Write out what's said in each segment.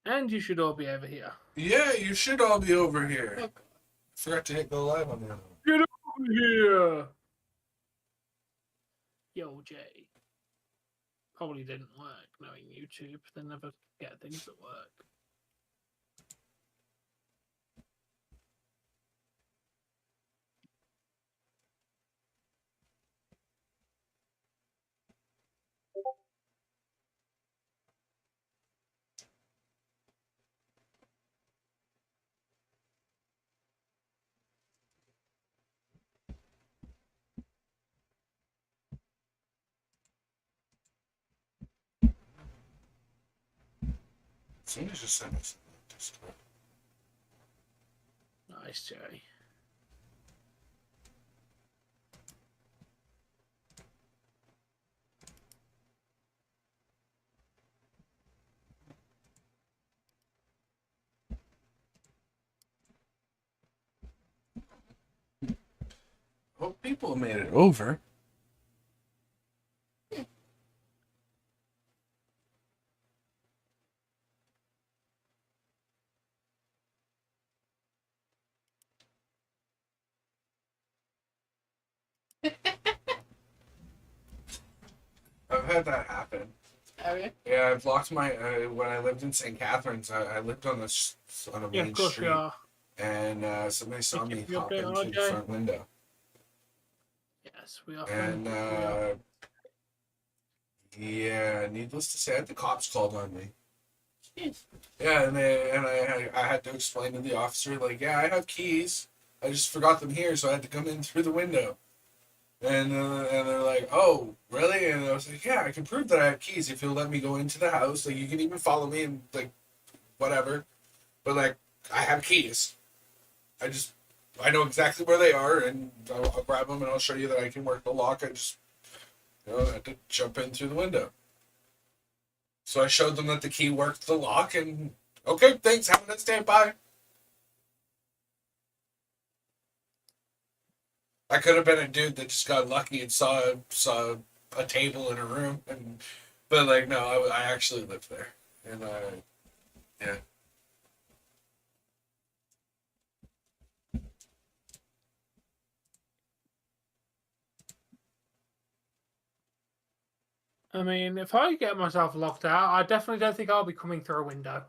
And you should all be over here. Yeah, you should all be over here. Look. Forgot to hit go live on the other one. Get over here! Yo, Jay. Probably didn't work, knowing YouTube. They never get things that work. Somebody just sent us a Discord. Nice, Jay. Hope people made it over. I've had that happen. Have you? Yeah, I've locked my. When I lived in St. Catharines, I lived on on a Yeah, main of course street, we are. and somebody saw Thank you me for your hop update, in through the RJ. front window, Yes, we are. and We are. yeah, needless to say, the cops called on me. Jeez. Yeah, I had to explain to the officer like, yeah, I have keys, I just forgot them here, so I had to come in through the window. And they're like, oh, really? And I was like, yeah, I can prove that I have keys if you'll let me go into the house. Like, you can even follow me and, like, whatever. But, like, I have keys. I know exactly where they are, and I'll grab them and I'll show you that I can work the lock. I just, I had to jump in through the window. So I showed them that the key worked the lock, and, okay, thanks, have a nice day, bye. I could have been a dude that just got lucky and saw a table in a room, but like no, I actually lived there, and yeah. I mean, if I get myself locked out, I definitely don't think I'll be coming through a window.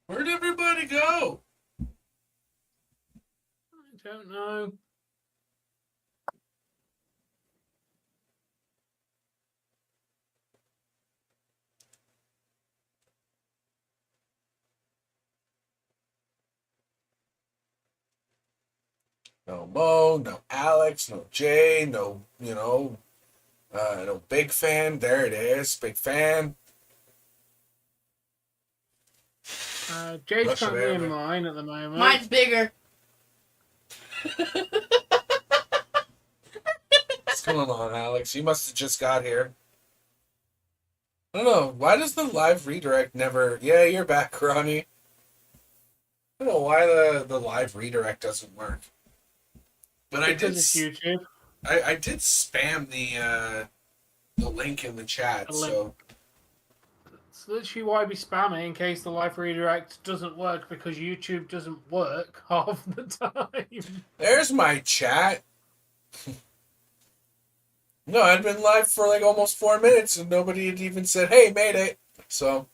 Where'd everybody go? I don't know. No Mo, no Alex, no Jay, no no Big Fan. There it is, Big Fan. Jay's Russia currently in there. mine at the moment. Mine's bigger. What's going on, Alex? You must have just got here. I don't know. Why does the live redirect never? Yeah, you're back, Ronnie. I don't know why the live redirect doesn't work. But because it's YouTube. I did spam the link in the chat. The link. So It's literally why we spam it in case the live redirect doesn't work because YouTube doesn't work half the time. there's my chat. No, I'd been live for like almost 4 minutes and nobody had even said, "Hey, made it." So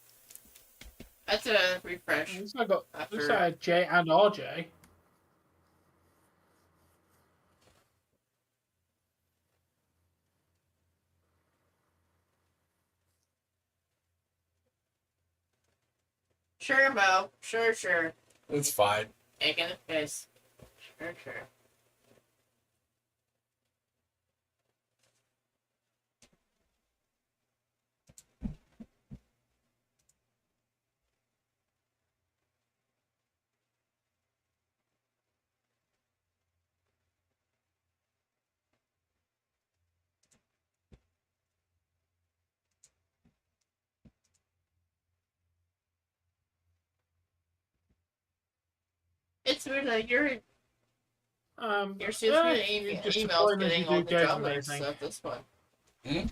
That's a refresh. At least I got After Jay and RJ. sure, Mo. Sure. it's fine. Making a face. Sure. It's weird that you're supposed to be You're just emails supporting us getting to all do the Jay's job links amazing. at this point. Hmm?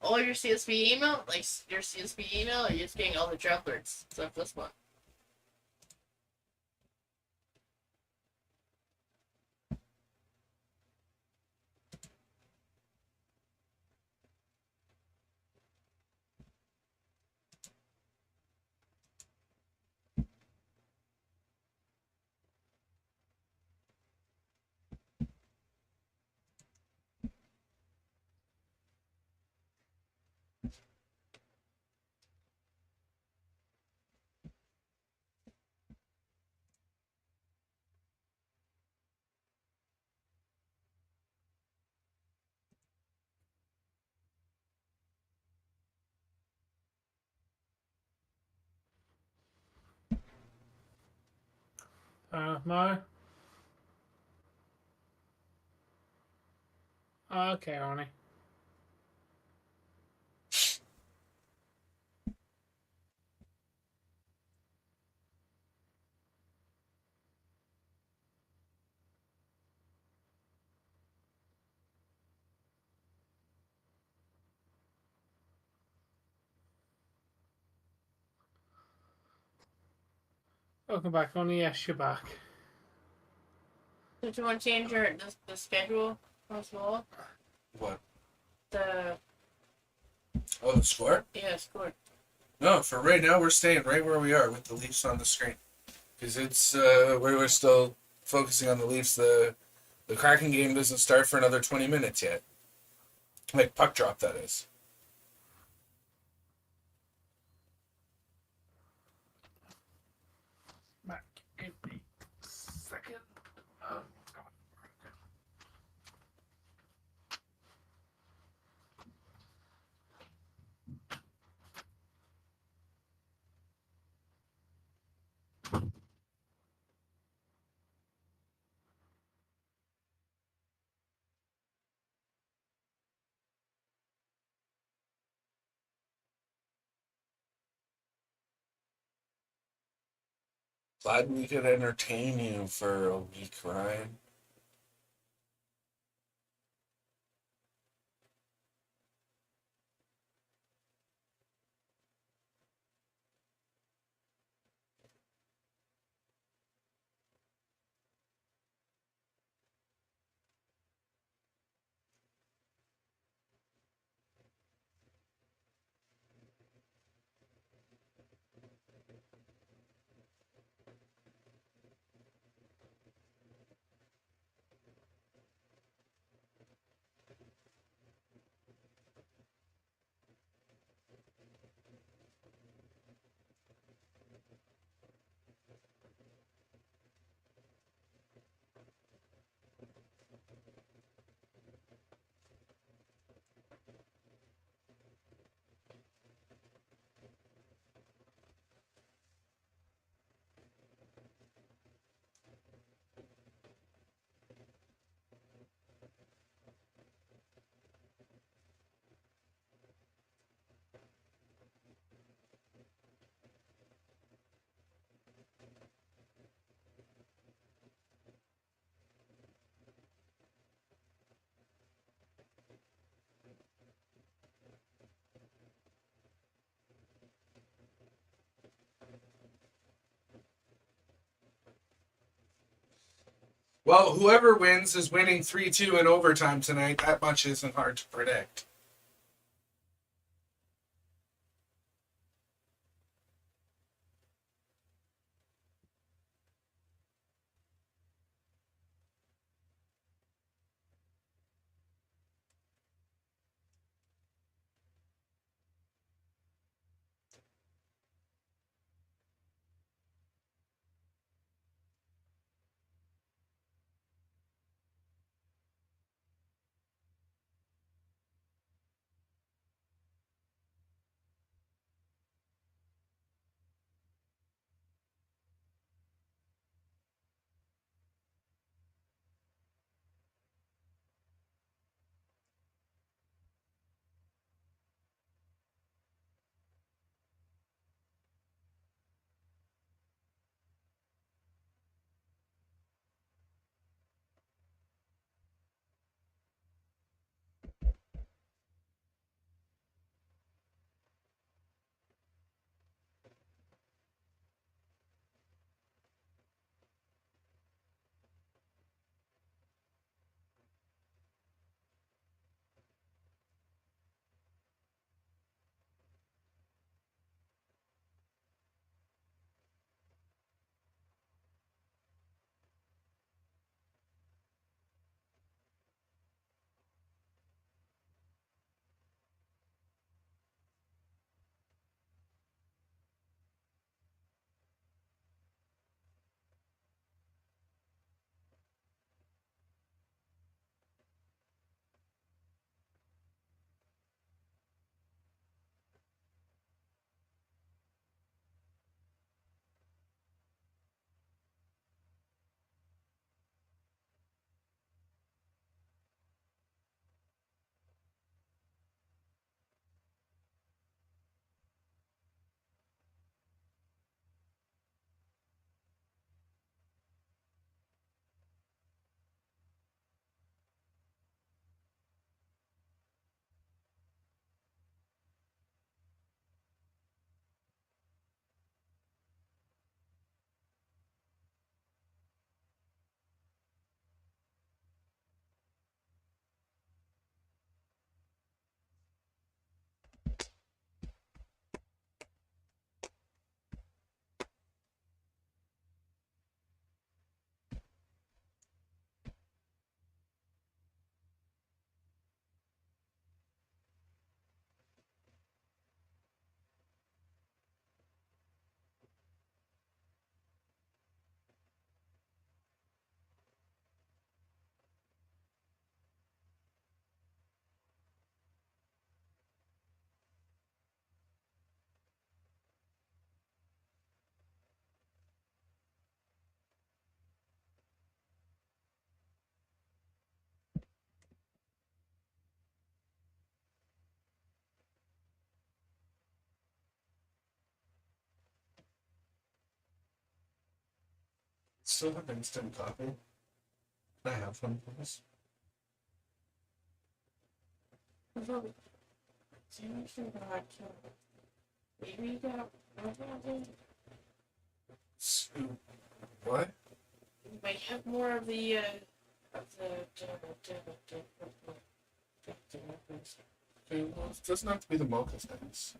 All all your CSP email, like your CSP email, or you're just getting all the draft alerts. So this one. Mo? Okay, Arnie. Welcome back, Arnie. Yes, you're back. Did you want to change the schedule as well? What? The Oh, the score? score. No, for right now, we're staying right where we are with the Leafs on the screen. Because it's, we're still focusing on the Leafs. The Kraken game doesn't start for another 20 minutes yet. Like, puck drop, that is. Back in a second. Oh, God. Glad we could entertain you for a week, Ryan. Well, whoever wins is winning 3-2 in overtime tonight. That much isn't hard to predict. still have instant coffee? Can I have one, please? What? You might have more of the Okay, well, it doesn't have to be the mocha things.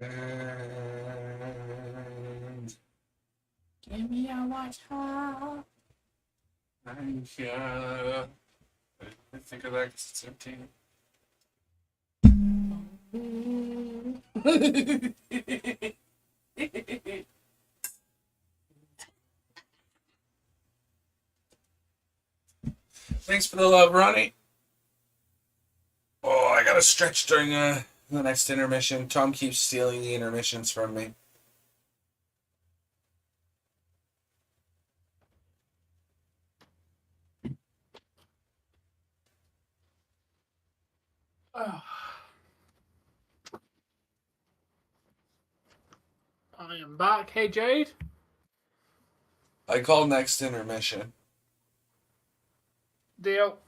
And give me a watch out. I think of that 'cause it's empty. Thanks for the love, Ronnie. Oh, I gotta stretch during the next intermission. Tom keeps stealing the intermissions from me. Oh. I am back. Hey, Jade. I call next intermission. Deal.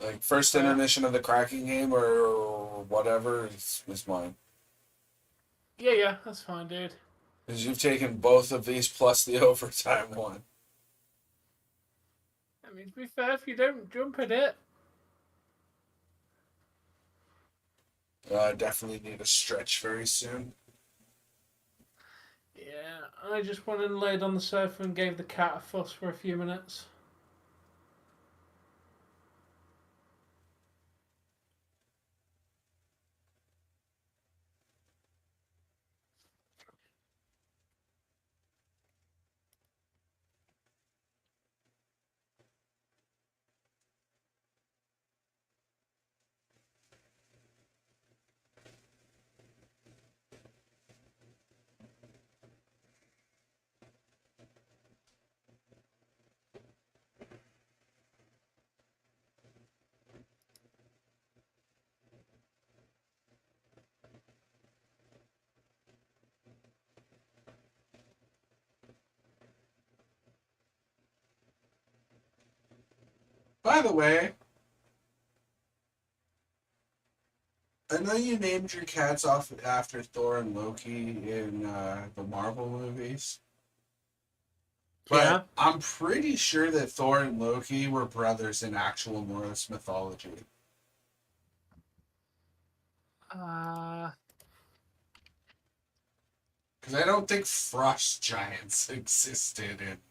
Like, first intermission of the Kraken game or whatever is mine. Yeah, that's fine, dude. Because you've taken both of these plus the overtime one. I mean, to be fair, if you don't jump at it. I definitely need a stretch very soon. Yeah, I just went and laid on the sofa and gave the cat a fuss for a few minutes. By the way, I know you named your cats off after Thor and Loki in the Marvel movies. But Yeah. I'm pretty sure that Thor and Loki were brothers in actual Norse mythology. Uh, Because I don't think frost giants existed in.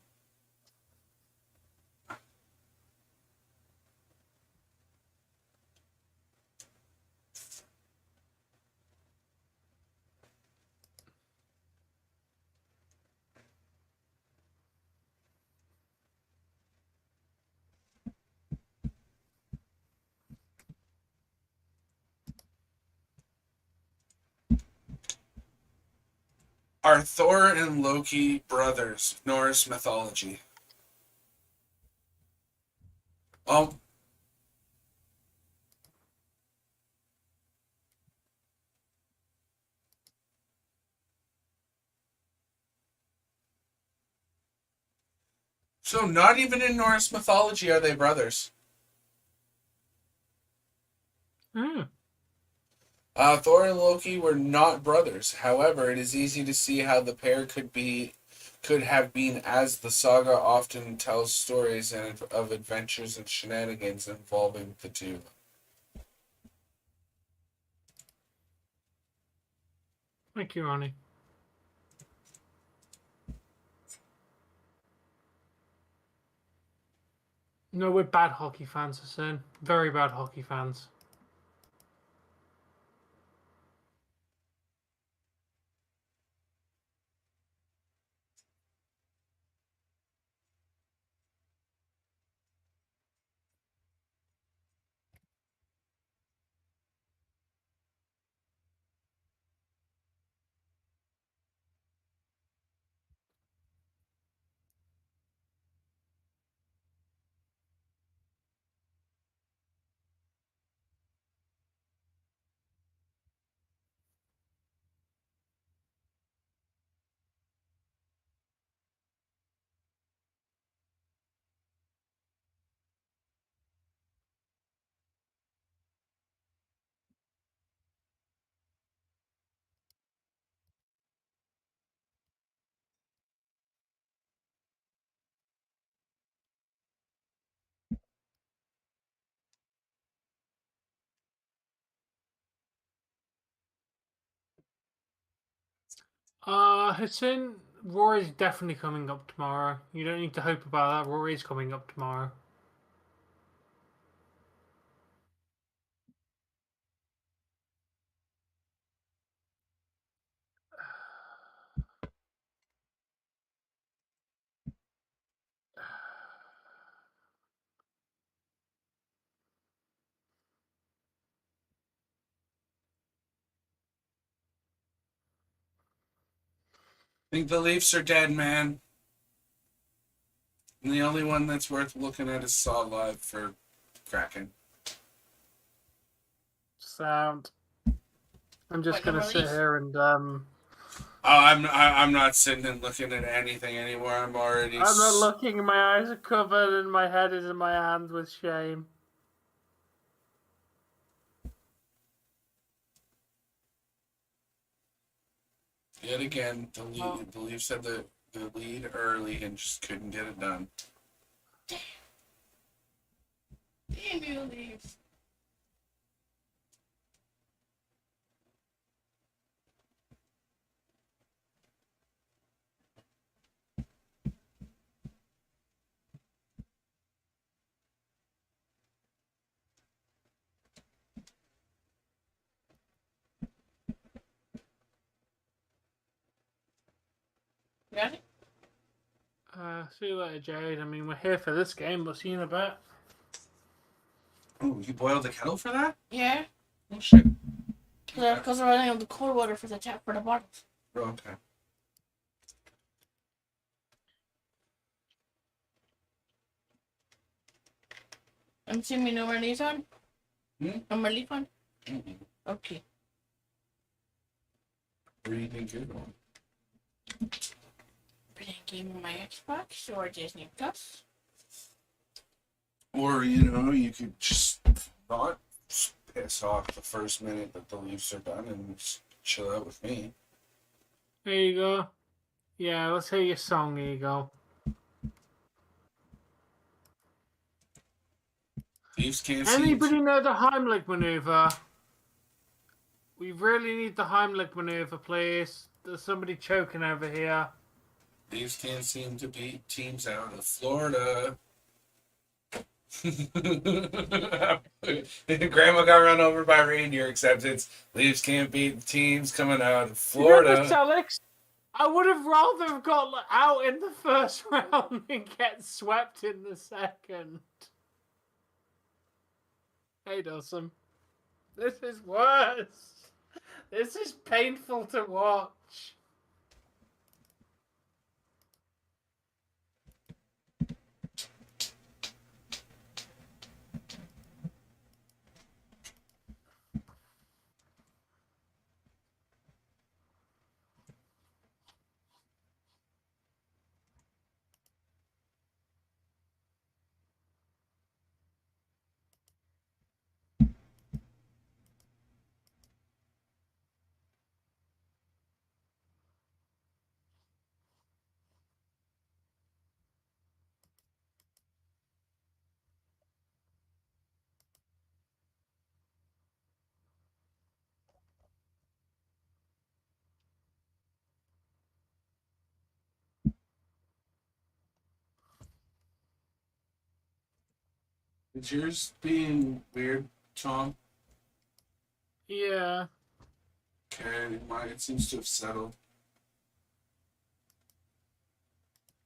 Are Thor and Loki brothers? Norse mythology. So not even in Norse mythology are they brothers. Hmm. Thor and Loki were not brothers. However, it is easy to see how the pair could have been, as the saga often tells stories of adventures and shenanigans involving the two. Thank you, Ronnie. No, we're bad hockey fans, Hassan. Very bad hockey fans. Hassan, Rory's definitely coming up tomorrow. You don't need to hope about that. Rory's coming up tomorrow. I think the Leafs are dead, man. And the only one that's worth looking at is Saw Live for Kraken. Sound. I'm just Like gonna a sit relief. here and I'm not sitting and looking at anything anymore. I'm already. I'm not looking. My eyes are covered and my head is in my hands with shame. Yet again, the Leafs had the lead early and just couldn't get it done. Damn you, Leafs. Got it? See you later, Jade. I mean, we're here for this game, but see you in a bit. Oh, you boiled the kettle for that? Yeah. Oh shit. Because I'm running out the cold water for the tap for the bottles. Oh, okay. I'm assuming no release on? No relief on? Mm-mm. Okay. Where do you think you're going? Playing a game on my Xbox or Disney Plus. Or, you could just not piss off the first minute that the Leafs are done and just chill out with me. There you go. Yeah, let's hear your song. Here you go. Leafs can't Anybody know the Heimlich maneuver? We really need the Heimlich maneuver, please. There's somebody choking over here. Leafs can't seem to beat teams out of Florida. Grandma got run over by reindeer acceptance. Leafs can't beat teams coming out of Florida. Remember, Alex? I would have rather have got out in the first round and get swept in the second. Hey, Dawson. This is worse. This is painful to watch. Is yours being weird, Tom? Yeah. Okay, mine it seems to have settled.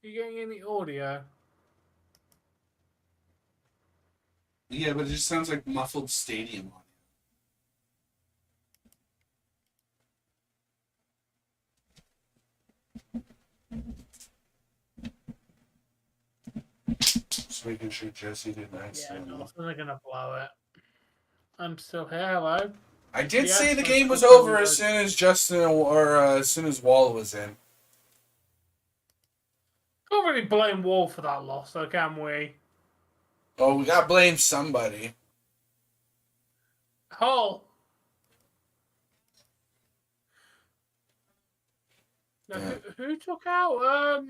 You getting any audio? Yeah, but it just sounds like muffled stadium audio. Just making sure Jesse didn't Yeah, accidentally. no, they're gonna blow it. I'm still here, hello. I did Yes, say the I'm game was still over here. as soon as Justin or as soon as Wall was in. Can't really blame Wall for that loss, though, can we? Oh, we gotta blame somebody. Hull. Now, Yeah. who took out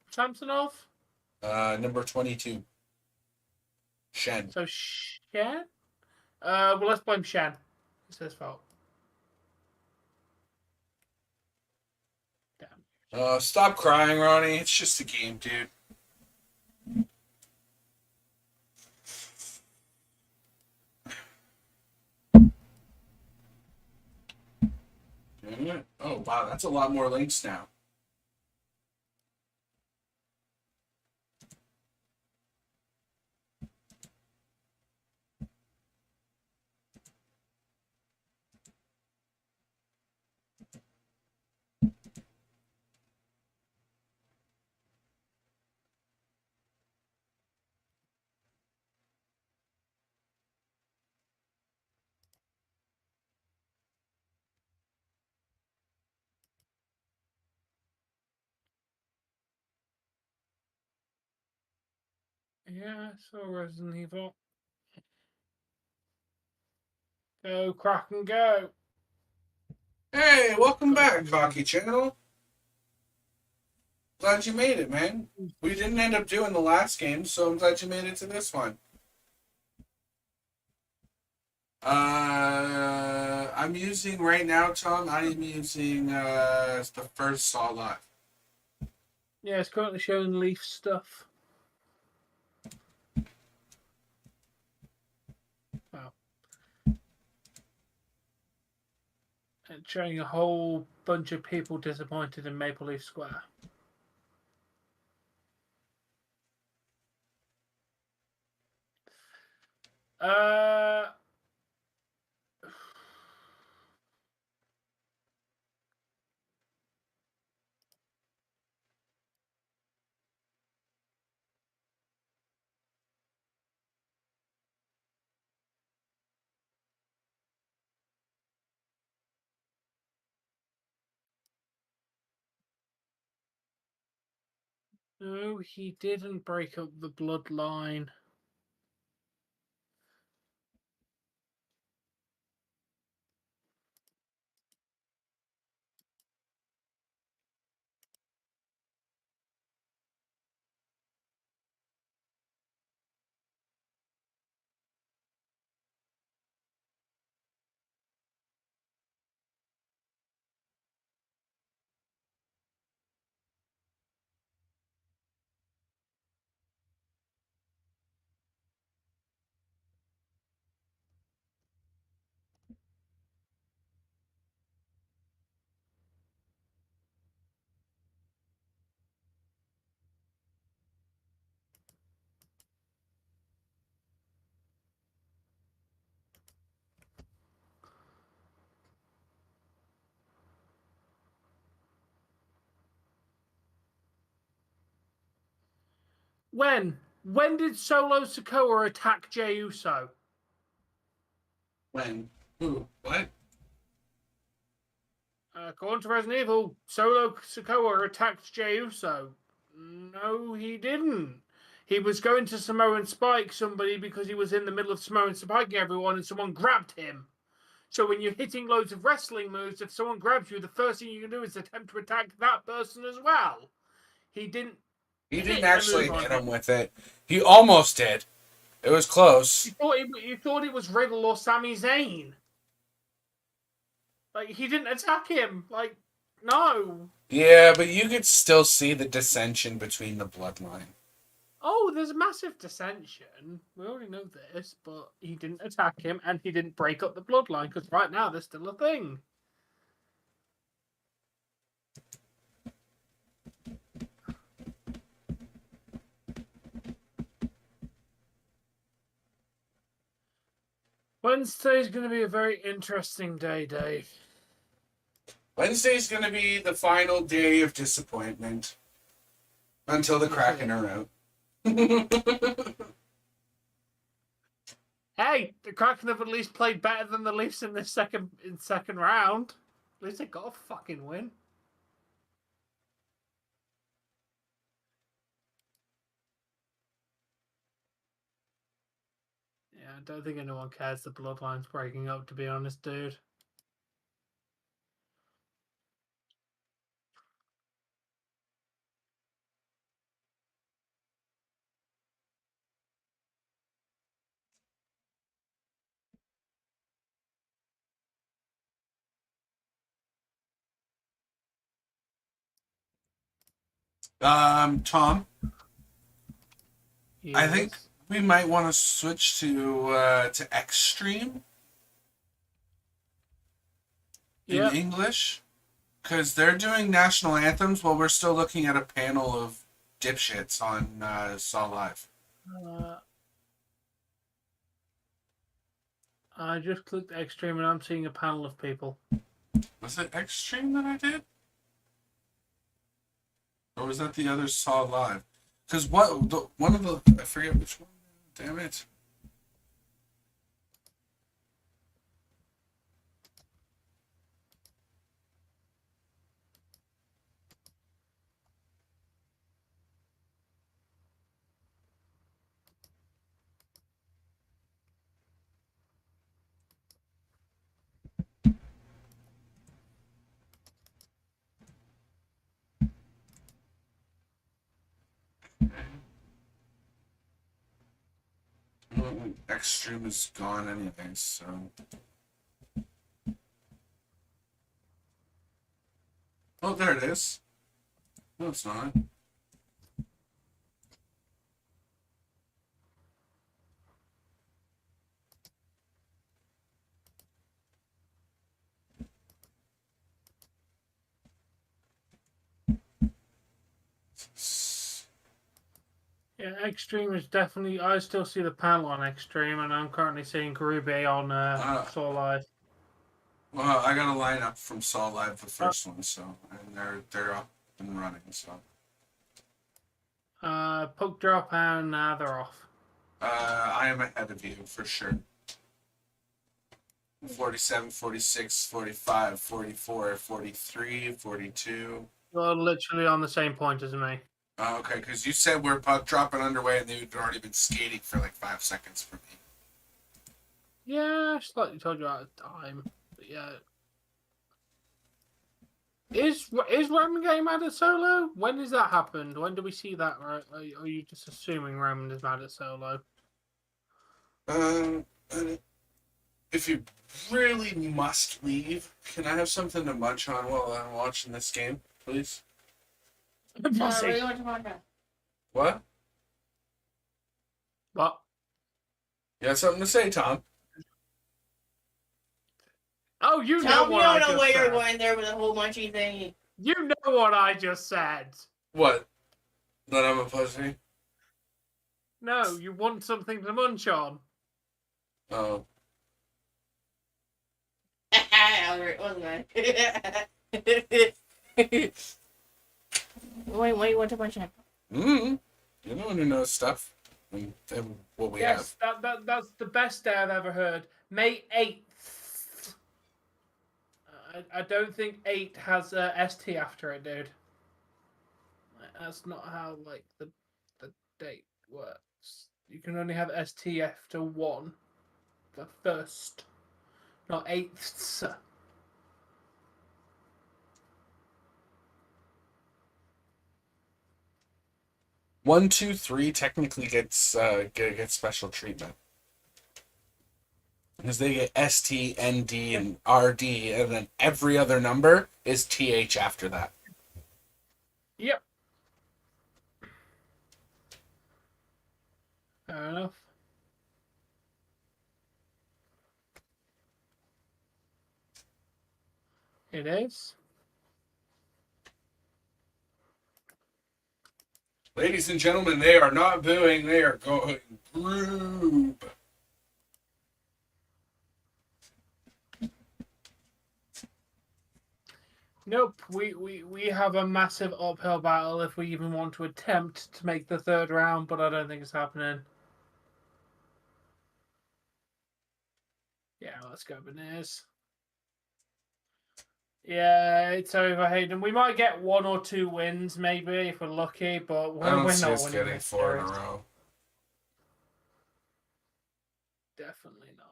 Samsonov? Number 22. Shen. So Shen? Well, let's blame Shen. It's his fault. Damn. Stop crying, Ronnie. It's just a game, dude. Oh, wow. That's a lot more links now. Yeah, I saw Resident Evil. Go, Kraken, go. Hey, welcome back, Hockey Channel. Glad you made it, man. We didn't end up doing the last game, so I'm glad you made it to this one. I'm using right now, Tom. I am using the first Saw Live. Yeah, it's currently showing Leaf stuff. Wow. It's showing a whole bunch of people disappointed in Maple Leaf Square. Uh, no, he didn't break up the bloodline. When? When did Solo Sikoa attack Jey Uso? When? Who? What? According to Resident Evil, Solo Sikoa attacked Jey Uso. No, he didn't. He was going to Samoan Spike somebody because he was in the middle of Samoan Spiking everyone and someone grabbed him. So when you're hitting loads of wrestling moves, if someone grabs you, the first thing you can do is attempt to attack that person as well. He didn't. He didn't actually hit him with it. He almost did. It was close. You thought it was Riddle or Sami Zayn. Like, he didn't attack him. Like, no. Yeah, but you could still see the dissension between the bloodline. Oh, there's massive dissension. We already know this, but he didn't attack him and he didn't break up the bloodline because right now there's still a thing. Wednesday's going to be a very interesting day, Dave. Wednesday's going to be the final day of disappointment until the Kraken are out. Hey, the Kraken have at least played better than the Leafs in this second round. At least they got a fucking win. Yeah, I don't think anyone cares the bloodline's breaking up, to be honest, dude. Tom, Yes. I think we might want to switch to Extreme in English, because they're doing national anthems while we're still looking at a panel of dipshits on Saw Live. I just clicked Extreme and I'm seeing a panel of people. Was it Extreme that I did? Or was that the other Saw Live? Because one of the... I forget which one. Damn it. Well, Extreme is gone anyway, so... Oh, there it is. No, it's not. Yeah, Extreme is definitely... I still see the panel on Extreme and I'm currently seeing Garube on Saw Live. Well, I got a lineup from Saw Live, the first one, so... And they're up and running, so... Poke drop and they're off. I am ahead of you, for sure. 47, 46, 45, 44, 43, 42. You're literally on the same point as me. Oh, okay, because you said we're puck dropping underway and they'd already been skating for like 5 seconds for me. Yeah, I slightly told you out of time. But yeah. Is Roman getting mad at Solo? When does that happen? When do we see that? Right? Are you just assuming Roman is mad at Solo? If you really must leave, can I have something to munch on while I'm watching this game, please? What do you want to talk about? What? What? You got something to say, Tom? Oh, you Tell know me what you I don't know just why said. you're going there with a whole munchy thing. You know what I just said. What? That I'm a pussy? No, you want something to munch on. Oh. Albert, wasn't I? Wait, what do you want to munch on? You're the one who knows stuff. And what we have. That's the best day I've ever heard. May 8th. I don't think 8 has ST after it, dude. That's not how like the date works. You can only have ST after 1. The first. Not 8th. 1, 2, 3 technically gets special treatment. Because they get ST, ND, and RD, and then every other number is TH after that. Yep. Fair enough. It is. Ladies and gentlemen, they are not booing. They are going group. Nope, we have a massive uphill battle if we even want to attempt to make the third round, but I don't think it's happening. Yeah, let's go, Beniers. Yeah, it's over, Hayden. We might get 1 or 2 wins, maybe, if we're lucky, but I don't we're see not us winning getting this 4 in a series. row. Definitely not.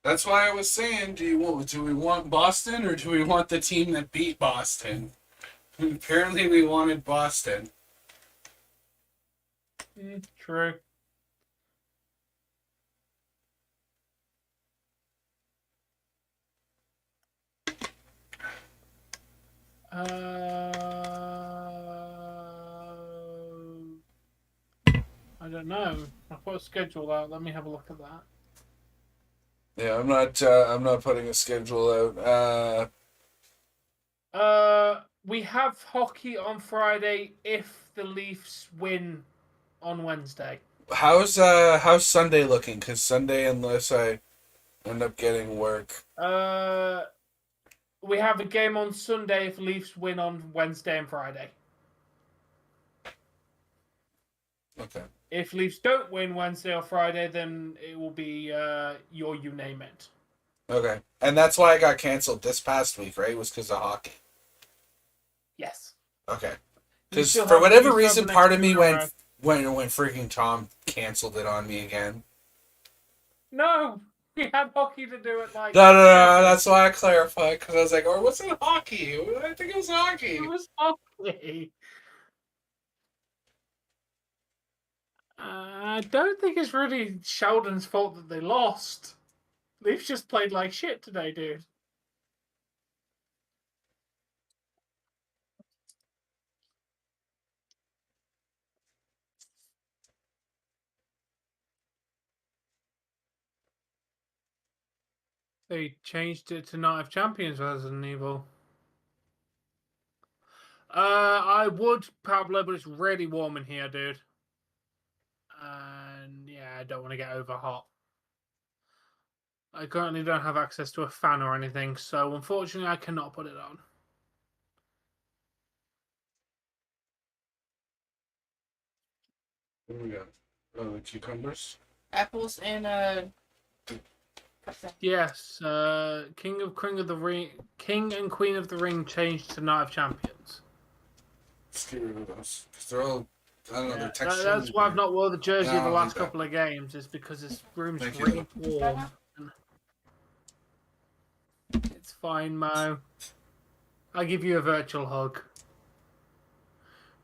That's why I was saying, do we want Boston or do we want the team that beat Boston? Apparently, we wanted Boston. True. I don't know. I put a schedule out. Let me have a look at that. Yeah, I'm not putting a schedule out. We have hockey on Friday if the Leafs win on Wednesday. How's Sunday looking? Because Sunday, unless I end up getting work. We have a game on Sunday if Leafs win on Wednesday and Friday. Okay. If Leafs don't win Wednesday or Friday, then it will be you name it. Okay. And that's why I got canceled this past week, right? Was because of hockey. Yes. Okay. Because still for have- whatever you still have reason, the part next of me two when rounds. freaking Tom canceled it on me again. No, we had hockey to do it like. No. 7. That's why I clarified, because I was like, "Or what's in hockey? I think it was hockey." It was hockey. I don't think it's really Sheldon's fault that they lost. They've just played like shit today, dude. They changed it to Night of Champions Resident Evil. I would, Pablo, but it's really warm in here, dude. And yeah, I don't want to get over hot. I currently don't have access to a fan or anything, so unfortunately I cannot put it on. What do we got? Oh, the cucumbers? Apples and Yes, King and Queen of the Ring changed to Night of Champions. Let's get rid of those. Because they're all, I don't know, Yeah, they're textured. that's why I've not worn the jersey No, I the don't last need that. couple of games. Is because this room's Thank you. really warm. It's fine, Mo. I'll give you a virtual hug.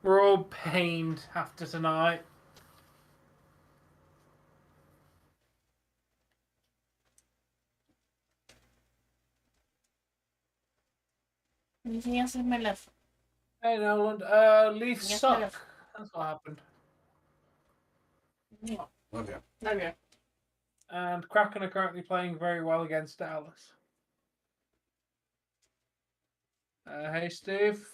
We're all pained after tonight. anything else in my life? Hey, Nolan. Leafs Yes, suck. yes. That's what happened. No. Okay. Okay. And Kraken are currently playing very well against Dallas. Hey, Steve.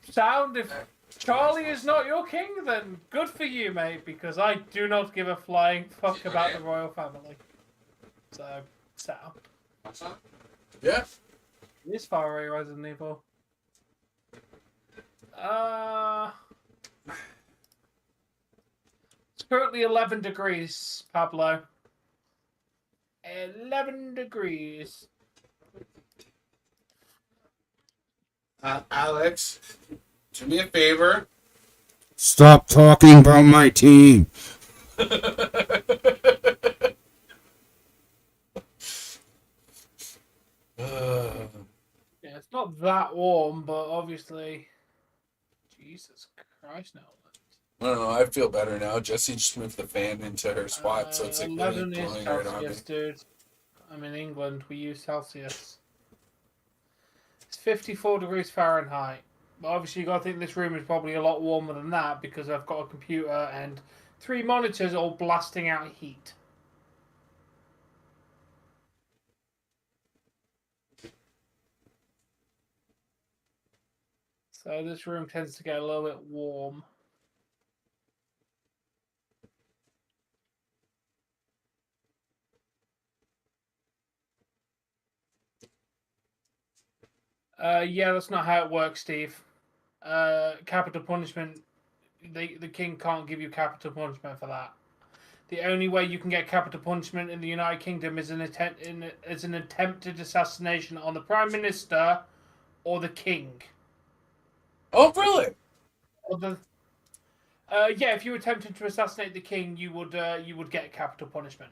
Sound, if Charlie is not your king, then good for you, mate, because I do not give a flying fuck about the royal family. So, sound. Yeah. It is far away, Resident Evil. It's currently 11 degrees, Pablo. 11 degrees. Alex, do me a favor. Stop talking about my team. Yeah, it's not that warm, but obviously... Jesus Christ, no. I don't know. I feel better now. Jesse just moved the fan into her spot, so it's like really 11 is blowing right on me. Celsius, dude. I'm in England. We use Celsius. 54 degrees Fahrenheit. But obviously, you got to think this room is probably a lot warmer than that because I've got a computer and 3 monitors all blasting out heat. So this room tends to get a little bit warm. Yeah, that's not how it works, Steve. Capital punishment. The king can't give you capital punishment for that. The only way you can get capital punishment in the United Kingdom is an attempted assassination on the Prime Minister or the King. Oh, really? Or the, yeah, if you attempted to assassinate the King, you would get capital punishment.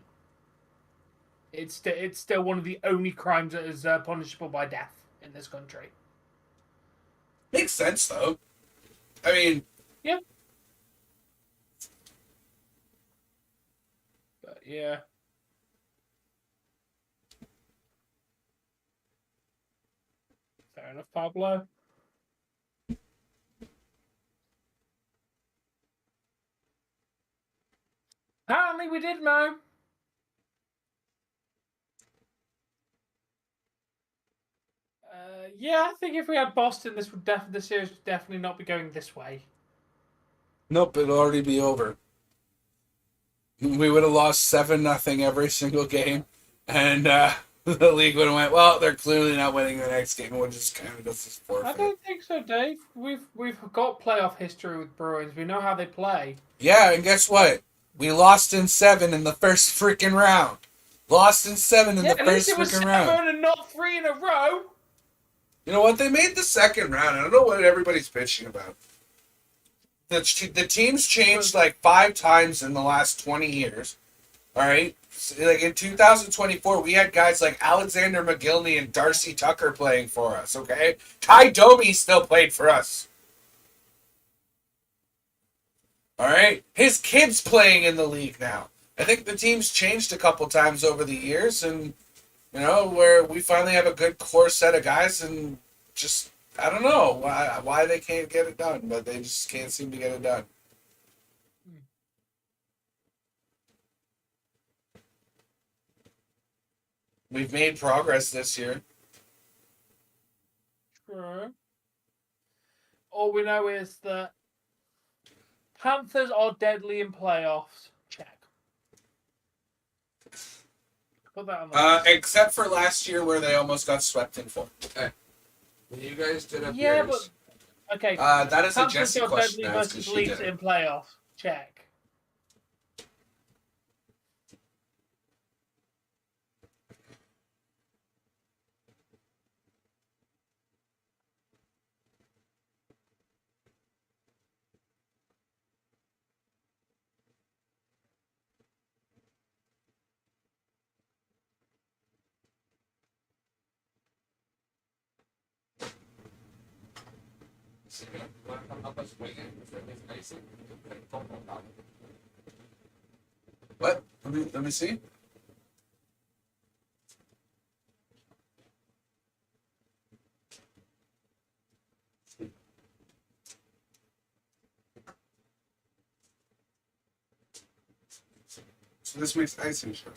It's still one of the only crimes that is punishable by death in this country. Makes sense, though. I mean... Yeah. But, yeah. Fair enough, Pablo. Apparently we did know. Yeah, I think if we had Boston, this series would definitely not be going this way. Nope, it'll already be over. We would have lost 7-0 every single game, and the league would have went, well, they're clearly not winning the next game. We'll just kind of just forfeit. I don't think so, Dave. We've got playoff history with Bruins. We know how they play. Yeah, and guess what? We lost in 7 in the first freaking round. Lost in 7 in the first freaking round. At least it was 7 and not 3 in a row. You know what? They made the second round. I don't know what everybody's bitching about. The teams changed like 5 times in the last 20 years. All right? So, like in 2024, we had guys like Alexander McGillney and Darcy Tucker playing for us, okay? Ty Domi still played for us. All right? His kid's playing in the league now. I think the team's changed a couple times over the years, and you know, where we finally have a good core set of guys, and just, I don't know why they can't get it done, but they just can't seem to get it done. We've made progress this year. True. All we know is that Panthers are deadly in playoffs. Check. Put that on the list. Except for last year where they almost got swept in 4. Okay. You guys did up Yeah, yours. but okay. That is a Panthers Jesse got question. deadly versus Leafs in playoffs. Check. What? Let me see. So this makes icing sugar.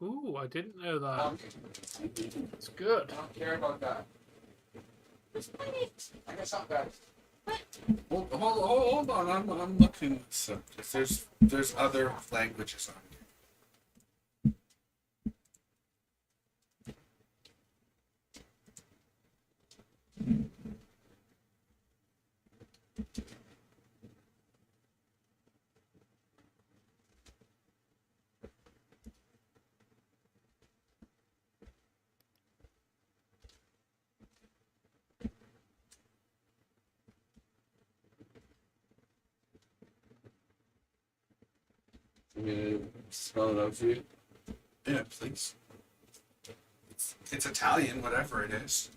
Ooh, I didn't know that. It's good. I don't care about that. I got something, guys. Hold on. I'm looking. So there's other languages on here. I'm gonna spell it out for you. Yeah, please. It's Italian, whatever it is.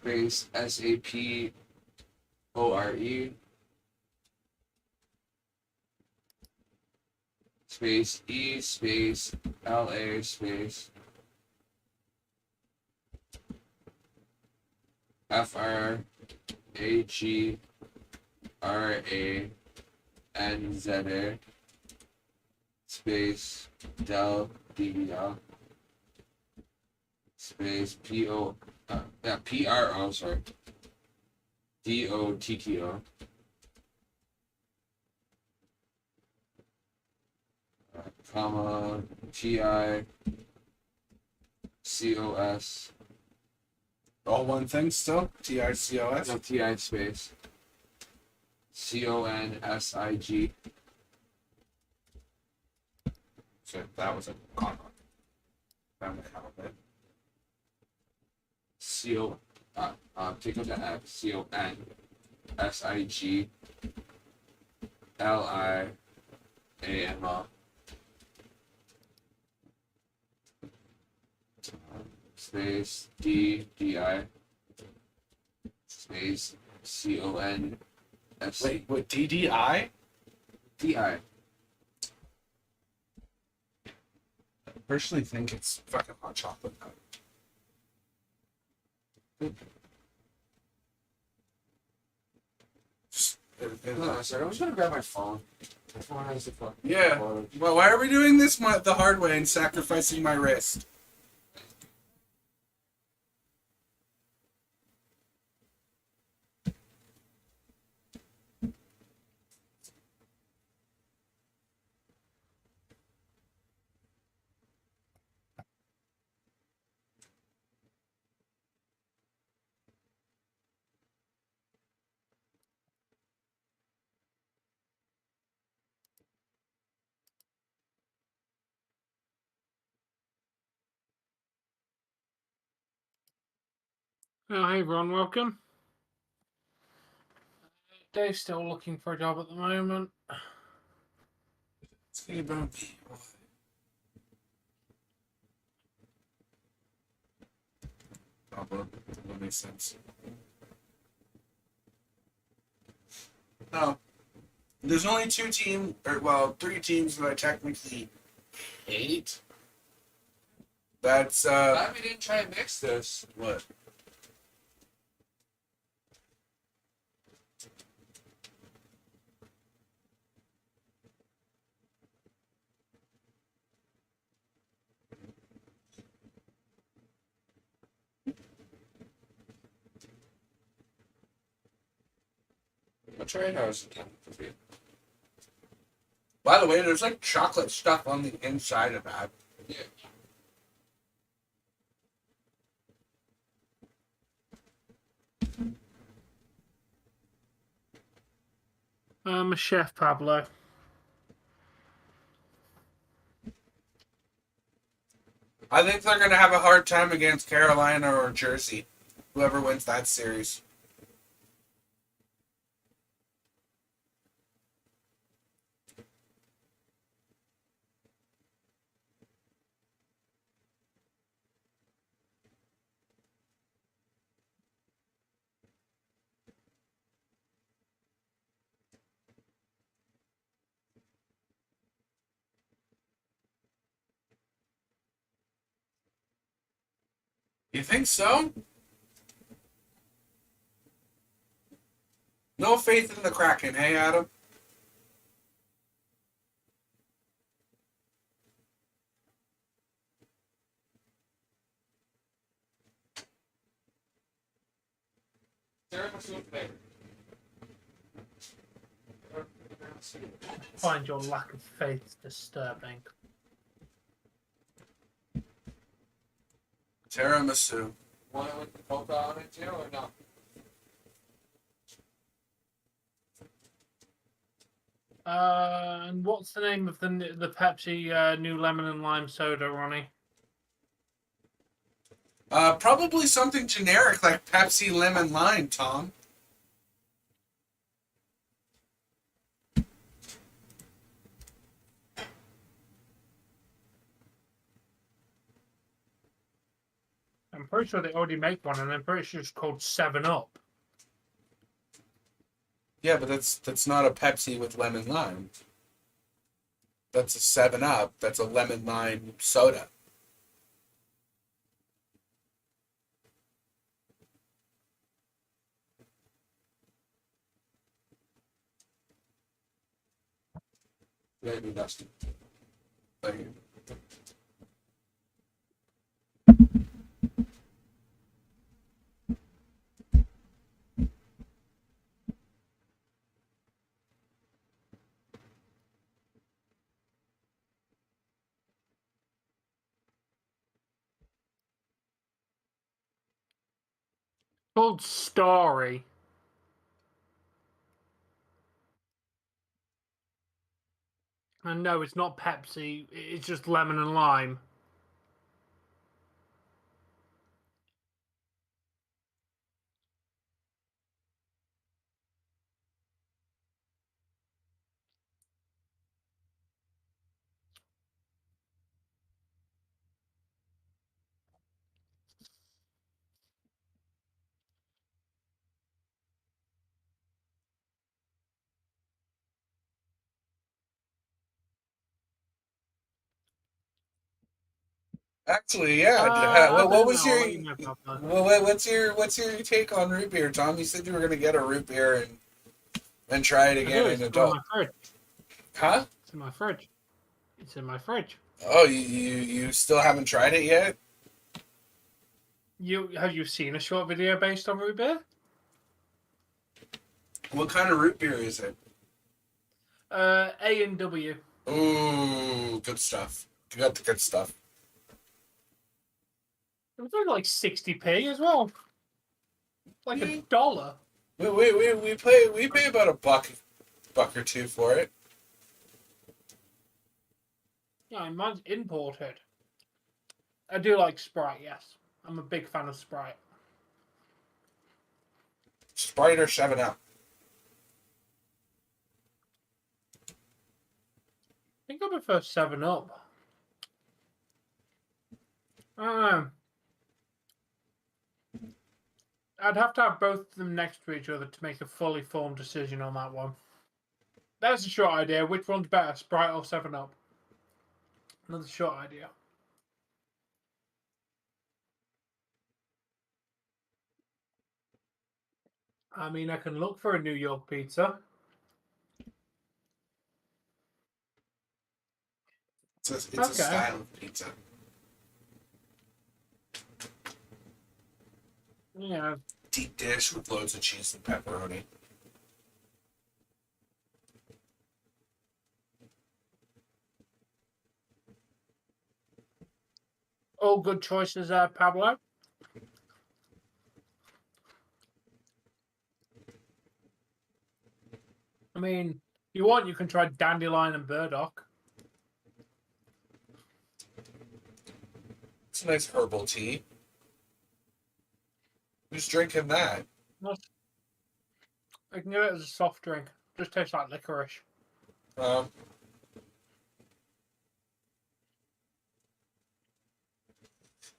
space SAPORE space E space LA space FRAGRANZA space Del DBL space PRO, sorry, DOTTO, comma, TICOS, All one thing still? TICOS? no, TI space, CONSIG, So that was a comma. Found the comma bit. take out the F, CONSIGLIAMO. Space DDI space CONS Wait, what, DDI? DI. I personally think it's fucking hot chocolate. No, sorry, I was gonna grab my phone. My phone has the fucking Yeah. phone. Well, why are we doing this the hard way and sacrificing my wrist? Oh, hey everyone, welcome. Dave's still looking for a job at the moment. Say about me. Oh, well, that makes sense. No. There's only three teams that I technically hate. That's, Glad we didn't try and mix this. what? I'll try it out again. By the way, there's like chocolate stuff on the inside of that. Yeah. I'm a chef, Pablo. I think they're going to have a hard time against Carolina or Jersey. Whoever wins that series. You think so? No faith in the Kraken, hey Adam? Find your lack of faith disturbing. Tiramisu. Want it with the polka on it too, or no? And what's the name of the Pepsi new lemon and lime soda, Ronnie? Probably something generic like Pepsi Lemon Lime, Tom. I'm pretty sure they already make one, and I'm pretty sure it's called 7-Up. Yeah, but that's not a Pepsi with lemon lime. That's a 7-Up. That's a lemon lime soda. Maybe Dustin. Like, Called Starry. And no, it's not Pepsi. It's just lemon and lime. actually, yeah. I What don't was know. I'll your let you know about that. what's your take on root beer, Tom? You said you were gonna get a root beer and try it I again do. in It's in adult. my fridge. Huh? It's in my fridge. It's in my fridge. Oh, you still haven't tried it yet? Have you seen a short video based on root beer? What kind of root beer is it? A&W. Ooh, good stuff. You got the good stuff. It was only like 60p as well. Like $1. We pay about a buck or two for it. Yeah, mine's imported. I do like Sprite, yes. I'm a big fan of Sprite. Sprite or 7-Up. I think I prefer 7-Up. I don't know. I'd have to have both of them next to each other to make a fully formed decision on that one. That's a short idea. Which one's better, Sprite or 7-Up? Another short idea. I mean, I can look for a New York pizza. It's a Okay. style of pizza. Yeah. Deep dish with loads of cheese and pepperoni. All good choices, Pablo. I mean, if you want, you can try Dandelion and Burdock. It's a nice herbal tea. Who's drinking that? I can get it as a soft drink. Just tastes like licorice. Um,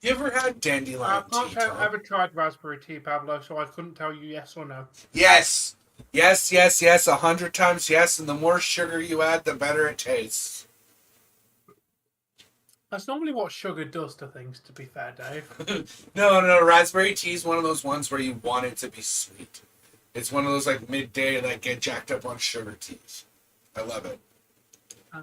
you ever had dandelion I can't tea, say I've Tom? ever tried raspberry tea, Pablo, so I couldn't tell you yes or no. Yes! Yes, yes, yes, 100 times yes, and the more sugar you add, the better it tastes. That's normally what sugar does to things, to be fair, Dave. No, raspberry tea is one of those ones where you want it to be sweet. It's one of those like midday, like get jacked up on sugar teas. I love it. So,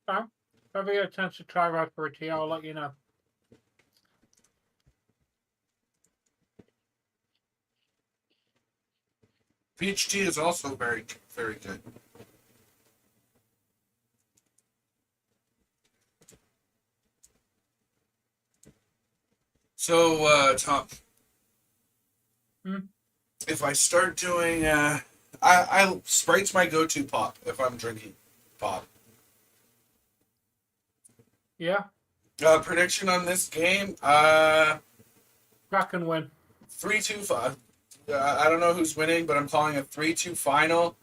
if I ever get a chance to try raspberry tea, I'll let you know. Peach tea is also very, very good. So, Tom, if I start doing, I Sprite's my go-to pop if I'm drinking pop. Yeah? Prediction on this game, Kraken win. 3-2. I don't know who's winning, but I'm calling a 3-2 final.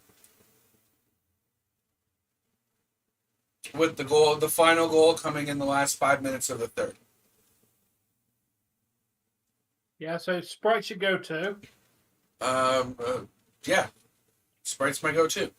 with the final goal coming in the last 5 minutes of the third. Yeah, so Sprite should go too. Yeah, Sprite's my go-to.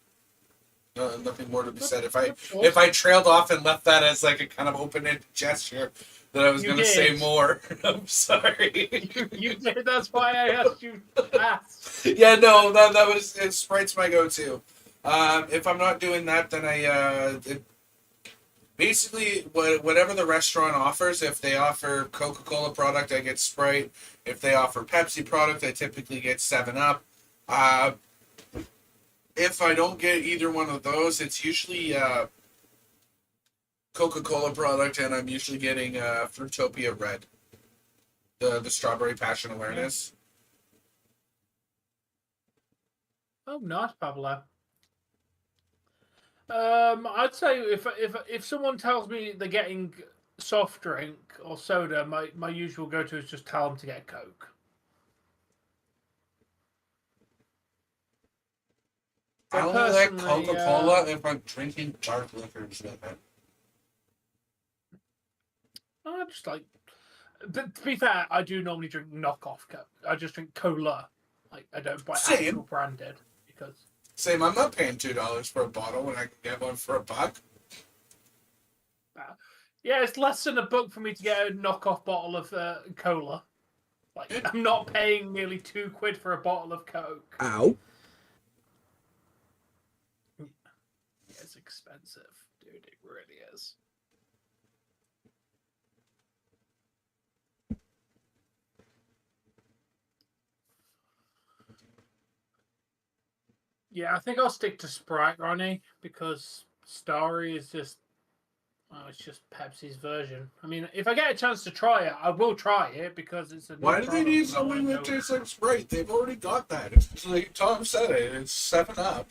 Nothing more to be said. If Of course. I trailed off and left that as like a kind of open-ended gesture, that I was You going to say did. more. I'm sorry. You did. That's why I asked you to ask. Yeah, no, that was Sprite's my go-to. If I'm not doing that, then basically whatever the restaurant offers. If they offer Coca-Cola product, I get Sprite. If they offer Pepsi product, I typically get 7-Up. If I don't get either one of those, it's usually Coca-Cola product, and I'm usually getting Fruitopia Red, the Strawberry Passion Awareness. Oh, nice, Pablo. I'd say if someone tells me they're getting soft drink or soda, my usual go-to is just tell them to get Coke. I But only like personally, Coca-Cola if I'm drinking dark liquors with it. I just like. But to be fair, I do normally drink knockoff Coke. I just drink cola. Like I don't buy Same. actual branded because. Same, I'm not paying $2 for a bottle when I can get one for $1. Yeah, it's less than $1 for me to get a knockoff bottle of cola. Like I'm not paying nearly £2 for a bottle of Coke. Ow. It's expensive, dude. It really is. Yeah, I think I'll stick to Sprite, Ronnie, because Starry is just, well, it's just Pepsi's version. I mean, if I get a chance to try it, I will try it because it's a. Why do they need something that tastes like Sprite? They've already got that. It's like Tom said it. It's 7-Up.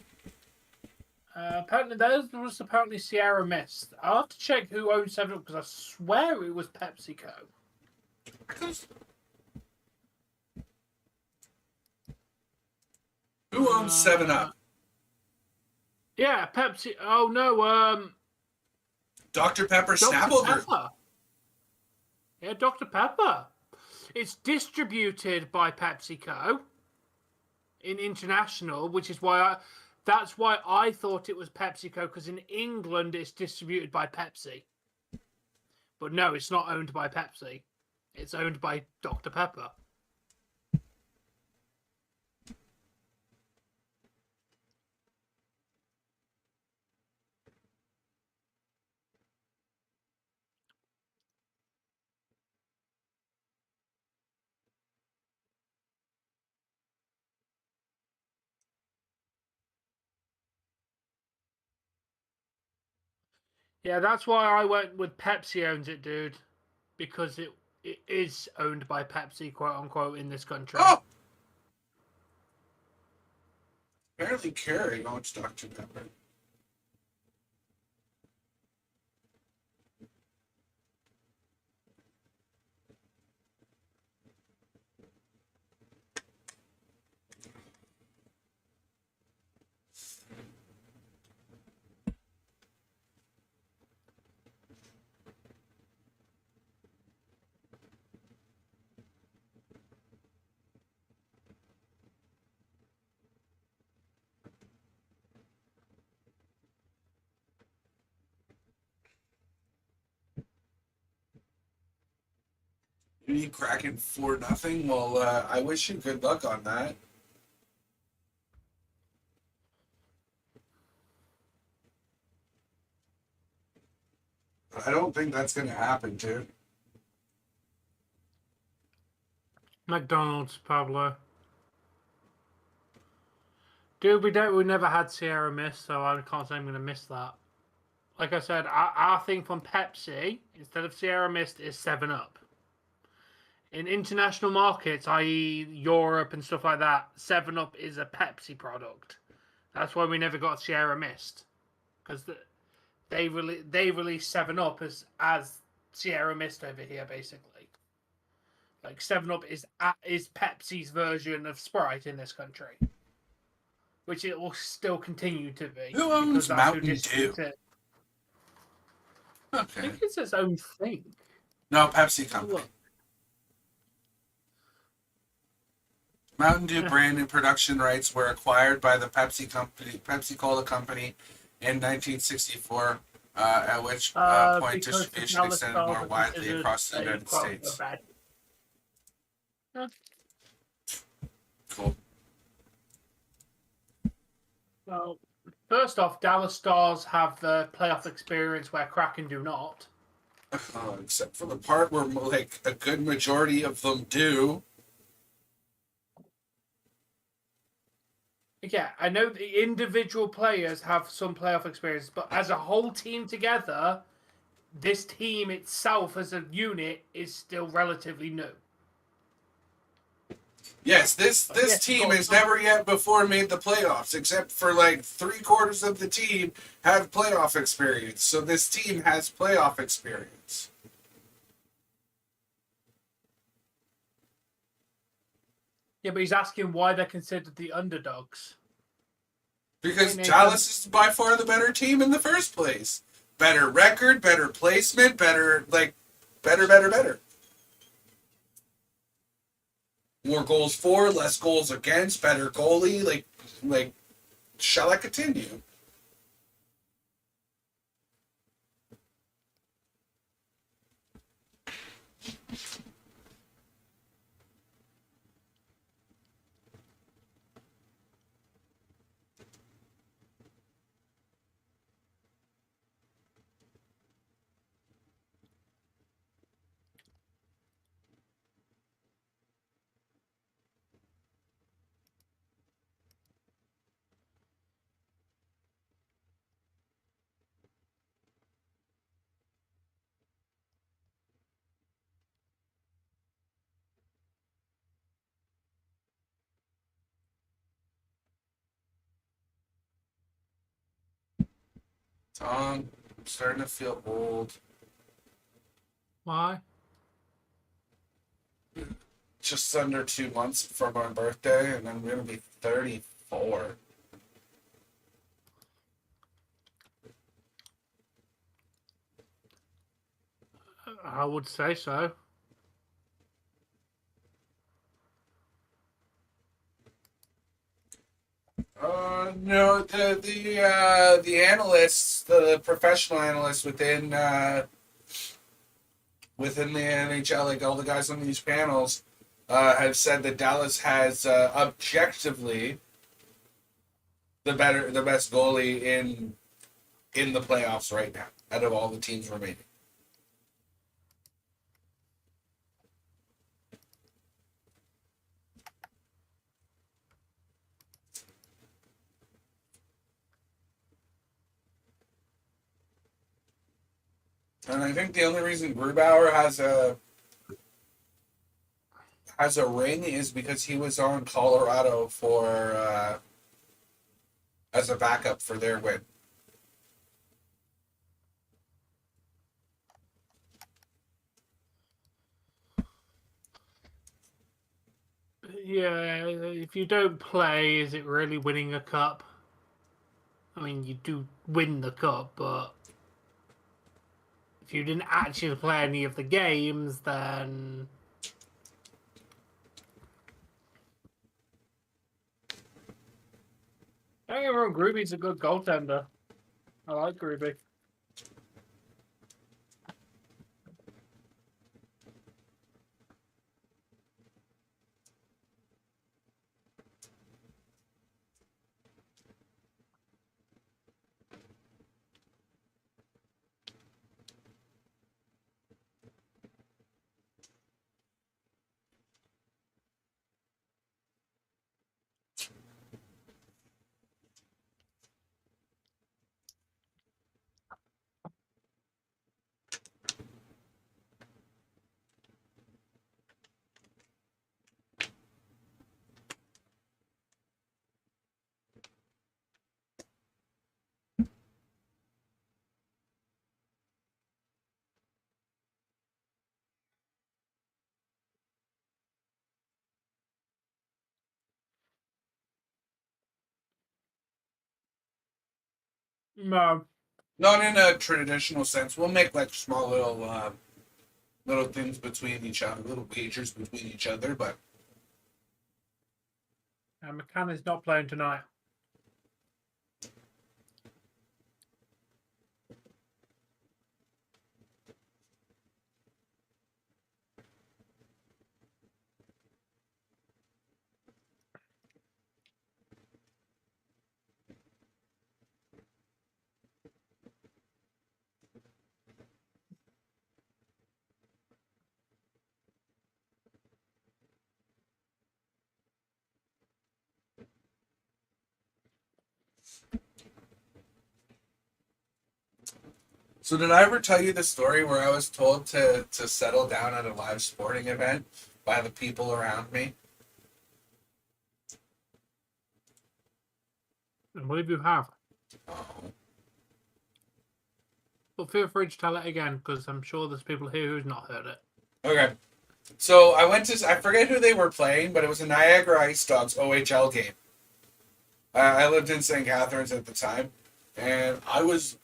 Apparently, there was apparently Sierra Mist. I'll have to check who owns 7-Up because I swear it was PepsiCo. Who owns 7-Up? Yeah, Pepsi. Oh no, Dr. Pepper Dr. Snapple Group. Pepper. Yeah, Dr. Pepper. It's distributed by PepsiCo in international, which is why that's why I thought it was PepsiCo, because in England it's distributed by Pepsi. But no, it's not owned by Pepsi. It's owned by Dr. Pepper. Yeah, that's why I went with Pepsi owns it, dude. Because it is owned by Pepsi, quote unquote, in this country. Oh! Apparently Carrie owns Dr. Pepper. You need Kraken 4-0? Well, I wish you good luck on that. I don't think that's going to happen, dude. McDonald's, Pablo. Dude, we never had Sierra Mist, so I can't say I'm going to miss that. Like I said, our thing from Pepsi, instead of Sierra Mist, is 7-Up. In international markets, i.e. Europe and stuff like that, 7-Up is a Pepsi product. That's why we never got Sierra Mist. Because they release 7-Up as Sierra Mist over here, basically. Like 7-Up is Pepsi's version of Sprite in this country. Which it will still continue to be. Who owns Mountain Dew? I Okay. think it's its own thing. No, Pepsi Company. Look. Mountain Dew brand and production rights were acquired by the Pepsi Cola Company, in 1964. At which point Because the distribution Dallas extended Stars more are widely considered across the a United quote States. bad. Yeah. Cool. Well, first off, Dallas Stars have the playoff experience where Kraken do not. Except for the part where like a good majority of them do. Yeah, I know the individual players have some playoff experience, but as a whole team together, this team itself as a unit is still relatively new. Yes, this Yes, team got has some- never yet before made the playoffs, except for like 3/4 of the team have playoff experience. So this team has playoff experience. Yeah, but he's asking why they're considered the underdogs. Because Hey, Dallas is by far the better team in the first place. Better record, better placement, better. More goals for, less goals against, better goalie. Like, shall I continue? Tom, I'm starting to feel old. Why? Just under 2 months for my birthday, and I'm gonna be 34. I would say so. No, the analysts, the professional analysts within the NHL, like all the guys on these panels, have said that Dallas has objectively the best goalie in the playoffs right now out of all the teams remaining. And I think the only reason Grubauer has a ring is because he was on Colorado for as a backup for their win. Yeah, if you don't play, is it really winning a cup? I mean, you do win the cup, but if you didn't actually play any of the games, then don't get me wrong, Groovy's a good goaltender. I like Groovy. No. Not in a traditional sense. We'll make like small little things between each other, little wagers between each other, but McCann is not playing tonight. so did I ever tell you the story where I was told to settle down at a live sporting event by the people around me? I believe you have. Oh. But feel free to tell it again, because I'm sure there's people here who's not heard it. Okay. So I forget who they were playing, but it was a Niagara Ice Dogs OHL game. I lived in St. Catharines at the time, and I was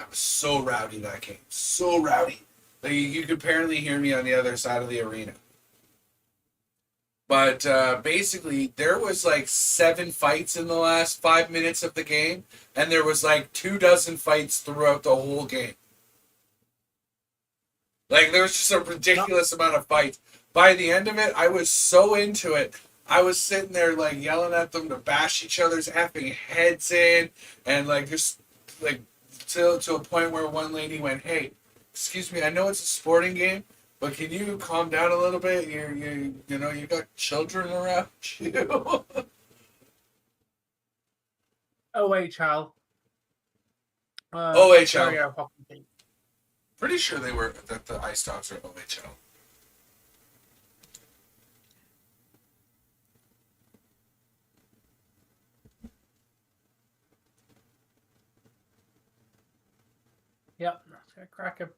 so rowdy that game. So rowdy. Like, you could apparently hear me on the other side of the arena. But basically, there was like 7 fights in the last 5 minutes of the game, and there was like 24 fights throughout the whole game. Like, there was just a ridiculous amount of fights. By the end of it, I was so into it. I was sitting there, like, yelling at them to bash each other's effing heads in, and, like, just, like, to a point where one lady went, "Hey, excuse me, I know it's a sporting game, but can you calm down a little bit? You know, you got children around you." OHL. OHL. Ontario Hockey League. Pretty sure that the Ice Dogs are OHL. Yep, that's going to crack him.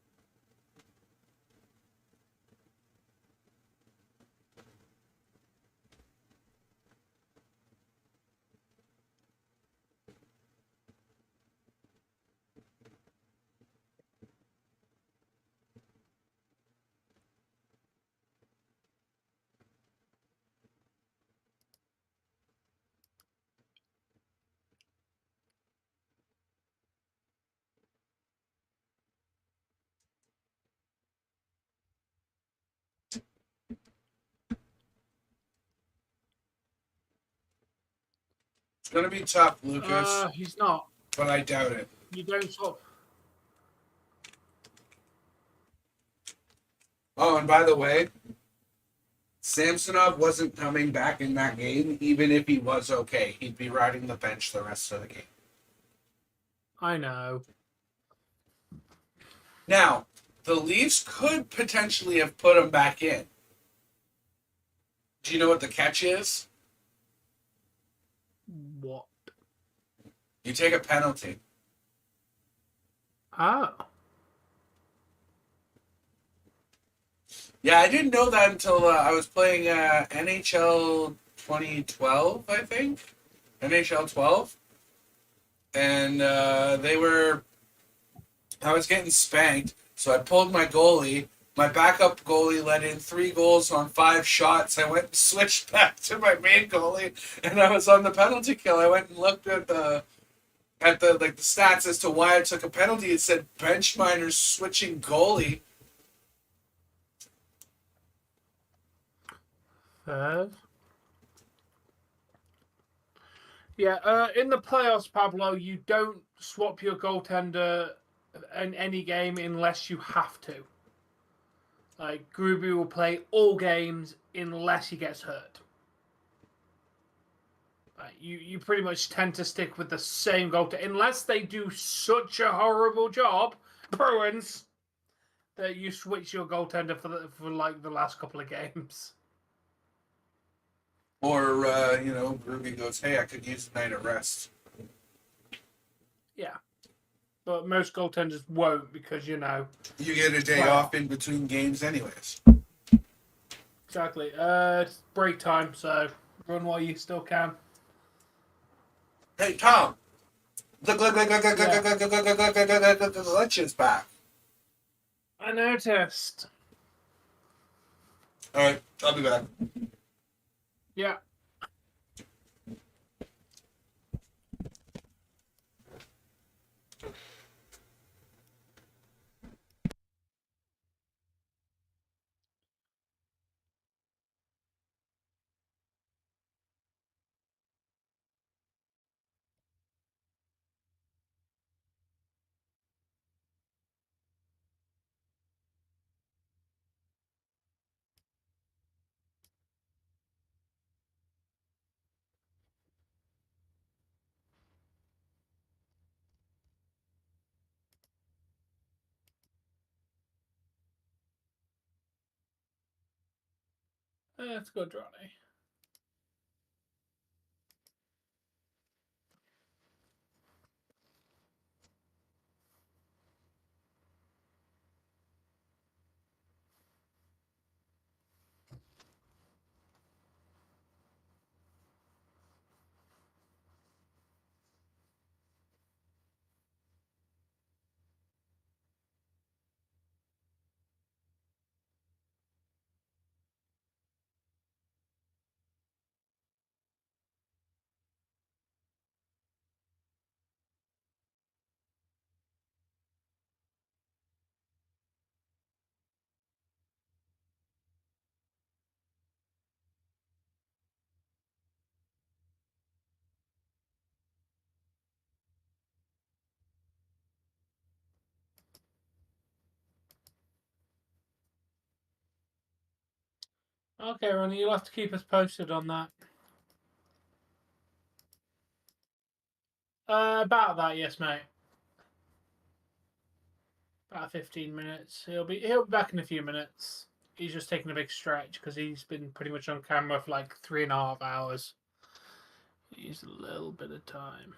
It's gonna be tough, Lucas, He's not. but I doubt it. You don't stop. Oh, and by the way, Samsonov wasn't coming back in that game, even if he was okay. He'd be riding the bench the rest of the game. I know. Now, the Leafs could potentially have put him back in. Do you know what the catch is? What? You take a penalty. Oh. Yeah, I didn't know that until I was playing NHL 2012, I think. NHL 12. And I was getting spanked, so I pulled my goalie. My backup goalie let in 3 goals on 5 shots. I went and switched back to my main goalie, and I was on the penalty kill. I went and looked at the stats as to why I took a penalty. It said bench minors switching goalie. Yeah, in the playoffs, Pablo, you don't swap your goaltender in any game unless you have to. Like, Gruby will play all games unless he gets hurt. You pretty much tend to stick with the same goaltender unless they do such a horrible job, Bruins, that you switch your goaltender for like the last couple of games. Or, Ruby goes, "Hey, I could use a night of rest." Yeah. But most goaltenders won't because, You get a day off in between games anyways. Exactly. It's break time, so run while you still can. Hey, Tom, Lunches back. I noticed. All right, I'll be back. Yeah. That's good, Ronnie. Okay, Ronnie, you'll have to keep us posted on that. About that, yes, mate. About 15 minutes. He'll be back in a few minutes. He's just taking a big stretch because he's been pretty much on camera for like 3.5 hours. He needs a little bit of time.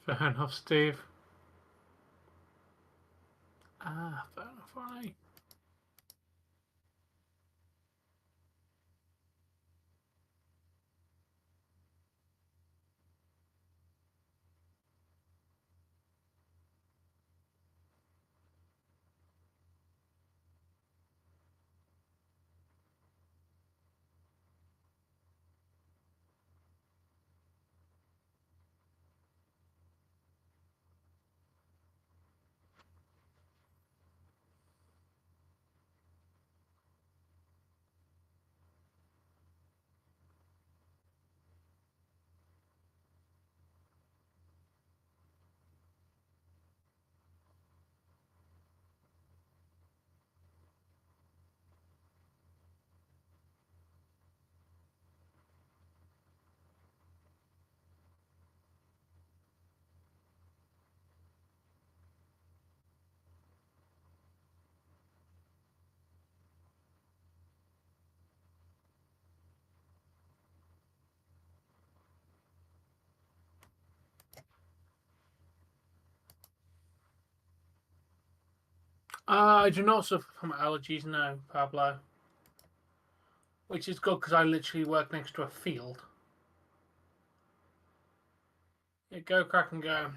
Fair enough, Steve. Fair enough, Ronnie. I do not suffer from allergies, no, Pablo. Which is good because I literally work next to a field. Yeah, go, Kraken, go.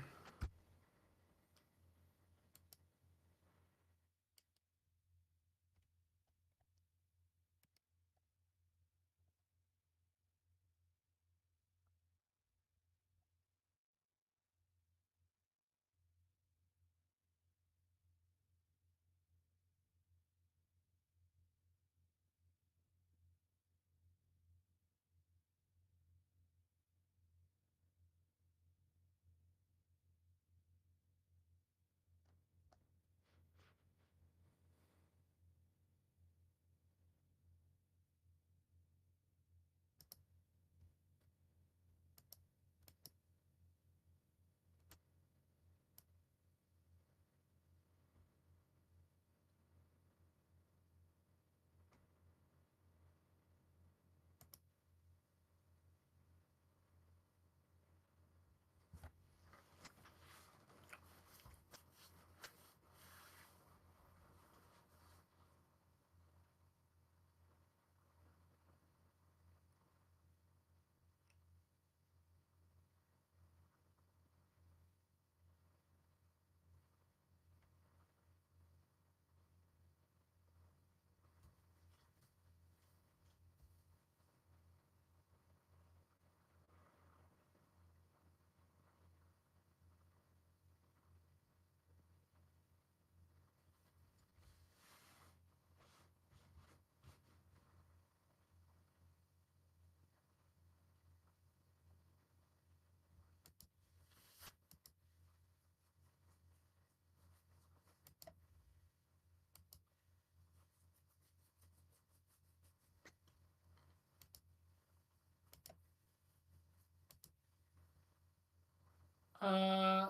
Uh,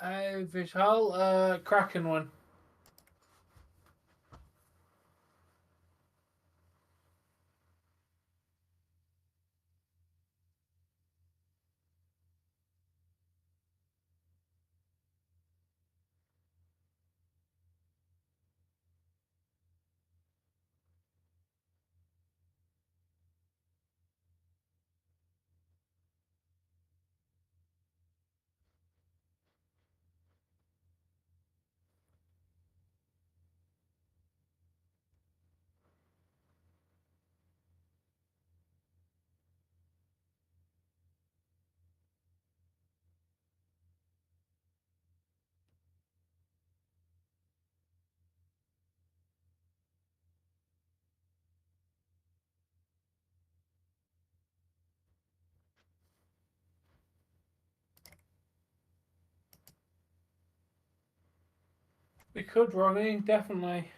Vishal, Kraken one. We could, Ronnie, definitely.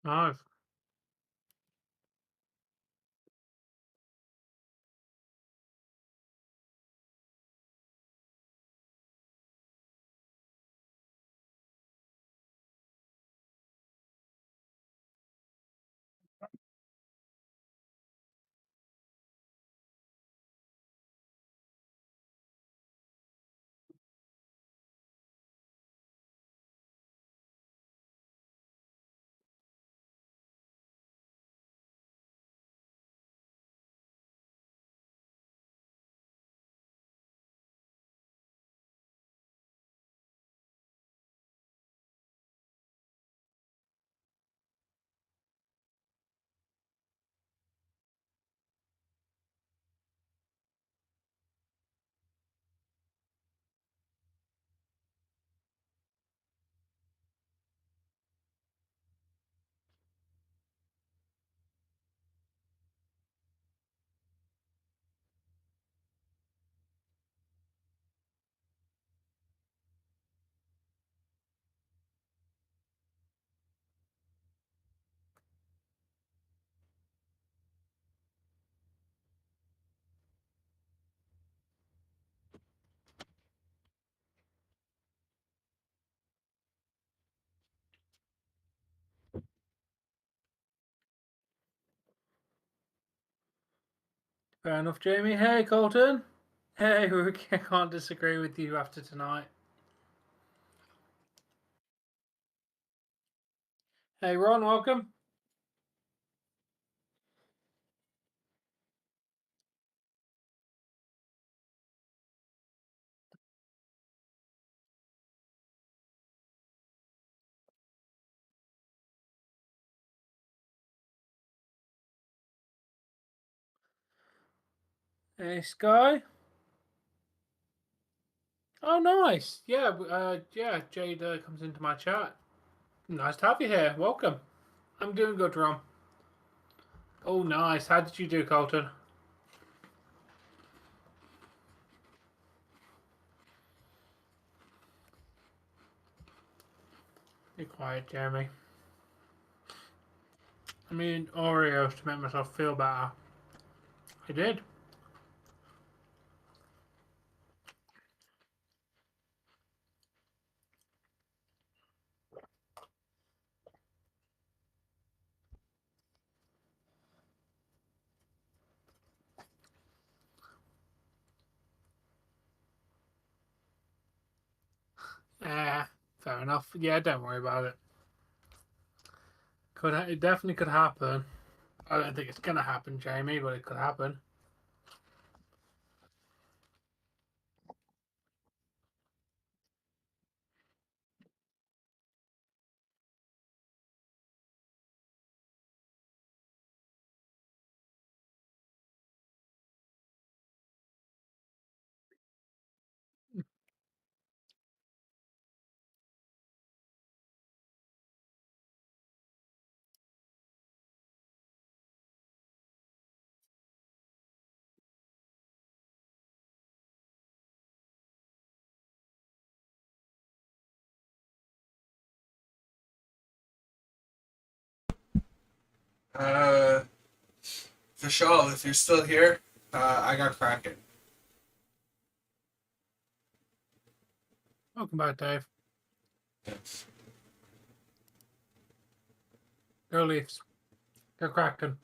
Nice. Fair enough, Jamie. Hey, Colton. Hey, Rick. I can't disagree with you after tonight. Hey, Ron. Welcome. Hey, Sky. Oh, nice. Yeah, yeah. Jade comes into my chat. Nice to have you here. Welcome. I'm doing good, Ron. Oh, nice. How did you do, Colton? Be quiet, Jeremy. I mean, Oreos to make myself feel better. I did. Fair enough. Yeah, don't worry about it. It definitely could happen. I don't think it's gonna happen, Jamie, but it could happen. Vishal, if you're still here, I got Kraken. Welcome back, Dave. Yes. Go Leafs. Go Kraken.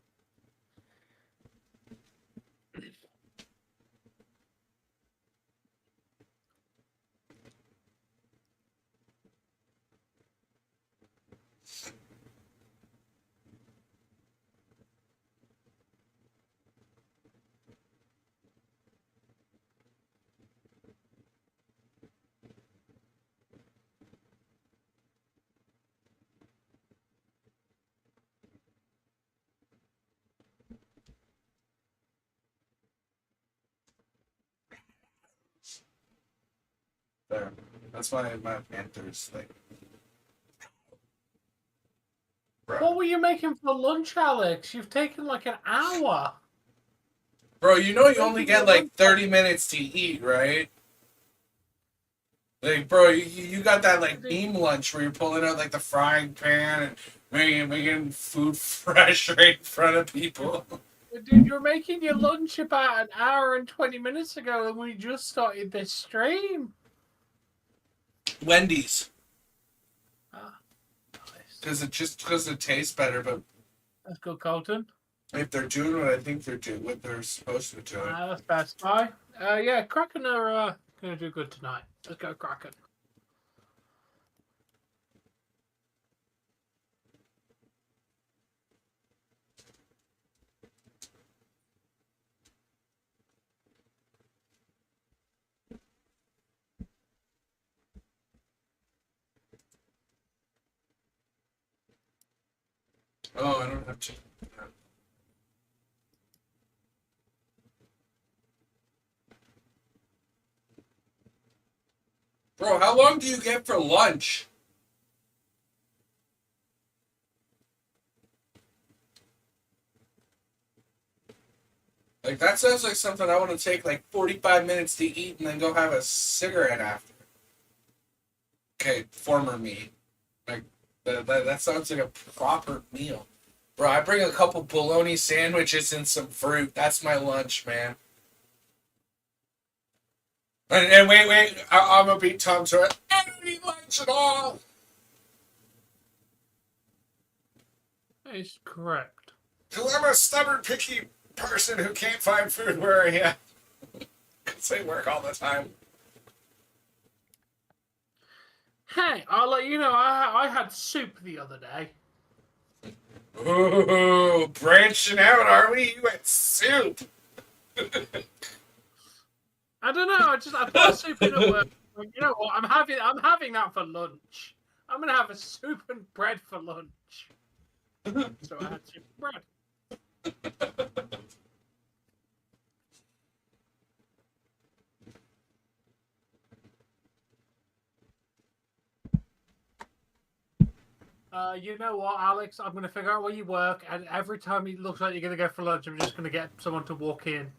There. That's my Panthers thing. Bro. What were you making for lunch, Alex? You've taken like an hour. Bro, you know you only get like 30 minutes to eat, right? Like, bro, you got that like beam lunch where you're pulling out like the frying pan and making food fresh right in front of people. Dude, you were making your lunch about an hour and 20 minutes ago, and we just started this stream. Wendy's, Ah, nice. because it tastes better. But That's good, Colton. if they're doing what I think they're doing, what they're supposed to be doing, That's best Spy. Yeah, Kraken are gonna do good tonight. Let's go, Kraken. oh, I don't have to. Bro, how long do you get for lunch? Like, that sounds like something I want to take like 45 minutes to eat and then go have a cigarette after. Okay, former me. Like, that sounds like a proper meal. Bro, I bring a couple bologna sandwiches and some fruit. That's my lunch, man. And wait, I'm gonna beat Tom to it. I don't eat lunch at all. That is correct. Because I'm a stubborn, picky person who can't find food, where are you? Because I work all the time. Hey, I'll let you know. I had soup the other day. Ooh, branching out, are we? You had soup. I don't know. I put soup in at work. You know what? I'm having that for lunch. I'm gonna have a soup and bread for lunch. So I had soup and bread. You know what, Alex? I'm going to figure out where you work, and every time it looks like you're going to go for lunch, I'm just going to get someone to walk in.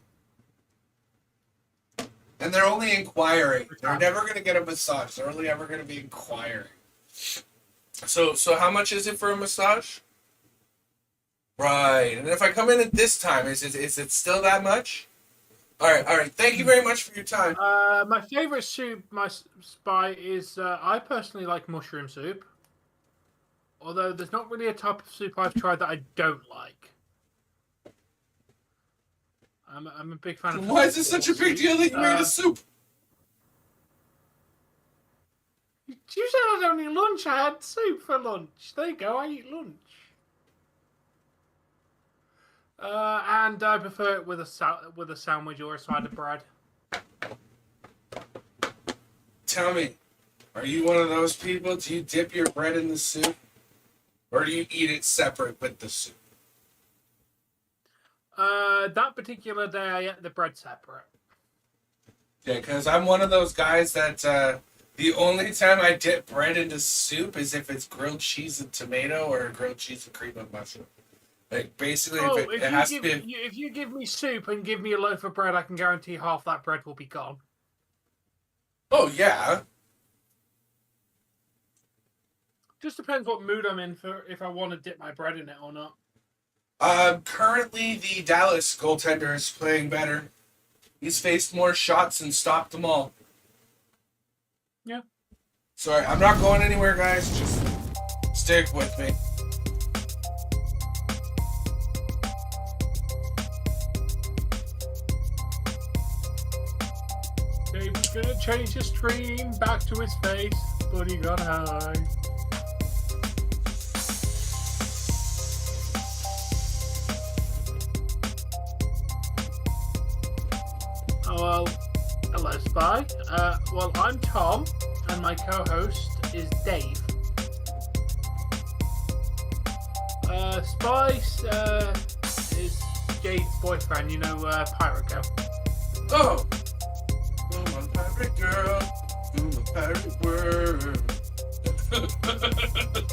And they're only inquiring. They're never going to get a massage. They're only ever going to be inquiring. So how much is it for a massage? Right. And if I come in at this time, is it still that much? All right. Thank you very much for your time. My favorite soup, my spy, is I personally like mushroom soup. Although there's not really a type of soup I've tried that I don't like. I'm a big fan of. Why is it such a big deal that you made a soup? You said I don't eat lunch. I had soup for lunch. There you go. I eat lunch. And I prefer it with a sandwich or a side of bread. Tell me, are you one of those people? Do you dip your bread in the soup? Or do you eat it separate with the soup? That particular day, I ate the bread separate. Yeah, because I'm one of those guys that the only time I dip bread into soup is if it's grilled cheese and tomato or grilled cheese and cream and mushroom. Like, basically, it has to be... If you give me soup and give me a loaf of bread, I can guarantee half that bread will be gone. Oh, yeah. Just depends what mood I'm in for if I want to dip my bread in it or not. Currently, the Dallas goaltender is playing better. He's faced more shots and stopped them all. Yeah. Sorry, I'm not going anywhere, guys. Just stick with me. Dave was gonna change the stream back to his face, but he got high. Oh, well, hello, Spy. Well, I'm Tom, and my co-host is Dave. Spice is Jade's boyfriend, you know, Pirate Girl. Oh! I'm a pirate girl. I'm a pirate world.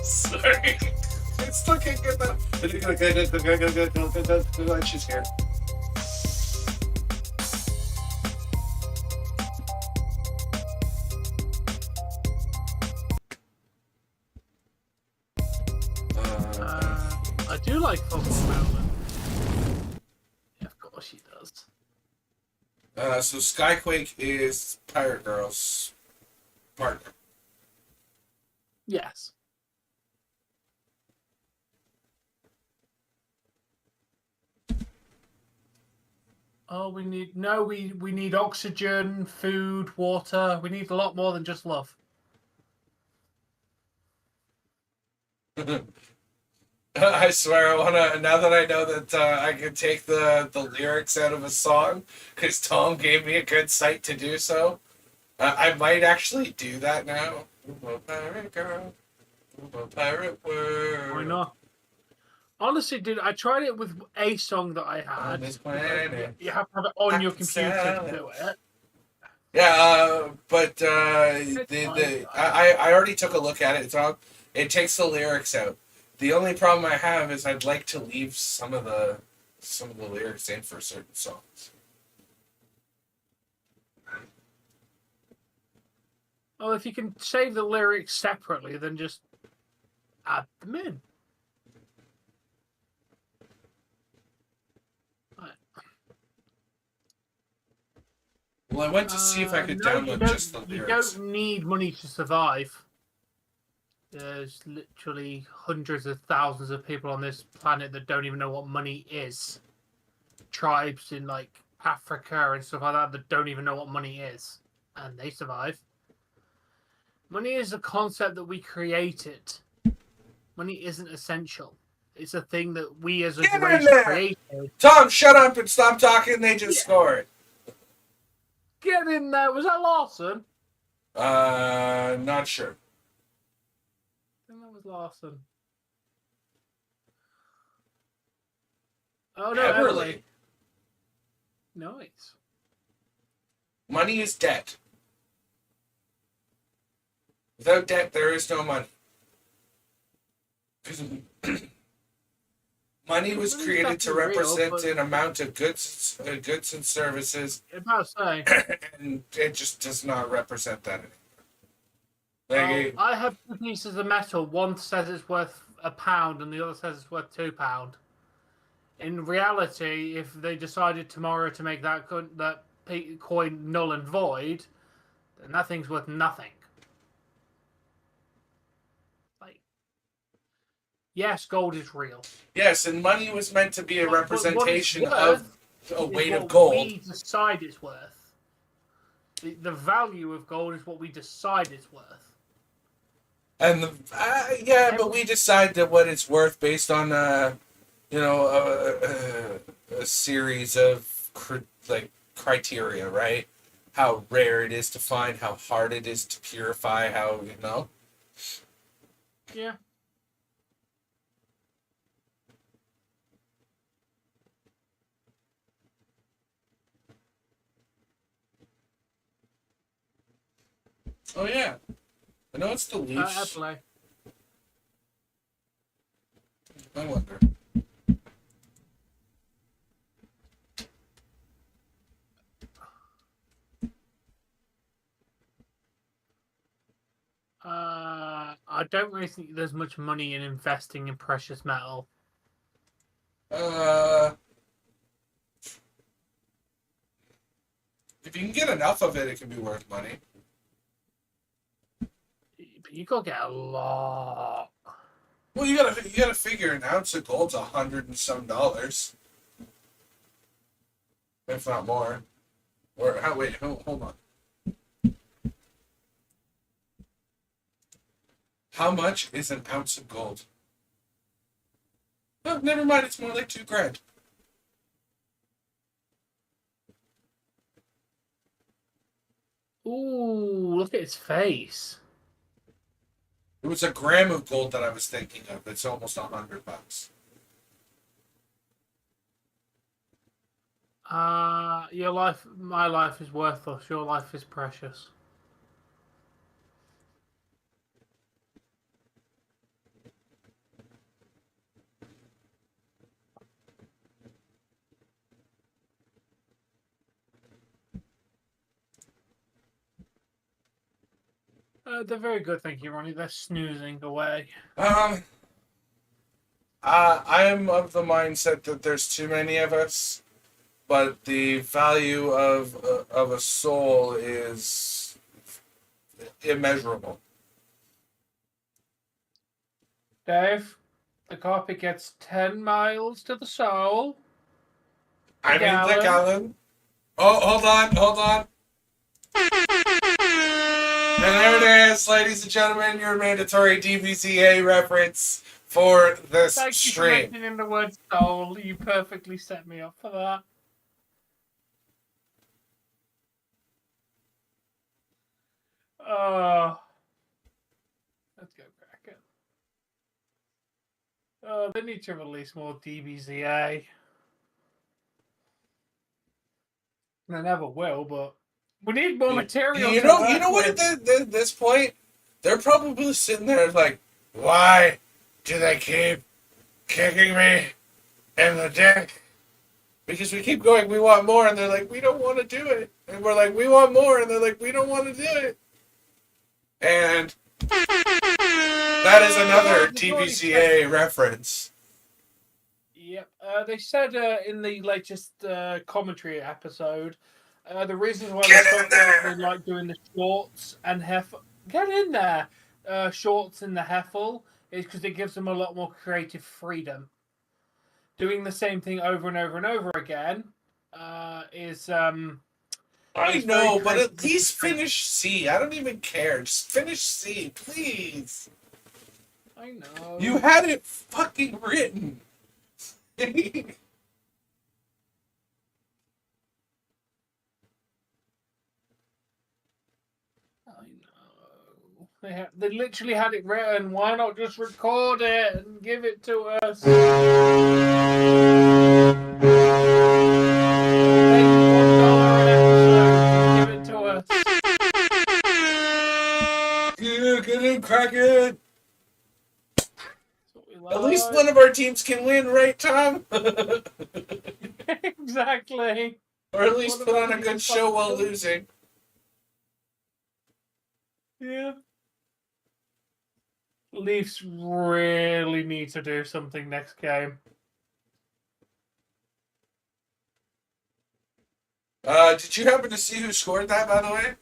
Sorry. It's looking good though. She's here. I do like Fox Mountain. Yeah, of course she does. So Skyquake is Pirate Girl's partner. Yes. Oh, we need oxygen, food, water. We need a lot more than just love. I swear, now that I know that I can take the lyrics out of a song, because Tom gave me a good site to do so, I might actually do that now. Ooh, pirate girl, ooh, pirate world. Why not? Honestly, dude, I tried it with a song that I had. On this planet. You have to have it on your computer to do it. Yeah, but I already took a look at it, Tom. It takes the lyrics out. The only problem I have is I'd like to leave some of the lyrics in for certain songs. Well, if you can save the lyrics separately, then just add them in. Right. Well, I went to see if I could download just the lyrics. You don't need money to survive. There's literally hundreds of thousands of people on this planet that don't even know what money is. tribes in like Africa and stuff like that don't even know what money is, and they survive. Money is a concept that we created. Money isn't essential. It's a thing that we as a Get in race there! created. Tom, shut up and stop talking. They just scored. Get in there. Was that Larson? Not sure. I think that was Larson. Oh no, Everly. Nice. Money is debt. Without debt, there is no money. Because money was Money's created to definitely real, represent but- an amount of goods and services, About to say. and it just does not represent that anymore. Like, I have two pieces of metal. One says it's worth £1 and the other says it's worth £2. In reality, if they decided tomorrow to make that coin null and void, then that thing's worth nothing. Like, yes, gold is real. yes, and money was meant to be a But what it's representation worth of a is weight of what gold. we decide it's worth. The value of gold is what we decide it's worth. And but we decide that what it's worth based on a series of criteria, right? How rare it is to find, how hard it is to purify, how Yeah. Oh yeah, I know it's the Leafs. Absolutely. I wonder. I don't really think there's much money in investing in precious metal. If you can get enough of it, it can be worth money. But you gotta get a lot. Well, you gotta figure an ounce of gold's $100 and some, if not more. Or hold on. How much is an ounce of gold? Oh, never mind. It's more like $2,000. Ooh, look at his face. It was a gram of gold that I was thinking of. It's almost $100. My life is worthless. Your life is precious. They're very good, thank you, Ronnie. They're snoozing away. I am of the mindset that there's too many of us, but the value of a soul is immeasurable. Dave, the carpet gets 10 miles to the soul. I mean, the gallon. Oh, hold on. And there it is, ladies and gentlemen, your mandatory DBCA reference for this Thank you for stream. mentioning the word soul. You perfectly set me up for that. Let's go, Kraken. They need to release more DBZA. They never will, but we need more material. You know what? At this point, they're probably sitting there like, why do they keep kicking me in the dick? Because we keep going, we want more, and they're like, we don't want to do it. And we're like, we want more, and they're like, we don't want to do it. And that is another DBCA reference. Yep. They said in the latest commentary episode, the reason why they like doing the shorts and shorts in the Heffel is because it gives them a lot more creative freedom doing the same thing over and over and over again is I It's know, very but at creative. least finish C. I don't even care. Just finish C, please. I know. You had it fucking written. I know. They literally had it written. Why not just record it and give it to us? $1 an episode. Give it to us. Yeah, get in, Kraken. That's what we At least like. one of our teams can win, right, Tom? Exactly. Or at least One of put our on a teams good show while fucking- losing. Yeah. Leafs really need to do something next game. Did you happen to see who scored that, by the way?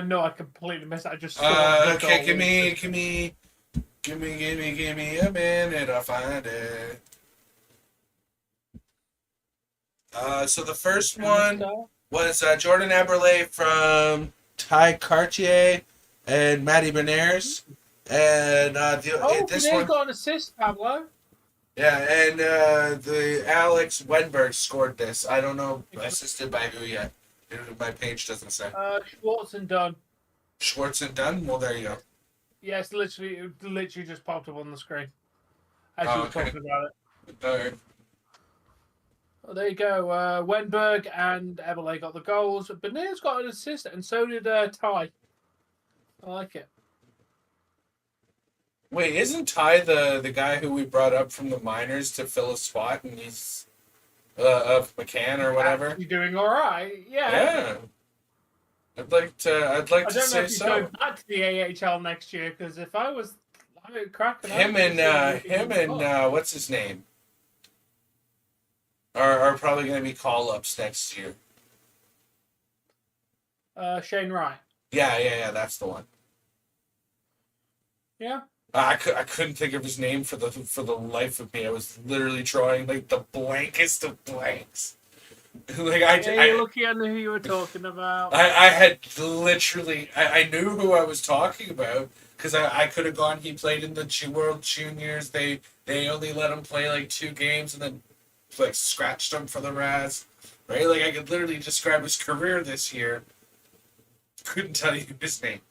No, I completely missed it. I just saw the Okay, goal. give me a minute, I'll find it. So the first one was Jordan Eberle from Ty Cartier and Matty Berners. And this Bener's one, got an assist, Pablo. yeah, and the Alex Wenberg scored this. I don't know assisted by who yet. My page doesn't say. Schwartz and Dunn. Schwartz and Dunn? Well, there you go. Yes, it literally just popped up on the screen as you were Okay. talking about it. All right. Oh, there you go. Wenberg and Eberle got the goals. Bener's got an assist, and so did Ty. I like it. Wait, isn't Ty the guy who we brought up from the minors to fill a spot, and he's of McCann or whatever? You're doing all right. Yeah. Yeah. I'd like to I don't know say if he's so. going back to the AHL next year, because if I was cracking Him and what's his name? Are probably going to be call-ups next year. Shane Wright. Yeah, that's the one. Yeah. I couldn't think of his name for the life of me. I was literally drawing like the blankest of blanks. Like You're lucky I knew who you were talking about. I had literally I knew who I was talking about because I could have gone. He played in the World Juniors. They only let him play like 2 games and then like scratched him for the rest. Right? Like I could literally describe his career this year. Couldn't tell you his name.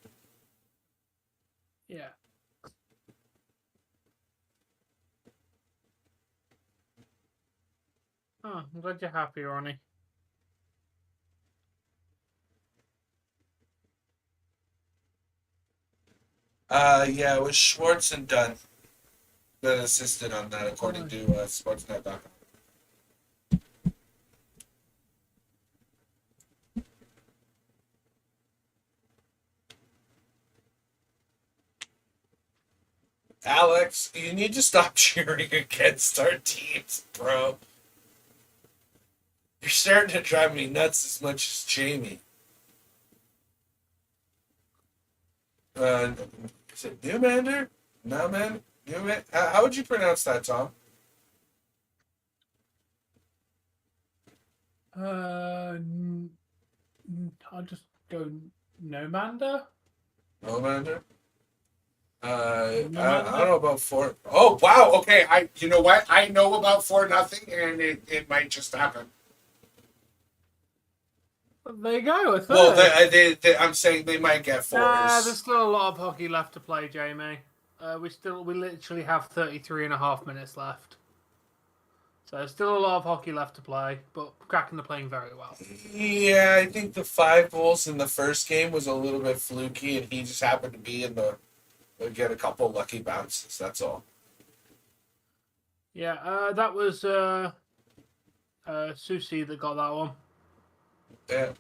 Yeah. Oh, I'm glad you're happy, Ronnie. Yeah, it was Schwartz and Dunn that assisted on that, according to Sportsnet.com. Alex, you need to stop cheering against our teams, bro. You're starting to drive me nuts as much as Jamie. Is it Newmander? No, man. Newman? How would you pronounce that, Tom? I'll just go Nomander. Nomander? I don't know about 4. Oh, wow. Okay. You know what? I know about 4-0, and it might just happen. There you go. A third. Well, I'm saying they might get 4s. There's still a lot of hockey left to play, Jamie. We literally have 33 and a half minutes left. So there's still a lot of hockey left to play, but Kraken are playing very well. Yeah, I think the 5 goals in the first game was a little bit fluky, and he just happened to be get a couple lucky bounces. That's all. Yeah, that was Susie that got that one. Yeah,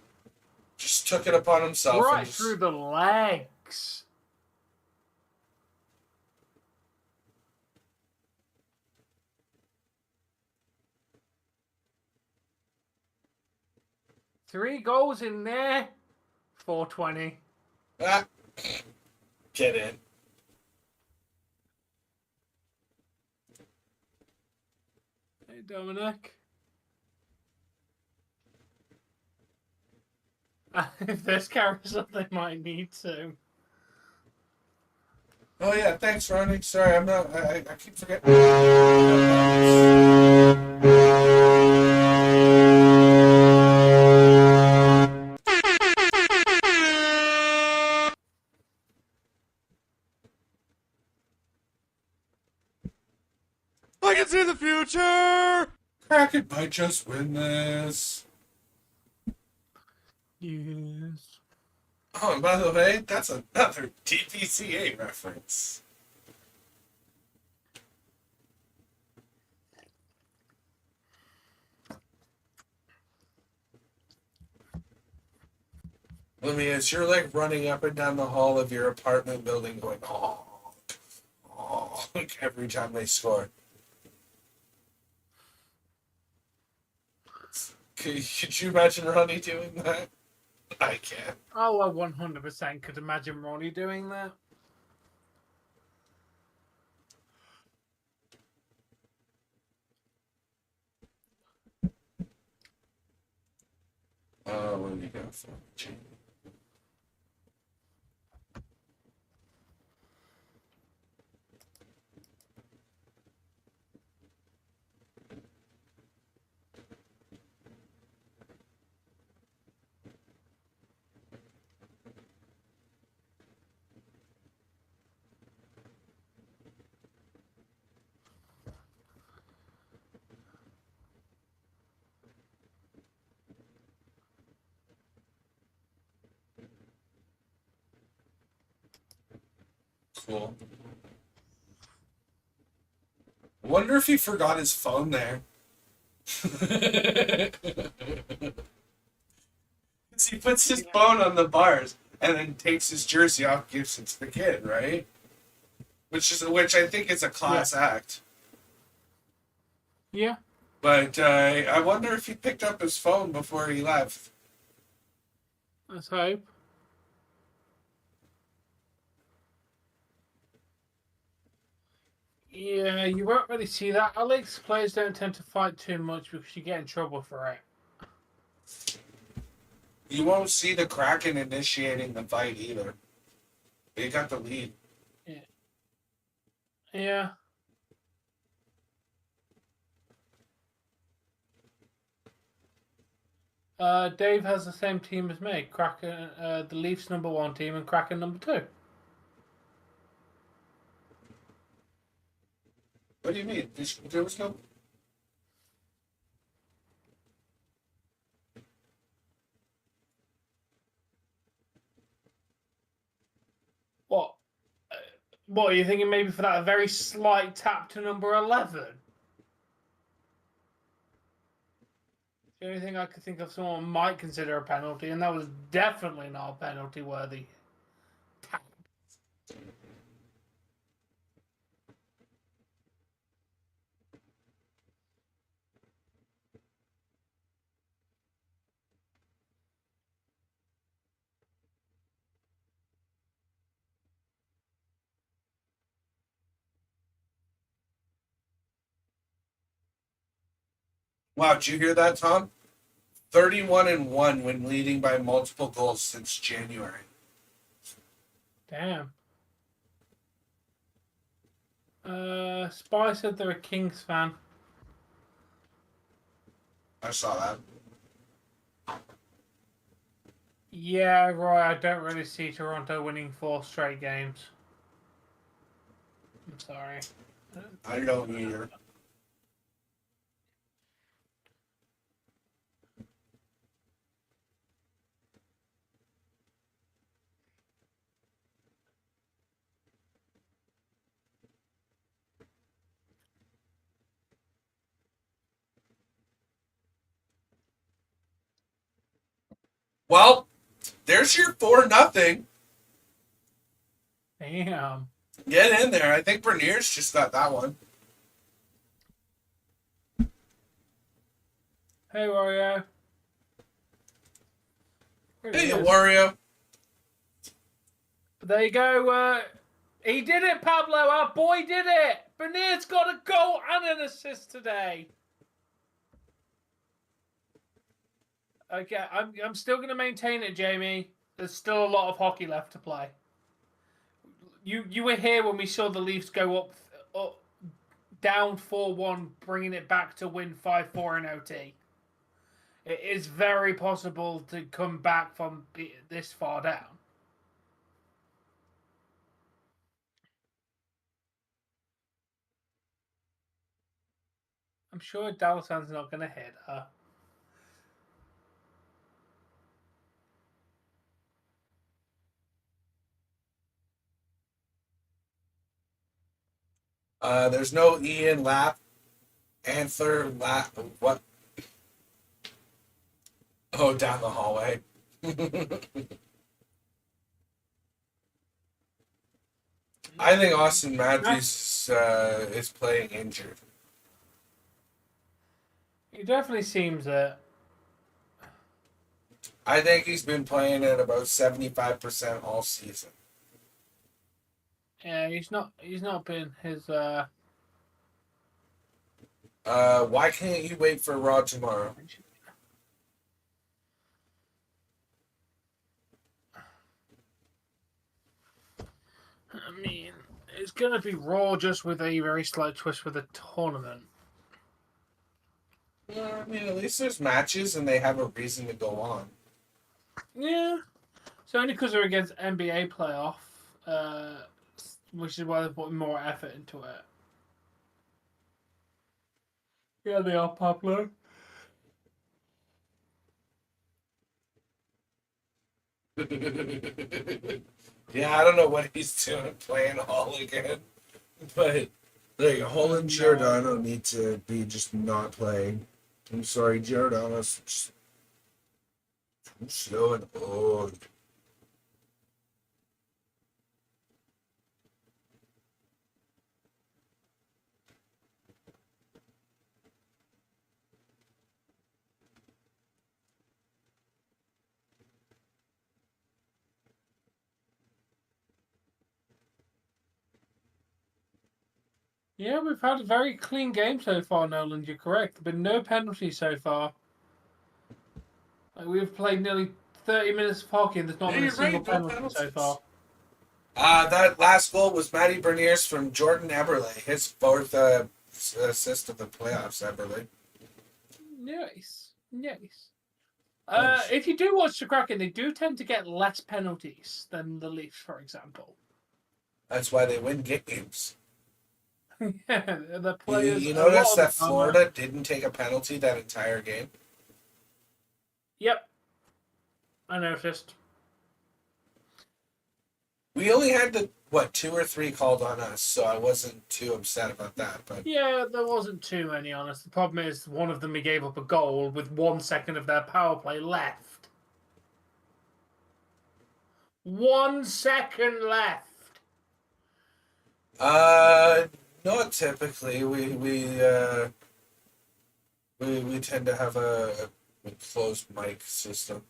just took it upon himself. Right through the legs. Three goals in there. 420. Get in. Hey, Dominic. If there's carousel, they might need to. Oh yeah, thanks, Ronnie. Sorry, I'm not. I keep forgetting. I can see the future! Kraken might just win this. Yes. Oh, and by the way, that's another DPCA reference. I mean, as you're like running up and down the hall of your apartment building going, oh, like every time they score. Could you imagine Ronnie doing that? I can't. Oh, I 100% could imagine Ronnie doing that. Oh, what do you got for me? Cool. I wonder if he forgot his phone there. He puts his phone on the bars and then takes his jersey off, gives it to the kid, right? Which I think is a class act. Yeah. But I wonder if he picked up his phone before he left. Let's hope. Yeah, you won't really see that, Alex. Players don't tend to fight too much because you get in trouble for it. You won't see the Kraken initiating the fight either. They got the lead. Yeah. Dave has the same team as me. Kraken, the Leafs #1 team, and Kraken #2. What do you mean? There was no. What? What are you thinking? Maybe for that very slight tap to #11. The only thing I could think of someone might consider a penalty, and that was definitely not a penalty worthy tap. Wow, did you hear that, Tom? 31-1 when leading by multiple goals since January. Damn. Spy said they're a Kings fan. I saw that. Yeah, right. I don't really see Toronto winning 4 straight games. I'm sorry. I don't either. Well, there's your 4-0. Damn. Get in there. I think Bernier's just got that one. Hey, Wario. Hey, Wario. There you go. He did it, Pablo. Our boy did it. Bernier's got a goal and an assist today. Okay, I'm still going to maintain it, Jamie. There's still a lot of hockey left to play. You were here when we saw the Leafs go up down 4-1, bringing it back to win 5-4 in OT. It is very possible to come back from this far down. I'm sure Dallas fans are not going to hit her. There's no Ian Lap, Antler Lap. What? Oh, down the hallway. I think Austin Matthews is playing injured. He definitely seems it. I think he's been playing at about 75% all season. Yeah, he's not been his Why can't you wait for Raw tomorrow? I mean, it's gonna be Raw just with a very slight twist for the tournament. Yeah, I mean, at least there's matches and they have a reason to go on. Yeah. So only because they're against NBA playoff, which is why they're putting more effort into it. Yeah, they are, Pablo. Yeah, I don't know what he's doing playing Hall again. But, like, Hall and Giordano need to be just not playing. I'm sorry, Giordano's just too slow and old. Yeah, we've had a very clean game so far, Nolan. You're correct. There've been no penalties so far. Like, we've played nearly 30 minutes of hockey and there's not been a single penalty so far. That last goal was Matty Bernier's from Jordan Eberle. His fourth assist of the playoffs, Eberle. Nice. Nice. If you do watch the Kraken, they do tend to get less penalties than the Leafs, for example. That's why they win games. Yeah, the players. You notice that Florida didn't take a penalty that entire game? Yep. I noticed. We only had 2 or 3 called on us, so I wasn't too upset about that. But Yeah, there wasn't too many, honest. The problem is one of them we gave up a goal with 1 second of their power play left. 1 second left. not typically. We tend to have a closed mic system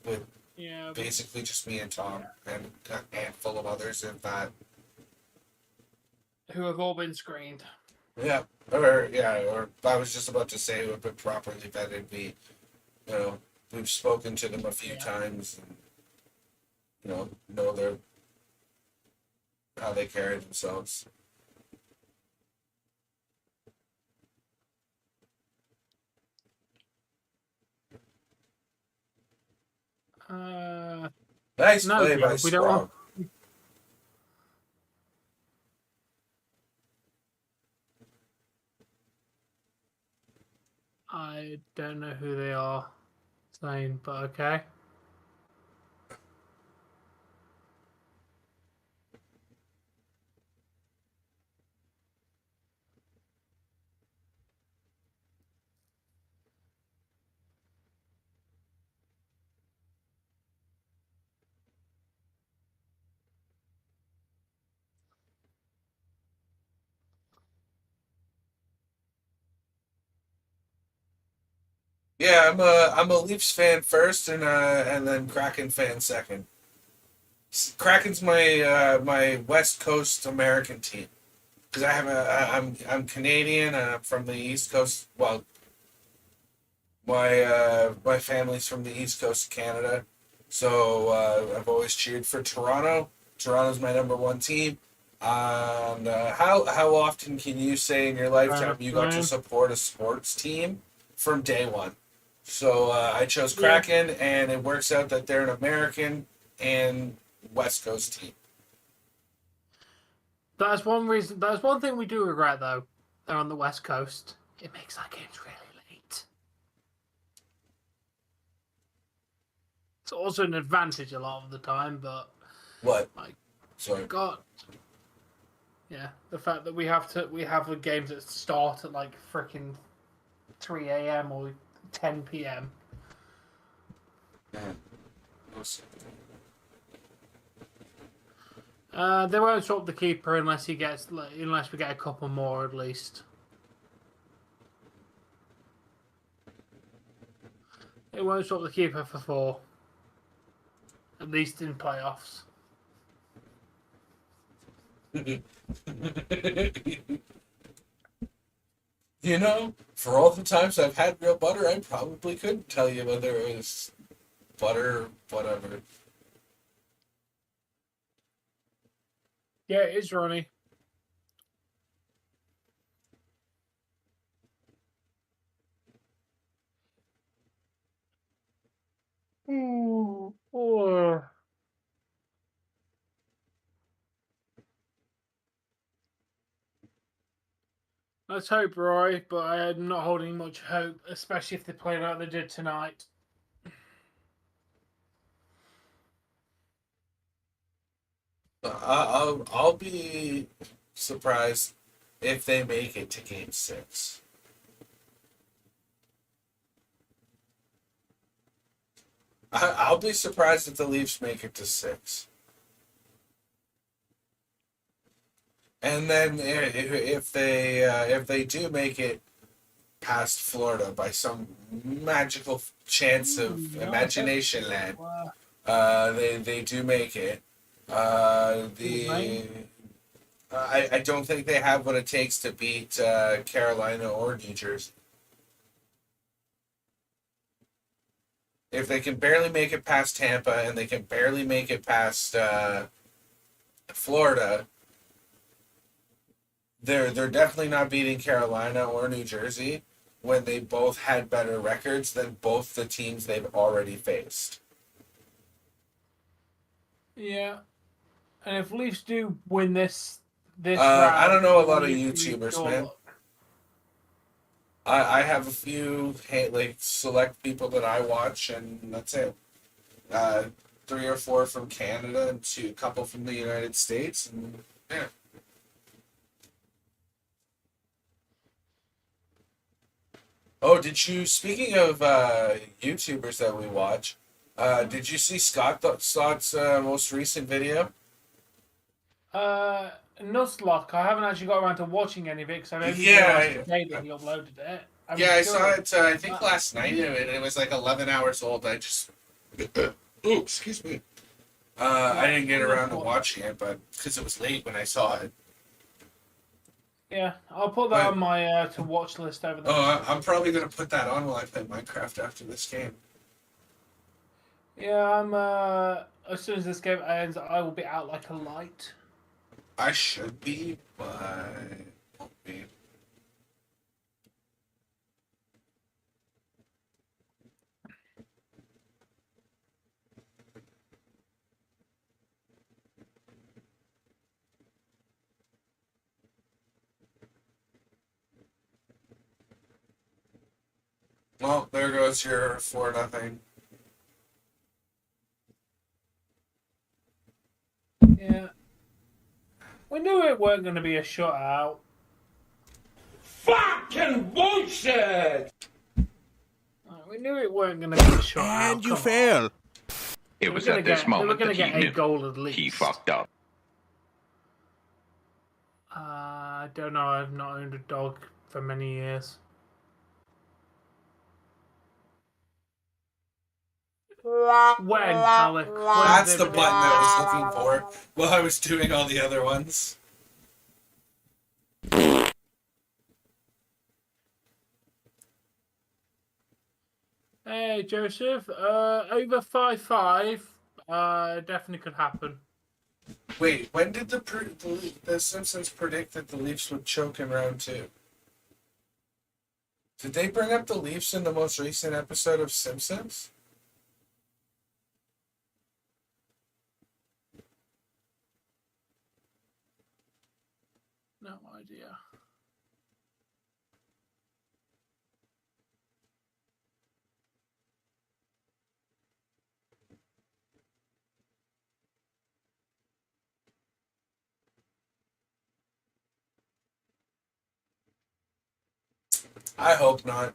with basically just me and Tom and a handful of others, if that. Who have all been screened. Yeah, or I was just about to say who have been properly vetted. We've spoken to them a few times, and know their how they carry themselves. Nice play by Sprong. I don't know who they are saying, but okay. Yeah, I'm a Leafs fan first, and then Kraken fan second. Kraken's my West Coast American team because I'm Canadian and I'm from the East Coast. Well, my family's from the East Coast of Canada, so I've always cheered for Toronto. Toronto's my number one team. And how often can you say in your lifetime you got to support a sports team from day one? So I chose Kraken, and it works out that they're an American and West Coast team. That's one reason. That's one thing we do regret, though. They're on the West Coast. It makes our games really late. It's also an advantage a lot of the time, but What? Like, Sorry. God. Yeah, the fact that we have the games that start at like freaking 3 a.m. or 10 p.m. Man. They won't swap the keeper unless we get a couple more at least. They won't swap the keeper for 4. At least in playoffs. You know, for all the times I've had real butter, I probably couldn't tell you whether it was butter or whatever. Yeah, it is, Ronnie. Ooh. Oh. Let's hope, Roy, but I'm not holding much hope, especially if they play like they did tonight. I'll be surprised if they make it to Game 6. I'll be surprised if the Leafs make it to 6. And then if they do make it past Florida by some magical chance of imagination land, they do make it. I don't think they have what it takes to beat Carolina or New Jersey. If they can barely make it past Tampa and they can barely make it past Florida, they're definitely not beating Carolina or New Jersey when they both had better records than both the teams they've already faced. Yeah, and if Leafs do win this round, I don't know a lot of YouTubers, man. I have a few select people that I watch, and that's it. 3 or 4 from Canada, and a couple from the United States, and yeah. Oh, speaking of YouTubers that we watch, did you see Scott's most recent video? Nuzlocke. I haven't actually got around to watching any of it because I only Yeah, realized today that he uploaded it. I saw it. I think last night, and it was like 11 hours old. I just, oh, excuse me. I didn't get around to watching it, but because it was late when I saw it. Yeah, I'll put that on my to watch list over there. Oh, I'm probably gonna put that on while I play Minecraft after this game. Yeah, I'm. As soon as this game ends, I will be out like a light. I should be, but won't be. Well, there goes your 4-0. Yeah. We knew it weren't going to be a shutout. Fucking bullshit! We knew it weren't going to be a shutout. And you fail. It was at this moment that get he a knew goal at least. he fucked up. I don't know. I've not owned a dog for many years. When, Alec? That's the button I was looking for while I was doing all the other ones. Hey, Joseph. Over 5-5. Definitely could happen. Wait, when did the Simpsons predict that the Leafs would choke in round 2? Did they bring up the Leafs in the most recent episode of Simpsons? No idea. I hope not.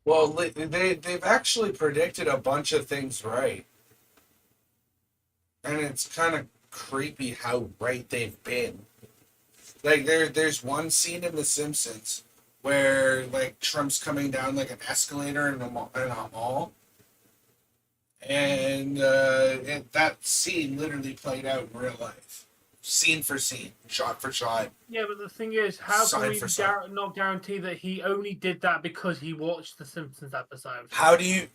Well, they've actually predicted a bunch of things right. And it's kind of creepy how right they've been. Like there's one scene in The Simpsons where like Trump's coming down like an escalator in a mall, and that scene literally played out in real life, scene for scene, shot for shot. Yeah, but the thing is, how can Sign we for sign. not guarantee that he only did that because he watched the Simpsons episode? How do you?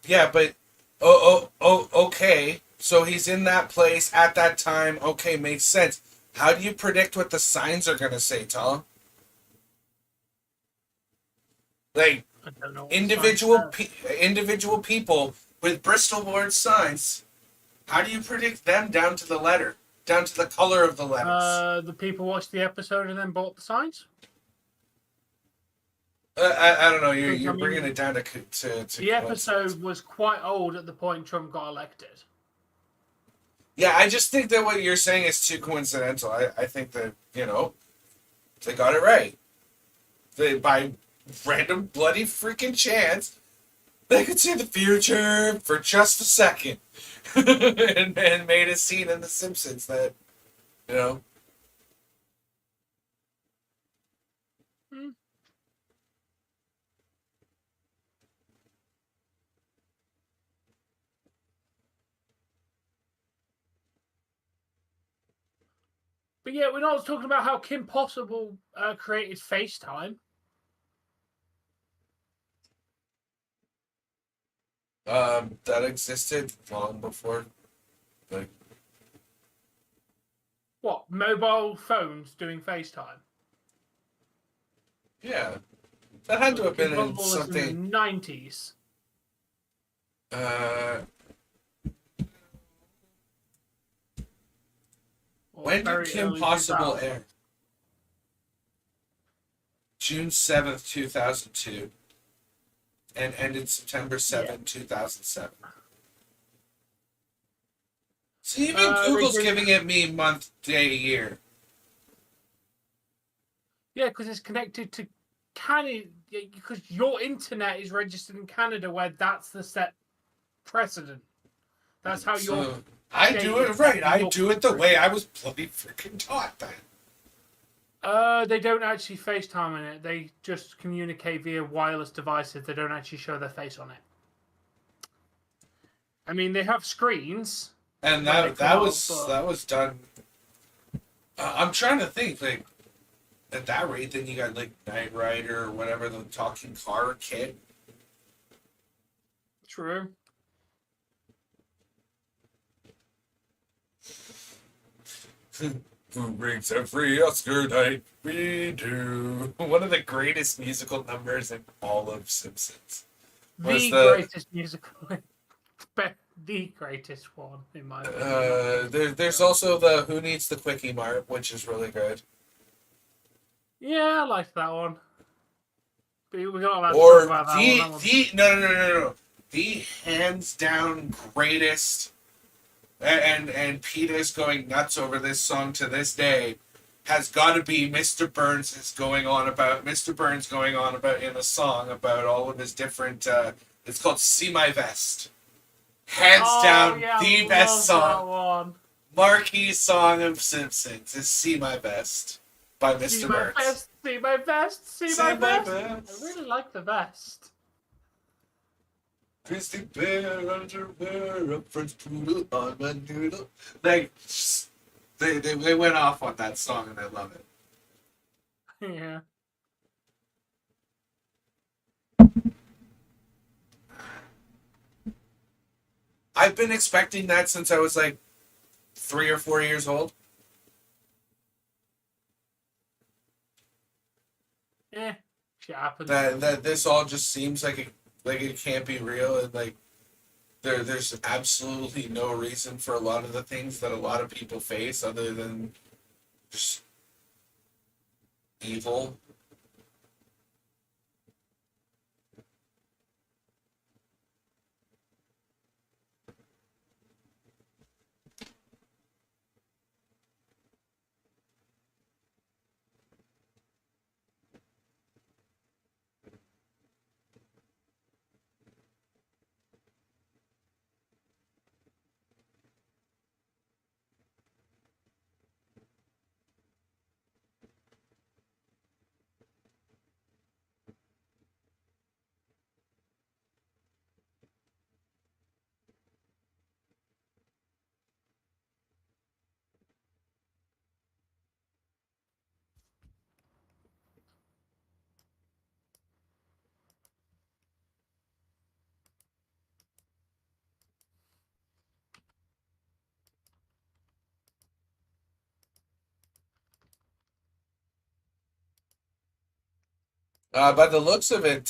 Yeah, but okay. So he's in that place at that time. Okay, makes sense. How do you predict what the signs are gonna say, Tom? Like I don't know. individual people with Bristol board signs. How do you predict them down to the letter, down to the color of the letters? The people watched the episode and then bought the signs. I don't know. You're I mean, bringing it down to the episode was quite old at the point Trump got elected. Yeah, I just think that what you're saying is too coincidental. I think that, they got it right. They, by random bloody freaking chance, they could see the future for just a second. and made a scene in The Simpsons that, Hmm. But yeah, we're not talking about how Kim Possible created FaceTime. that existed long before, like, What, mobile phones doing FaceTime? yeah. That had to have been in Kim Possible was something. in the 90s. When did Kim Possible air? June 7th, 2002. And ended September 7th, 2007. See, even Google's giving it me month, day, year. Yeah, because it's connected to Canada. Because your internet is registered in Canada, where that's the set precedent. That's how you're. I do it right. I do it the way I was bloody freaking taught then. They don't actually FaceTime in it. They just communicate via wireless devices. They don't actually show their face on it. I mean, they have screens. And that was done. I'm trying to think, like, at that rate, then you got like Knight Rider or whatever, the talking car kit. True. Who brings every Oscar night? We do. One of the greatest musical numbers in all of Simpsons. The greatest musical. the greatest one in my opinion. There's also the Who Needs the Quickie Mart, which is really good. Yeah, I liked that one. But we're not allowed to Or talk about that one. That one's... no. The hands down greatest, and Peter's going nuts over this song to this day, has got to be Mr. Burns going on about in a song about all of his different. It's called "See My Vest." Hands down, the best song, marquee song of Simpsons is "See My Vest" by Mr. Burns. See my vest, see my vest. I really like the vest. Christy Bear underwear, up French poodle on my noodle. Like, they went off on that song and I love it. Yeah. I've been expecting that since I was like 3 or 4 years old. Yeah, shit happens. That this all just seems like it can't be real, and like there's absolutely no reason for a lot of the things that a lot of people face other than just evil. By the looks of it,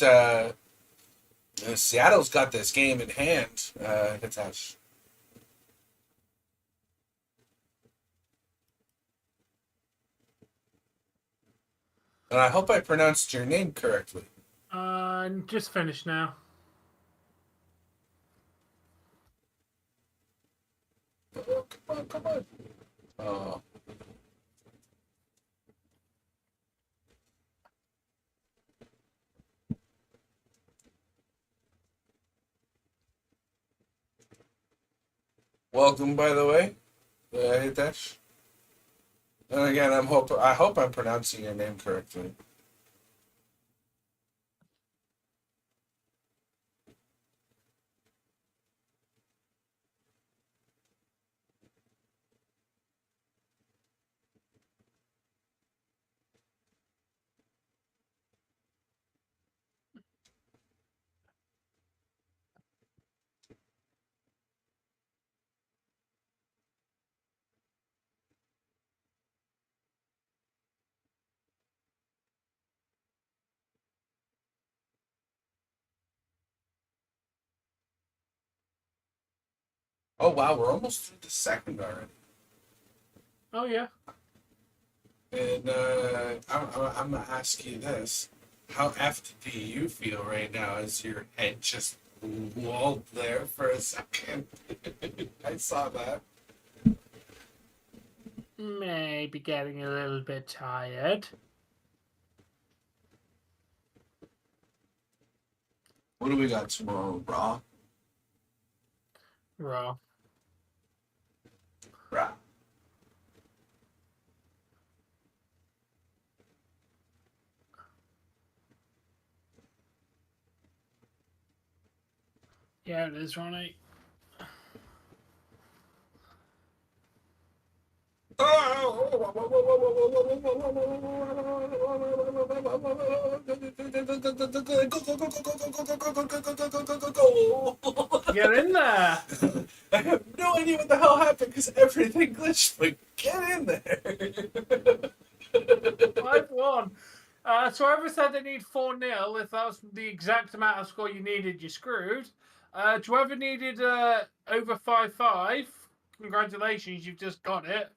Seattle's got this game in hand, Hitesh. And I hope I pronounced your name correctly. Just finished now. Oh, come on. Oh. Welcome, by the way, Hitesh. And again, I hope I'm pronouncing your name correctly. Oh wow, we're almost through the second already. Oh yeah. And I'm gonna ask you this: how effed do you feel right now as your head just walled there for a second? I saw that. Maybe getting a little bit tired. What do we got tomorrow, Raw? Raw. Raw. Yeah, it is, Ronnie. Get in there. I have no idea what the hell happened because everything glitched, but get in there. 5-1. So whoever said they need 4-0, if that was the exact amount of score you needed, you're screwed. Whoever needed over 5-5, congratulations, you've just got it.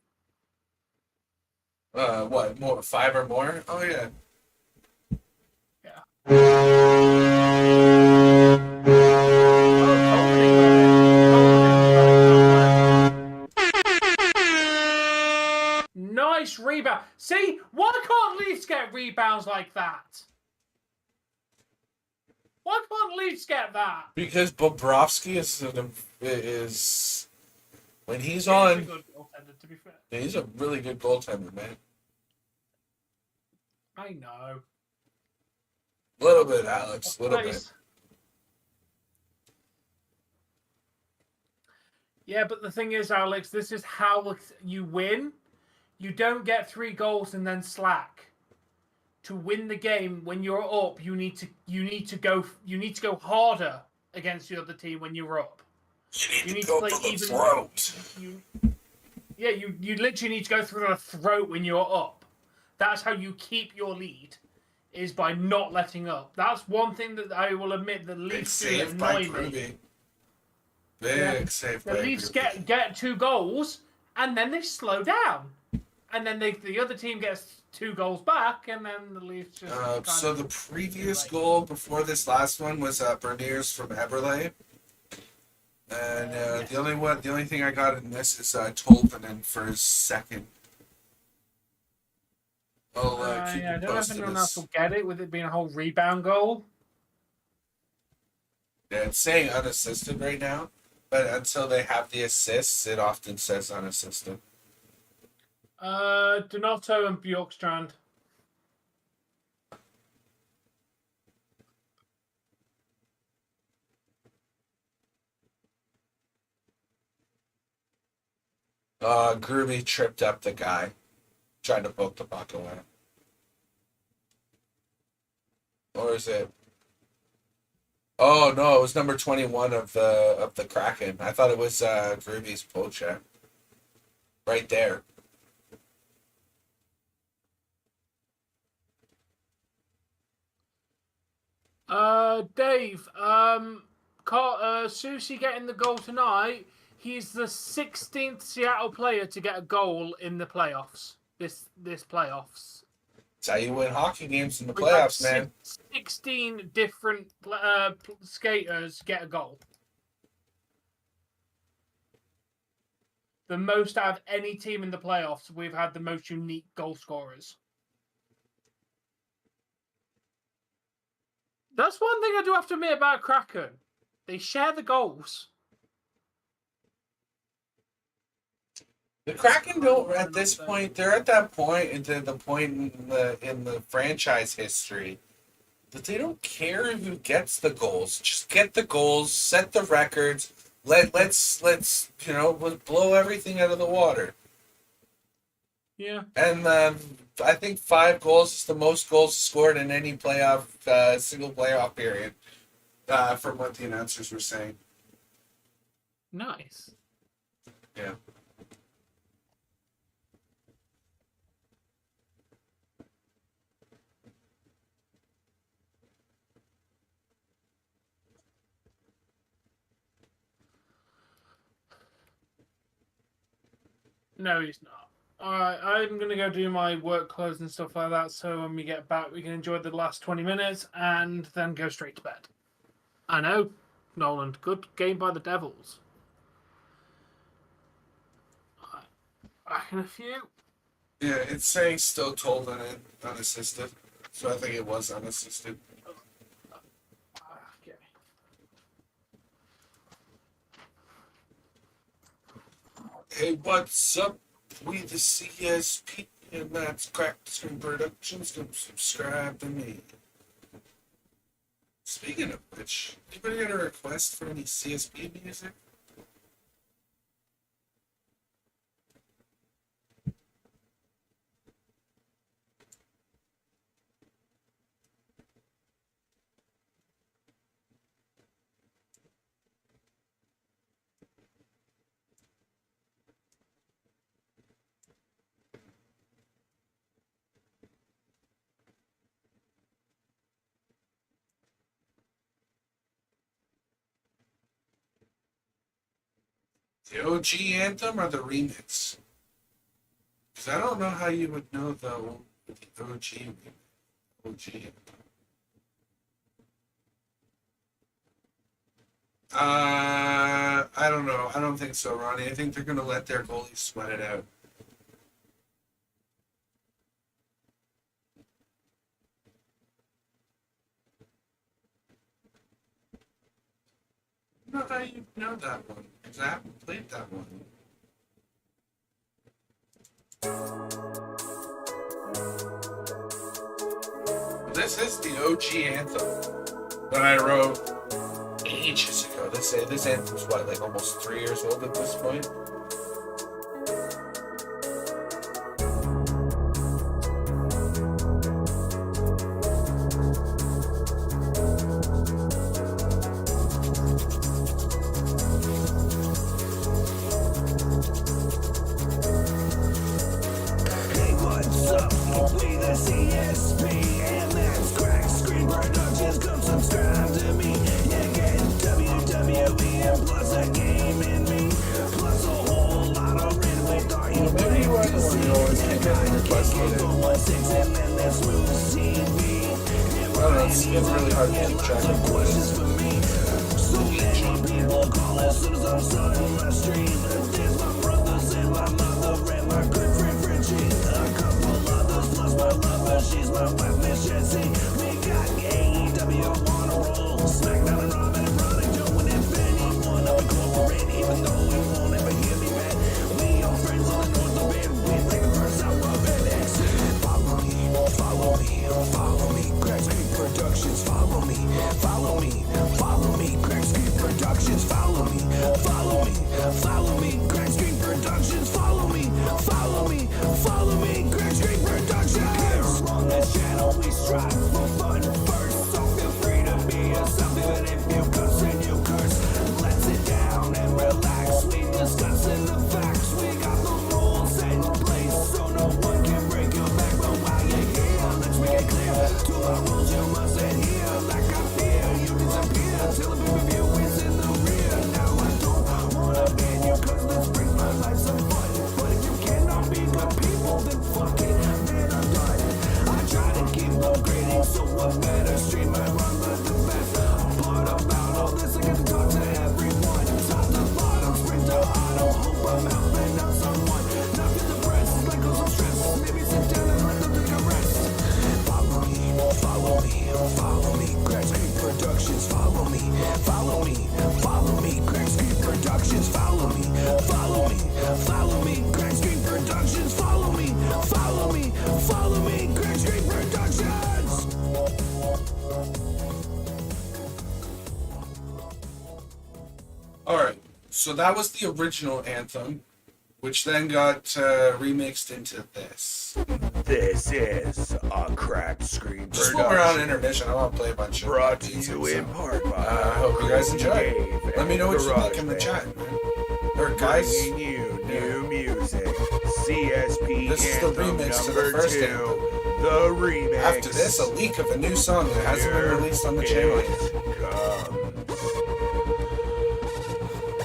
What, more? 5 or more? Oh, yeah. Yeah. Oh, Coleman got it. Nice rebound. See, why can't Leafs get rebounds like that? Why can't Leafs get that? Because Bobrovsky is when he's a on, good goaltender, to be fair. he's a really good goaltender, man. I know. A little bit, Alex. A little bit. Yeah, but the thing is, Alex, this is how you win. You don't get 3 goals and then slack. To win the game when you're up, you need to go harder against the other team when you're up. You need to go for the throat. You literally need to go through the throat when you're up. That's how you keep your lead, is by not letting up. That's one thing that I will admit that Leafs do that annoy me. Big save by The Leafs get 2 goals and then they slow down, and then the other team gets 2 goals back, and then the Leafs just. So the previous goal before this last one was Berniers from Eberle, and yes. the only thing I got in this is Tolvanen for his second. I'll keep I you don't know if posted. anyone else will get it with it being a whole rebound goal. Yeah, it's saying unassisted right now, but until they have the assists, it often says unassisted. Donato and Bjorkstrand. Groovy tripped up the guy, trying to poke the puck away. Or is it? Oh no, it was number 21 of the Kraken. I thought it was Groovy's pull check. Right there. Dave, Susie getting the goal tonight. He's the 16th Seattle player to get a goal in the playoffs. This playoffs. That's how you win hockey games in the playoffs, man. 16 different skaters get a goal. The most out of any team in the playoffs. We've had the most unique goal scorers. That's one thing I do have to admit about Kraken. They share the goals. The Kraken don't at this point. They're at that point, into the point in the franchise history that they don't care who gets the goals. Just get the goals, set the records. Let's blow everything out of the water. Yeah. And I think 5 goals is the most goals scored in any single playoff period, from what the announcers were saying. Nice. Yeah. No, he's not. Alright, I'm going to go do my work clothes and stuff like that, so when we get back, we can enjoy the last 20 minutes and then go straight to bed. I know, Nolan. Good game by the Devils. Alright, back in a few. Yeah, it's saying still told on it, unassisted. So I think it was unassisted. Okay. Hey, what's up? We the C.S.P. and that's Cracked Screen Productions. Come subscribe to me. Speaking of which, anybody got a request for any C.S.P. music? The OG anthem or the remix? Because I don't know how you would know the OG. OG. I don't know. I don't think so, Ronnie. I think they're going to let their goalies sweat it out. I don't know how you know that one, because I haven't played that one. This is the OG anthem that I wrote ages ago. This anthem's what, like almost 3 years old at this point? Hey, what's up? We the C.S.P. and that's Crack Screen Productions. Come subscribe to me. You get WWE and plus a game in me. Plus a whole lot of red with our you Maybe you are the one who always can't get the request later. and then there's smooth TV. I don't know, it's really hard to keep track of Questions for me. So many people call as soon as I'm starting my stream. There's my brothers and my mother and my good friend Frenchie. A couple others plus my lover, she's my wife Miss Jessie. We got AEW on a roll. SmackDown and Raw and Ronnie Joe and if anyone of incorporate, even though we won't ever hear me back. We are friends on the north of it. We take the first hour of it. Follow me, follow me, follow me. Crack Screen Productions, follow me, follow me, follow me. Crack Screen Productions, follow me, follow me, follow me. Crack Screen Productions, follow me, follow me, follow me. Crack Screen Productions. Here on this channel we strive for fun first, so feel free to be yourself even if you cuss and you curse. Let's sit down and relax. We discussing the facts. We got the rules in place, so no one can break your back. But while you're here, let's make it clear. To our rules you must adhere. Like I fear, you disappear till the pay-per-view is in the rear. Now I don't wanna ban you, cause this brings my life some fun. But if you cannot be good people, then fuck it, man, I'm done. I try to keep upgrading, so what better stream I run but the best part about all this, I get to talk to everyone. Top to bottom, sprint to auto, hope I'm helping out someone. Not feel depressed, like cause I'm stressed. Maybe sit down and let them take a rest. Follow me, follow me, follow me. Crack Screen Productions, follow me, follow me, follow me. Crack Screen Productions, follow me, follow me, follow me. Crack Screen Productions, follow me, follow me, follow me. Crack Screen Productions. Alright, so that was the original anthem, which then got remixed into this. This is a Crack Screen Just when we're on intermission, I want to play a bunch of brought to music, you in so, part by I hope you guys enjoy. Dave Let me know what you and think in the GarageBand. chat, man. Or guys, Bringing you new music. CSP This is the anthem remix to the number first 2. anthem. The remix. after this, a leak of a new song that hasn't been released on the channel yet.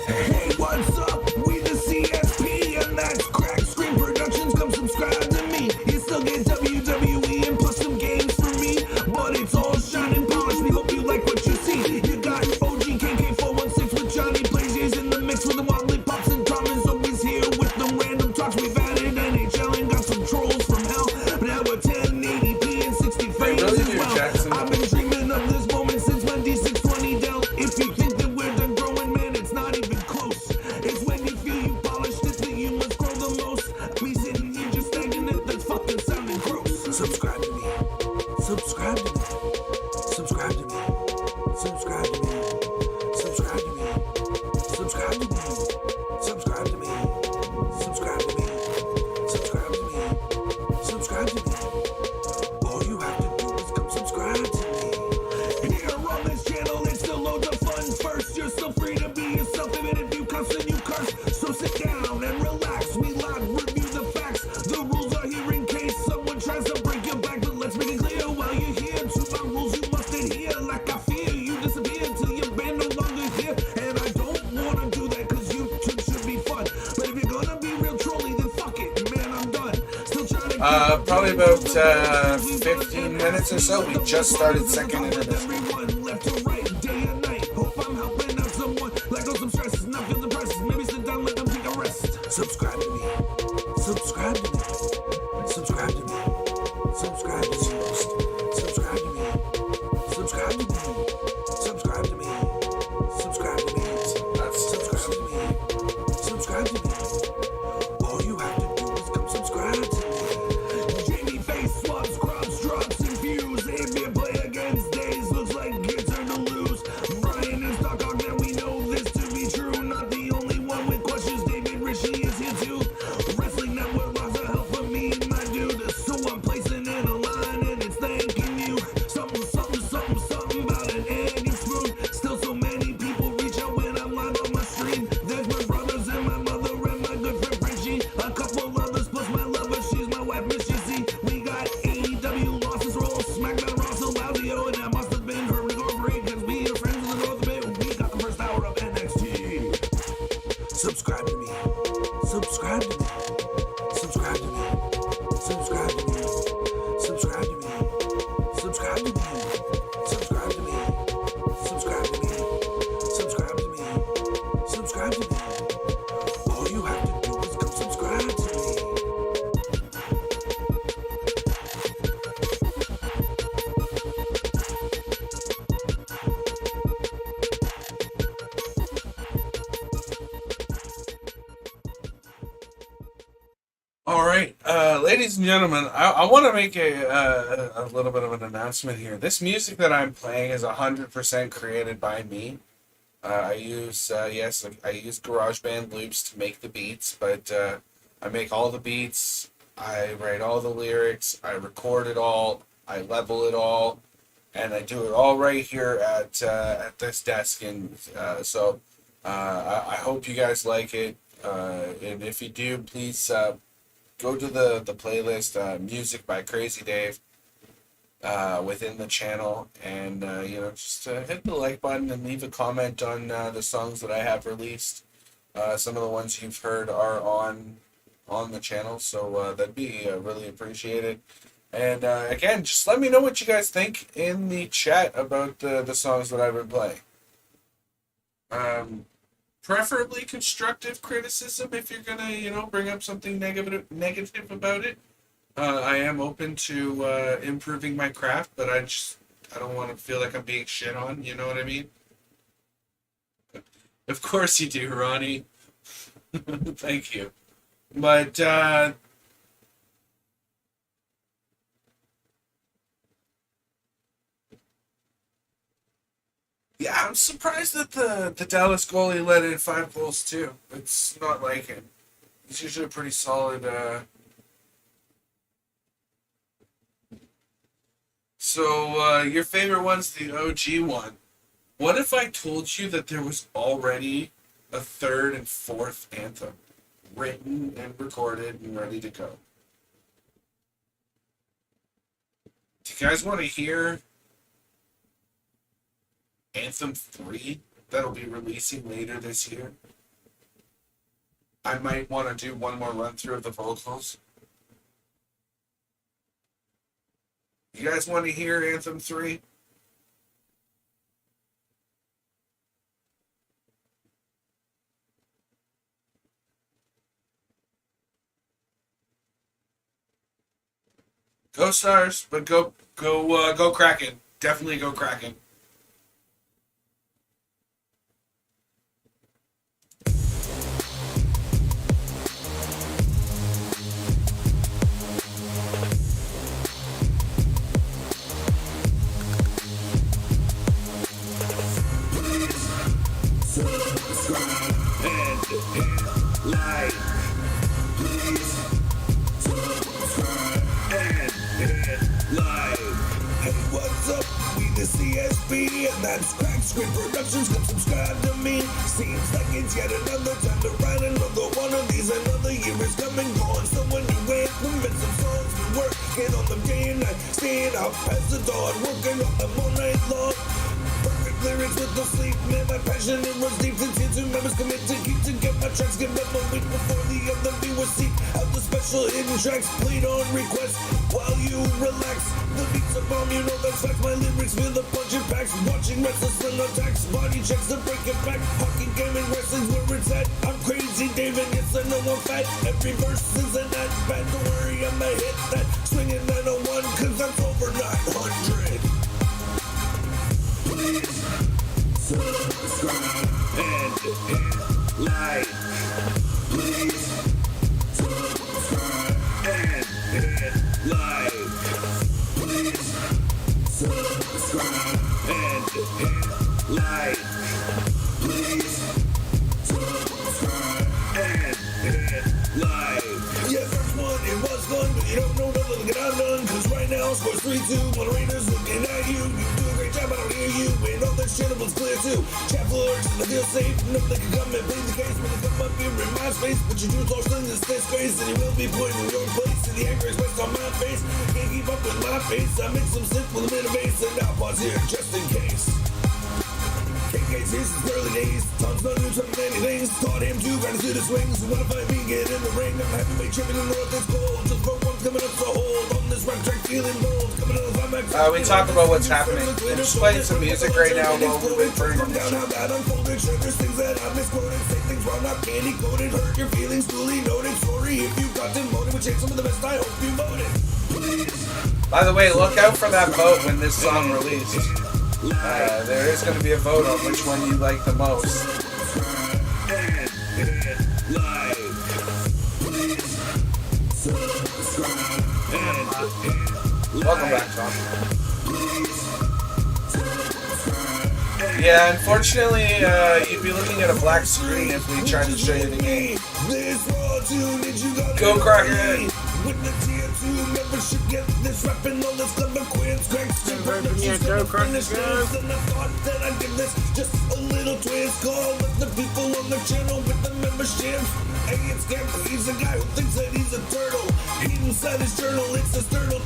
Hey, what's up? We the C.S.P. and that's Crack Screen Productions. Come subscribe to me. You still get WWE and plus some games from me, but it's all shine and polish. We hope you like what you see. You got OG KK416 with Johnny Blazers in the mix with the Waddly Pops and Tom is always here with the random talks. We've added NHL and got some trolls from hell. Now we're 1080p and 60 frames really as do, well. Jackson. I've been dreaming of this moment since my D620 dealt. If you think that we're done growing, man, it's not even close. It's when you feel you polished it that you must grow the most. Me sitting here just stagnant, that's fucking sounding gross. Subscribe to me. Subscribe to me. Subscribe to me. Subscribe to me. Subscribe to me. Subscribe to me. Subscribe to me. Subscribe to me. Subscribe to me. Subscribe to me. All you have to do is come subscribe to me. Here on this channel, it's still loads of fun. First, you're still free to be yourself, even if you cuss and you curse. So sit down and relax. We live review the facts. The rules are here in case someone tries to break your back. But let's make it clear while you're here. To my rules, you must adhere. Like I fear, you disappear till your band no longer here. And I don't wanna do that, cause YouTube should be Probably about 15 minutes or so. We just started second internet. Everyone left to right, day and night. Hope I'm helping out someone. Let go some stresses, not feel the presses. Maybe sit down, let them take a rest. Subscribe to me. Subscribe to me. Subscribe to me. Subscribe to me. Subscribe to me. Subscribe to me. Subscribe to me. Subscribe to me. Subscribe to me. Subscribe to me. All you have to do is come subscribe to me. Jamie face swaps, crops, drops, and views. If you play against days, looks like you turn to lose. Brian and Stockholm, and we know this to be true. Not the only one with questions. David Ritchie is here too. Wrestling Network lots of help for me and my dude. So I'm placing in a line and it's thanking you. Something, something, something, something about an Eddie spoon. Still so many people reach out when I'm live on my stream. There's my brothers and my mother and my good friend Frenchie. A couple others plus my lover, she's my wife, Miss Jissy. We got AEW losses, Raw, SmackDown, Raw, so lousy. Oh, and that must have been her to go break. Cause we are friends of the North Bay. We got the first hour of NXT. Subscribe to me. Subscribe to me. Subscribe to me. Subscribe to me. Subscribe to me. Subscribe to me. Subscribe to me. Subscribe to me. Subscribe to me. Subscribe to me. All you have to do is come subscribe to me. All right, ladies and gentlemen, I want to make a little bit of an announcement here. This music that I'm playing is 100% created by me. I use GarageBand loops to make the beats, but I make all the beats. I write all the lyrics. I record it all. I level it all, and I do it all right here at this desk. And so I hope you guys like it. And if you do, please. Go to the playlist, Music by Crazy Dave, within the channel, and just hit the like button and leave a comment on the songs that I have released. Some of the ones you've heard are on the channel, so that'd be really appreciated. And again, just let me know what you guys think in the chat about the songs that I've been playing. Preferably constructive criticism if you're gonna, bring up something negative about it. I am open to improving my craft, but I don't want to feel like I'm being shit on. You know what I mean? Of course you do, Ronnie. Thank you. But yeah, I'm surprised that the Dallas goalie let in 5 goals too. It's not like him. He's usually a pretty solid. So your favorite one's the OG one. What if I told you that there was already a 3rd and 4th anthem written and recorded and ready to go? Do you guys want to hear Anthem 3 that'll be releasing later this year? I might want to do one more run through of the vocals. You guys want to hear Anthem 3? Go Stars, but go Kraken. Definitely go Kraken. Like, please subscribe and hit like. Hey, what's up? We the C.S.P. and that's Crack Screen Productions. Come subscribe to me. Seems like it's yet another time to write another one of these. Another year is coming on. Someone new implement some songs. We working on them day and night. Staying out past the dawn. Working on them all night long. Perfect lyrics with no sleep. Man, my passion it runs deep. Sincere to members commit to keep to get my tracks. Give them a week before the other viewers seek out the special hidden tracks played on request while you relax. The beats are bomb, you know that's facts. My lyrics feel the punch and packs. Watching wrestlers sling attacks, body checks to break it back. Hockey, gaming, wrestling's where it's at. I'm crazy, David. Yes, I know I'm fat. Every verse isn't that bad. Don't worry, I'ma hit that. Swinging 901, cause that's over 900. Please subscribe and hit like. Please subscribe and hit like. Please subscribe and hit like. Please subscribe and hit like. Yeah, first one, it was fun, but you don't know nothing to get out done. Cause right now, scores 3-2, moderators looking at you. You do a great job, I don't hear you. And all this shit was clear too. Chat floors, I feel safe. Nobody can come and plead the case when they come up here in my space. But you do talk in this disgrace, and you will be put in your place. And the anger is expressed on my face. Can't keep up with my face. I make some sense with a bit of bass, and I'll pause here just in case. KK's his early days. Tom's not new to many things. Taught him to grind through the swings. Wanna fight me, get in the ring. I'm heavyweight champion in the north, it's cold. Just for one coming up to hold. On this rap track, feeling bold. Coming up, I'm we talk about what's happening. I'm just playing some music right now while we wait for down how that unfolded. Sure, there's things that I misquoted. Say things wrong, not candy coated. Hurt your feelings, duly noted. Sorry if you got demoted. We change some of the best. I hope you voted. By the way, look out for that vote when this song released. There is going to be a vote on which one you like the most. Welcome back, Tom. Yeah, unfortunately, you'd be looking at a black screen if we tried to show you the game. Go Kraken! With the tier 2 membership, get this rapping all this clever queens, cranks, and Go Kraken, go! and I thought that I'd give this just a little twist. Call with the people on the channel with the memberships. Hey, it's Cale, he's a guy who thinks that he's a turtle. He inside his journal, it's a turtle.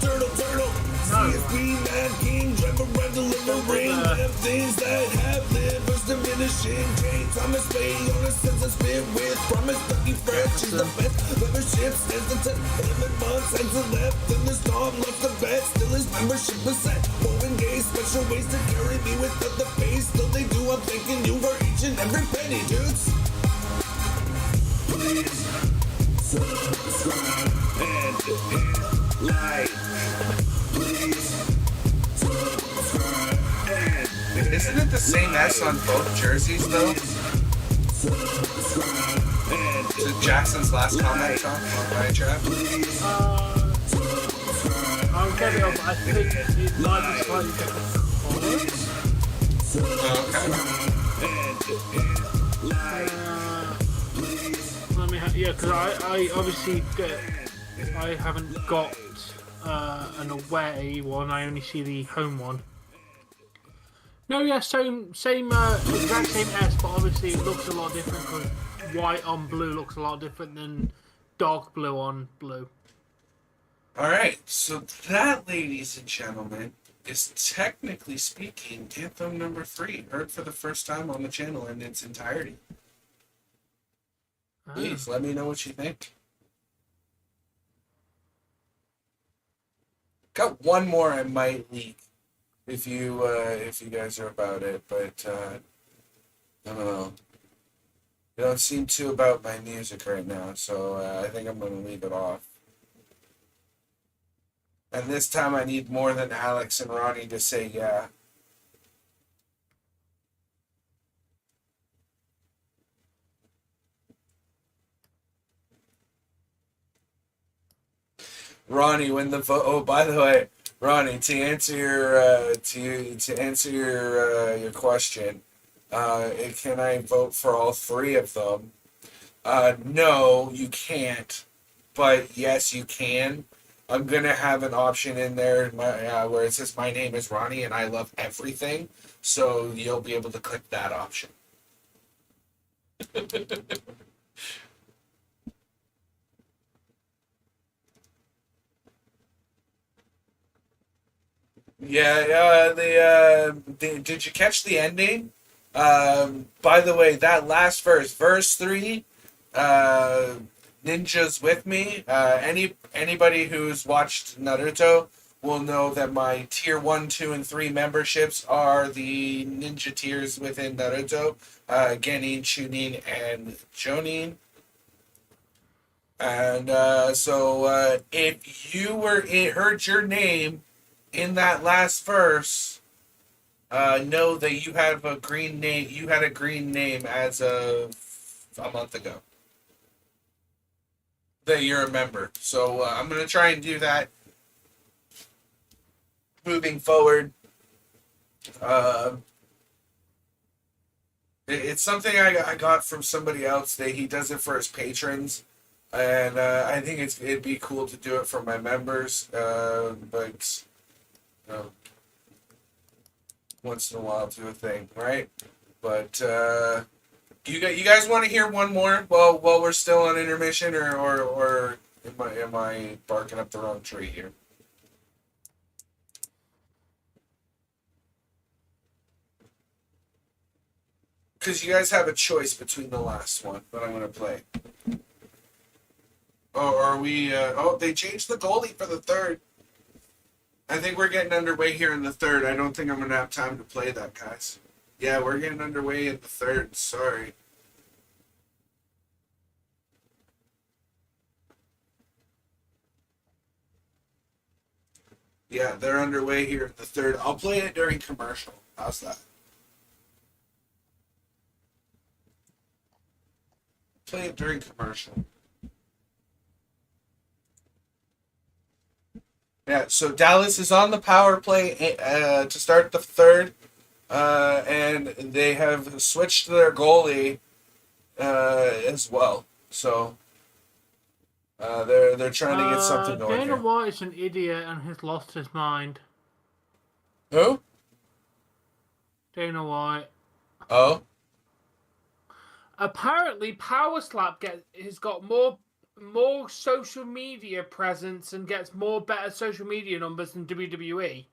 C.S.P, Mad King, drive around delivering them things that have livers diminishing. J. Thomas Bay on a sense of spit with promise to be fresh. She's the best. Membership stands the test. 11 months and to left, and this Tom lost the bet. Still his membership is set. More engaged, special ways to carry me without the face. Still they do, I'm thanking you for each and every penny, dudes. Please subscribe and hit like. Please subscribe and hit. Isn't it the same S on both jerseys, though? Subscribe and Is it Jackson's last comment, Tom, on my chat? I'll get it up. I think it might be slightly different colours. Let me yeah, because I obviously I haven't got an away one. I only see the home one. No, yeah, same exact same S, but obviously it looks a lot different because white on blue looks a lot different than dark blue on blue. Alright, so that, ladies and gentlemen, is technically speaking anthem number 3, heard for the first time on the channel in its entirety. Please let me know what you think. Got one more I might leak if you guys are about it, but I don't know. You don't seem too about my music right now, so I think I'm gonna leave it off. And this time I need more than Alex and Ronnie to say yeah. Ronnie, when the vote. Oh, by the way, Ronnie, to answer your your question, can I vote for all 3 of them? No, you can't. But yes, you can. I'm gonna have an option in there where it says my name is Ronnie and I love everything, so you'll be able to click that option. Yeah, did you catch the ending? By the way, that last verse 3, Ninjas with me. Anybody who's watched Naruto will know that my tier 1, 2, and 3 memberships are the ninja tiers within Naruto. Genin, Chunin, and Jonin. And so if you heard your name in that last verse, know that you have a green name. You had a green name as of a month ago. That you're a member. So I'm gonna try and do that moving forward. It's something I got from somebody else. That he does it for his patrons. And I think it'd be cool to do it for my members, but once in a while do a thing, right? But you guys want to hear one more while we're still on intermission, or am I barking up the wrong tree here? Because you guys have a choice between the last one that I'm going to play. Oh, are we... they changed the goalie for the third. I think we're getting underway here in the third. I don't think I'm going to have time to play that, guys. Yeah, we're getting underway in the third. Sorry. Yeah, they're underway here in the third. I'll play it during commercial. How's that? Play it during commercial. Yeah, so Dallas is on the power play to start the third, and they have switched their goalie as well. So they're trying to get something going Dana here. White's an idiot and has lost his mind. Who? Dana White. Oh. Apparently, Power Slap has got more social media presence and gets better social media numbers than WWE.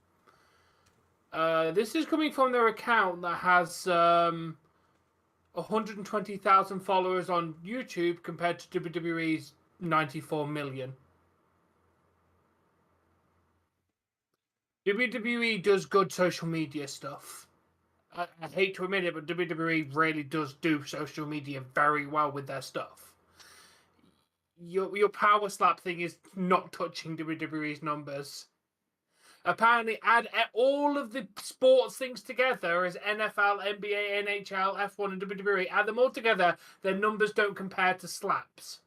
This is coming from their account that has 120,000 followers on YouTube compared to WWE's 94 million. WWE does good social media stuff. I hate to admit it, but WWE really does do social media very well with their stuff. Your Power Slap thing is not touching WWE's numbers. Apparently, add all of the sports things together as NFL, NBA, NHL, F1, and WWE. Add them all together, their numbers don't compare to Slap's.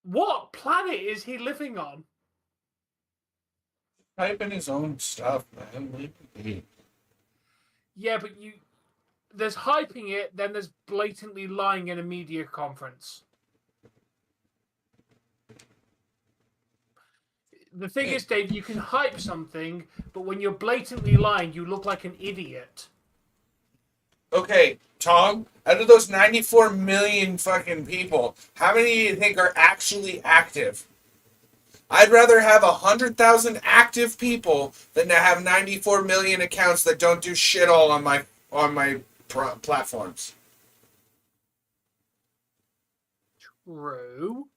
What planet is he living on? Typing his own stuff, man. Yeah, but there's hyping it, then there's blatantly lying in a media conference. The thing is, Dave, you can hype something, but when you're blatantly lying, you look like an idiot. Okay, Tom, out of those 94 million fucking people, how many do you think are actually active? I'd rather have 100,000 active people than to have 94 million accounts that don't do shit all on my platforms. True.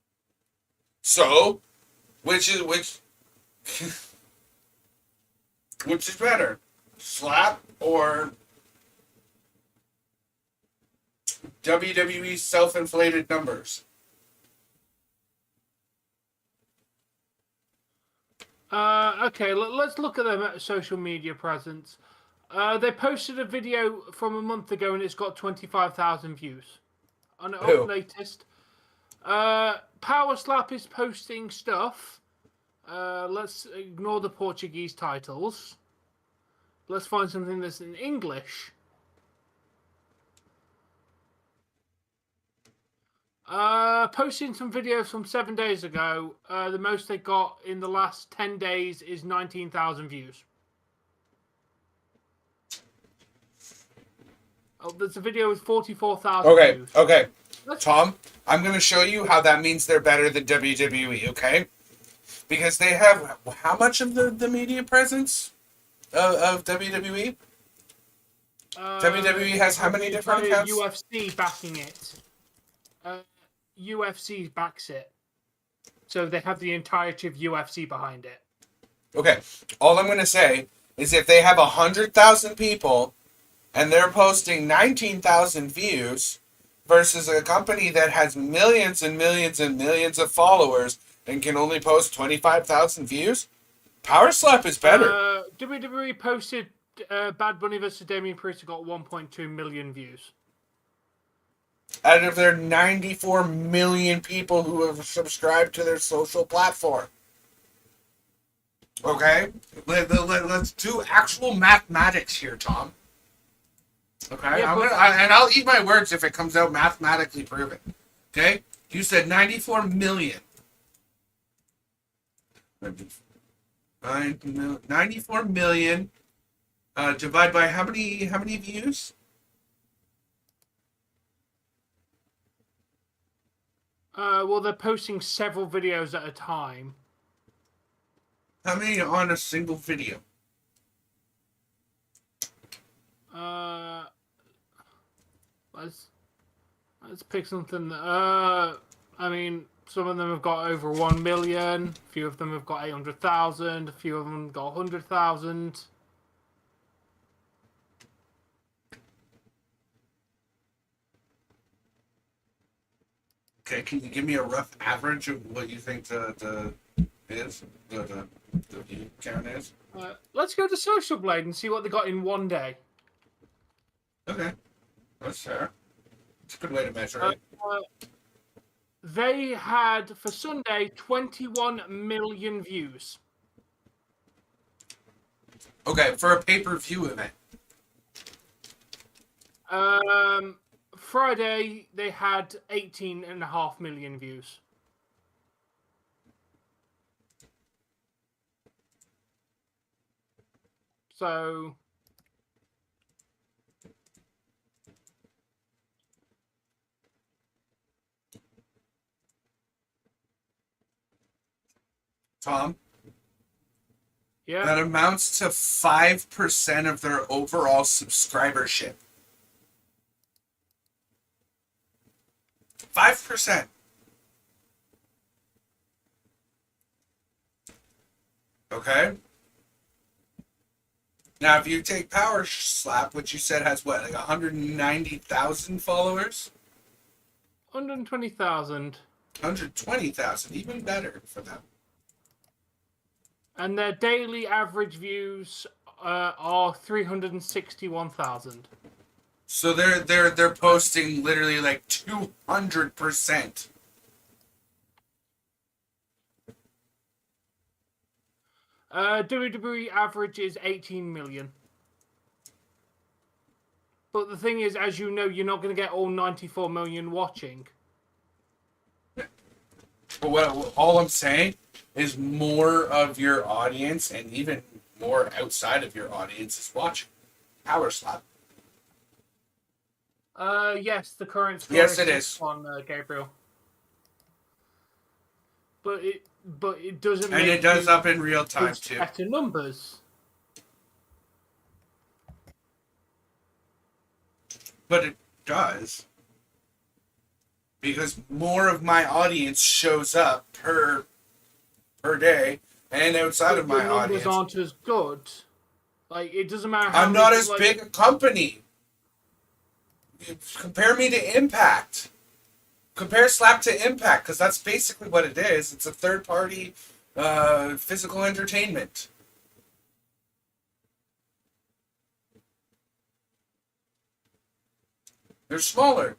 So, which is better, Slap or WWE's self-inflated numbers? Okay, let's look at their social media presence. They posted a video from a month ago and it's got 25,000 views. On the latest. Power Slap is posting stuff. Let's ignore the Portuguese titles. Let's find something that's in English. Posting some videos from 7 days ago. The most they got in the last 10 days is 19,000 views. Oh, there's a video with 44,000 views. Okay. Tom, I'm going to show you how that means they're better than WWE, okay? Because they have how much of the media presence of WWE? WWE has how many different accounts? UFC backing it. UFC backs it. So they have the entirety of UFC behind it. Okay, all I'm going to say is if they have 100,000 people and they're posting 19,000 views versus a company that has millions and millions and millions of followers and can only post 25,000 views, Power Slap is better. WWE posted Bad Bunny versus Damian Priest got 1.2 million views. Out of their 94 million people who have subscribed to their social platform. Okay? Let's do actual mathematics here, Tom. Okay? Yeah, and I'll eat my words if it comes out mathematically proven. Okay? You said 94 million. 94 million divide by how many views? Well, they're posting several videos at a time. How many on a single video? Let's pick something. I mean, some of them have got over 1 million. A few of them have got 800,000. A few of them got 100,000. Okay, can you give me a rough average of what you think the view count is? Let's go to Social Blade and see what they got in one day. Okay, that's fair. It's a good way to measure it. They had, for Sunday, 21 million views. Okay, for a pay-per-view event. Friday, they had 18.5 million views. So... Tom? Yeah. That amounts to 5% of their overall subscribership. 5%. Okay? Now, if you take Power Slap, which you said has what, like 190,000 followers? 120,000. 120,000, even better for them. And their daily average views are 361,000. So they're posting literally like 200%. WWE average is 18 million. But the thing is, as you know, you're not going to get all 94 million watching. But all I'm saying is more of your audience and even more outside of your audience is watching Power Slap. Yes, the current score Yes, it is on Gabriel. But it doesn't. And make it does you up in real time too. Better numbers. But it does. Because more of my audience shows up per day, and outside But of my the numbers audience, aren't as good. Like, it doesn't matter how I'm not as big a company. Compare me to Impact. Compare Slap to Impact, because that's basically what it is. It's a third-party physical entertainment. They're smaller.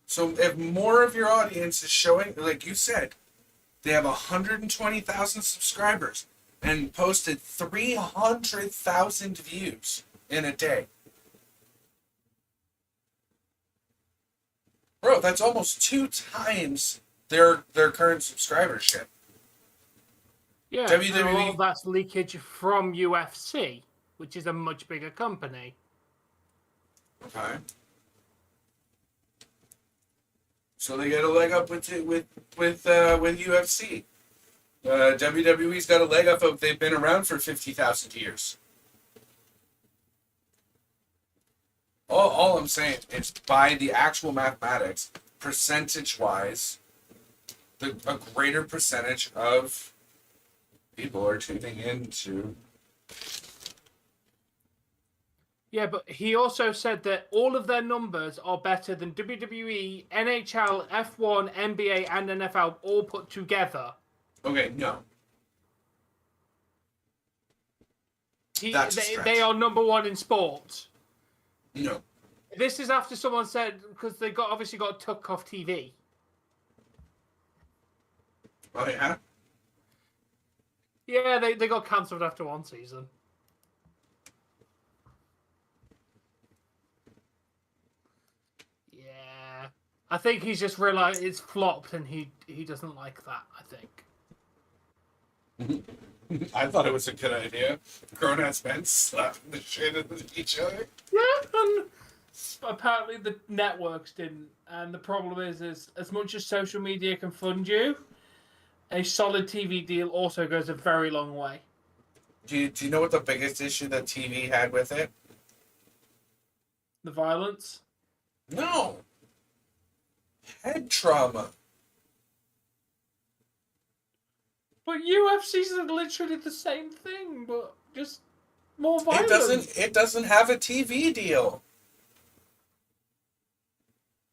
So if more of your audience is showing, like you said, they have 120,000 subscribers and posted 300,000 views in a day. Bro, that's almost 2 times their current subscribership. Yeah, WWE and a lot of that's leakage from UFC, which is a much bigger company. Okay. So they get a leg up with UFC. WWE's got a leg up of they've been around for 50,000 years. All I'm saying is by the actual mathematics, percentage-wise, a greater percentage of people are tuning into. Yeah, but he also said that all of their numbers are better than WWE, NHL, F1, NBA, and NFL all put together. Okay, no. They are number one in sports. No. This is after someone said, because they obviously got took off TV. Oh, yeah? Yeah, they got cancelled after one season. Yeah. I think he's just realised it's flopped and he doesn't like that, I think. I thought it was a good idea. Grown-ass men slapping the shit out of each other. Yeah, and apparently the networks didn't. And the problem is as much as social media can fund you, a solid TV deal also goes a very long way. Do you know what the biggest issue that TV had with it? The violence? No. Head trauma. But UFC's literally the same thing, but just more violent. It doesn't have a TV deal.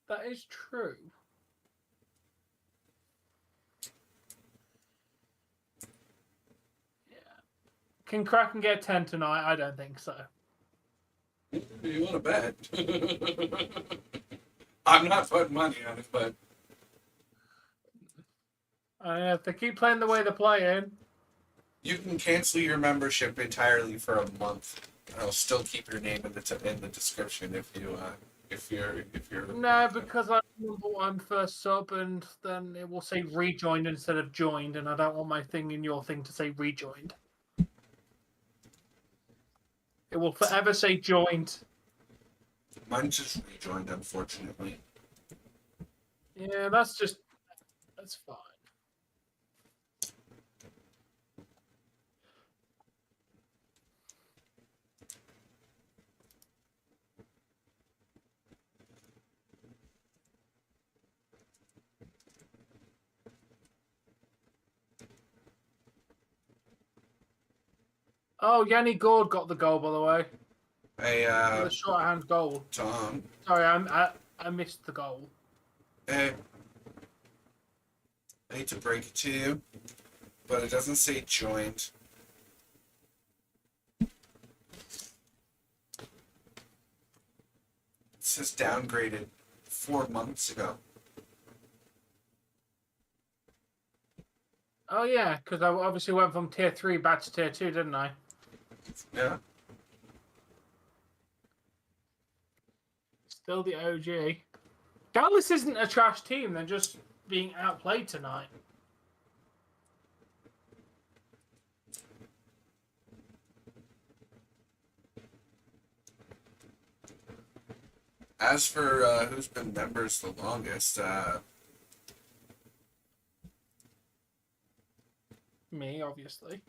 That is true. Yeah. Can Kraken get 10 tonight? I don't think so. You want to bet? I'm not putting money on it, but If they keep playing the way they're playing, you can cancel your membership entirely for a month. I'll still keep your name in the description if you're. no, because I'm number one first sub, and then it will say rejoined instead of joined, and I don't want my thing in your thing to say rejoined. It will forever say joined. Mine's just rejoined, unfortunately. Yeah, that's fine. Oh, Yanni Gord got the goal, by the way. Hey, The shorthand goal. Tom. Sorry, I missed the goal. Hey. I hate to break it to you, but it doesn't say joined. It says downgraded 4 months ago. Oh yeah, because I obviously went from tier 3 back to tier 2, didn't I? Yeah. Still the OG. Dallas isn't a trash team, they're just being outplayed tonight. As for who's been members the longest, Me, obviously.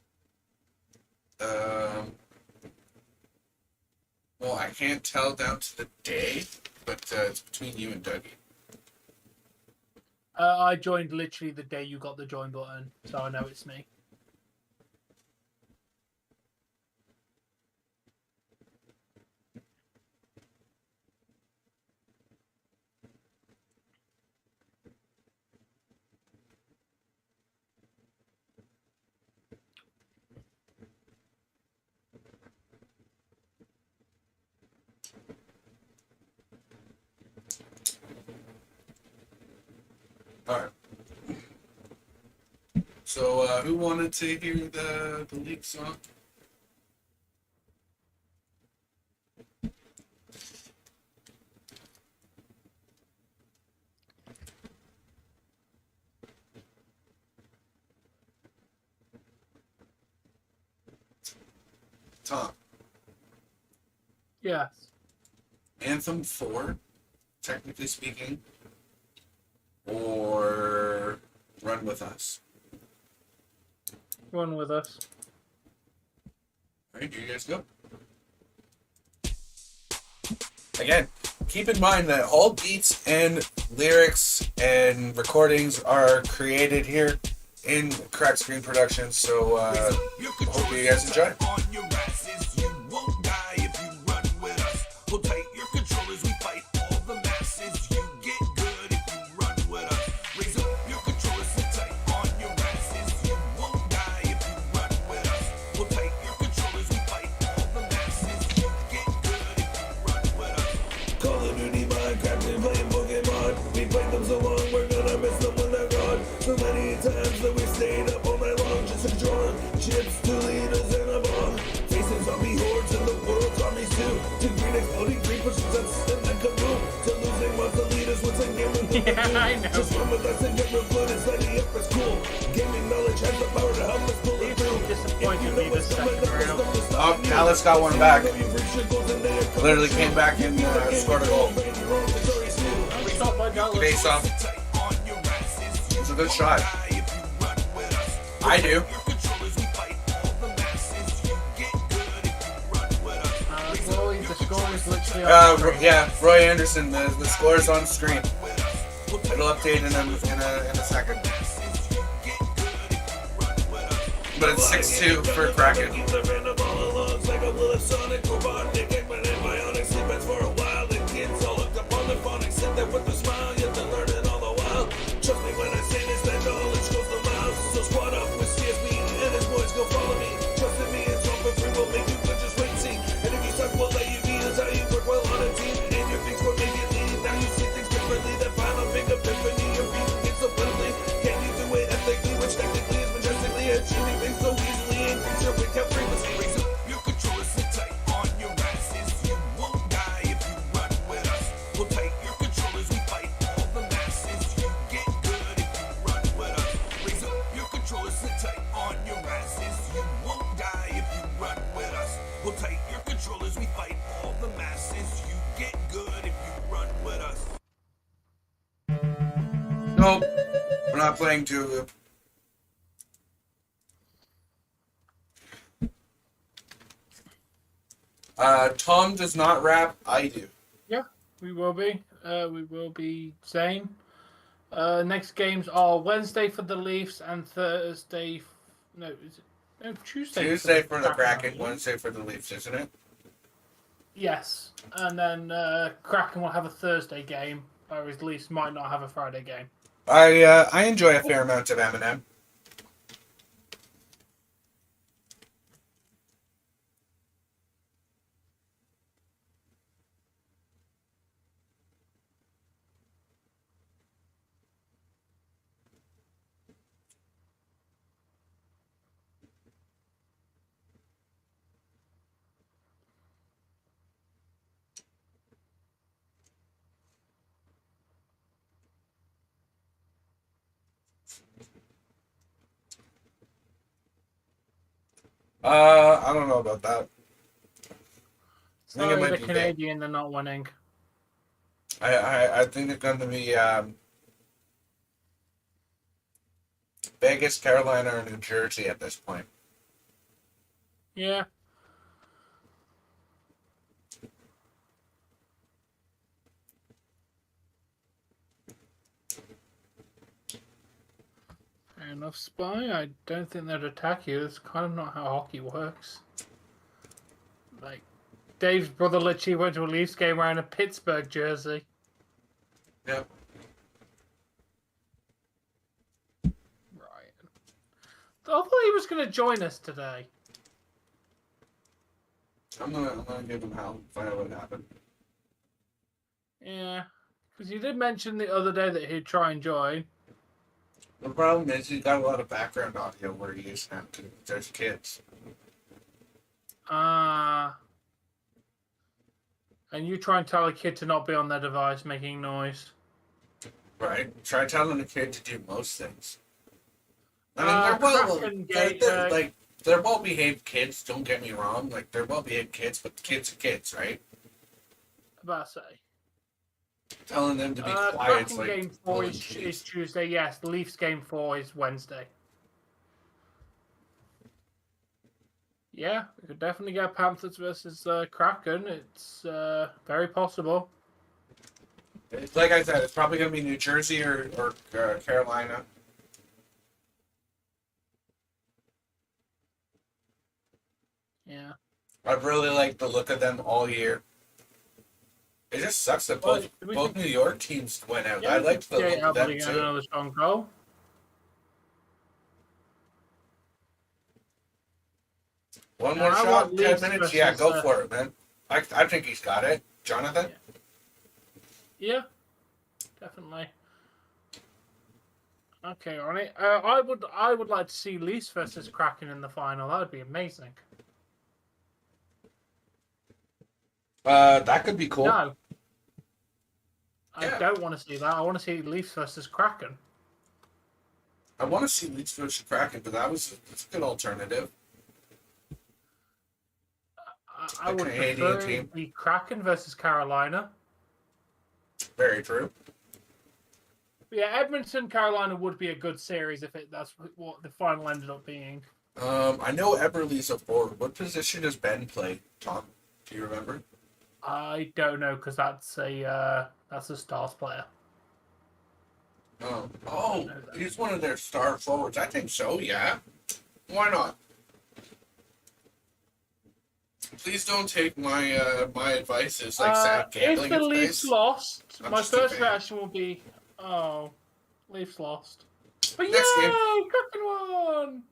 well, I can't tell down to the day, but it's between you and Dougie. I joined literally the day you got the join button, so I know it's me. Alright. So, who wanted to hear the league song? Tom. Yes. Anthem 4, technically speaking, or Run With Us? run with us. All right, here you guys go. Again, keep in mind that all beats and lyrics and recordings are created here in Crack Screen Productions, so hope you guys enjoy. So long, we're gonna miss them when they're gone. So many times that we stayed up all night long just to control chips to lead us in a bomb. Facing zombie hordes in the world, zombies too. To green exploding green pushes us and then kaboom. To losing months to lead us once again with the Yeah, I know. Just run with us and get real good and study up is cool. Gaming knowledge has the power to help us pull it through. Disappointed me this second round. Oh, Dallas got one back. Literally came back and scored a goal. Stop by Dallas. Face off. It's a good shot. I do. Roy, the score is literally Yeah, Roy Anderson. The score is on screen. It'll update in a second. But it's 6-2 for Kraken. With a smile, yet to learn it all the while. Trust me when I say this, that knowledge goes the miles. So squad up with C.S.P. and his boys, go follow me. Trust in me, it's all for free, we'll make you good, just wait and see. And if you suck, we'll let you be, is how you work well on a team. And your things were making lead, now you see things differently. That final big epiphany, your beating it so quickly. Can you do it ethically, which technically is majestically achieving things so easily? Increase your recap frequency. Raise up your controller, sit tight on your asses. You won't die if you run with us. We'll take your Nope, we're not playing Tulu. Tom does not rap. I do. Yeah, we will be. We will be same. Next games are Wednesday for the Leafs and Thursday. No, is it? No, Tuesday. Tuesday for the Kraken, Wednesday for the Leafs, isn't it? Yes, and then Kraken will have a Thursday game, whereas Leafs might not have a Friday game. I enjoy a fair amount of Eminem. I don't know about that. Sorry, the Canadian, they're not winning. I think it's going to be Vegas, Carolina, or New Jersey at this point. Yeah. Fair enough, Spy. I don't think they'd attack you. That's kind of not how hockey works. Like, Dave's brother literally went to a Leafs game wearing a Pittsburgh jersey. Yep. Right. I thought he was going to join us today. I'm gonna give him hell. Find out what happened. Yeah, because he did mention the other day that he'd try and join. The problem is he's got a lot of background audio where he used to have to. There's kids. And you try and tell a kid to not be on their device making noise. Right. Try telling a kid to do most things. I mean, they're well-behaved kids. Don't get me wrong. Like, they're well-behaved kids, but kids are kids, right? About to say. Telling them to be quiet. Kraken game 4 is Tuesday. Yes, the Leafs game 4 is Wednesday. Yeah, we could definitely get Panthers versus Kraken. It's very possible. Like I said, it's probably going to be New Jersey or Carolina. Yeah. I've really liked the look of them all year. It just sucks that both New York teams went out. I liked the look of them too. Another strong goal. One more shot, 10 minutes. Yeah, go for it, man. I think he's got it. Jonathan? Yeah, definitely. Okay, Ronnie. I would like to see Leafs versus Kraken in the final. That would be amazing. That could be cool. No. I don't want to see that. I want to see Leafs versus Kraken. I want to see Leafs versus Kraken, but that's a good alternative. I would prefer the Kraken versus Carolina. Very true. Yeah, Edmonton, Carolina would be a good series if that's what the final ended up being. I know Eberle's a forward. What position does Ben play, Tom? Do you remember? I don't know because that's a Stars player. Oh, he's one of their star forwards. I think so. Yeah, why not? Please don't take my my advice as like sad gambling. If the Leafs lost, my first reaction will be, "Oh, Leafs lost." But Next yay, game. Kraken won!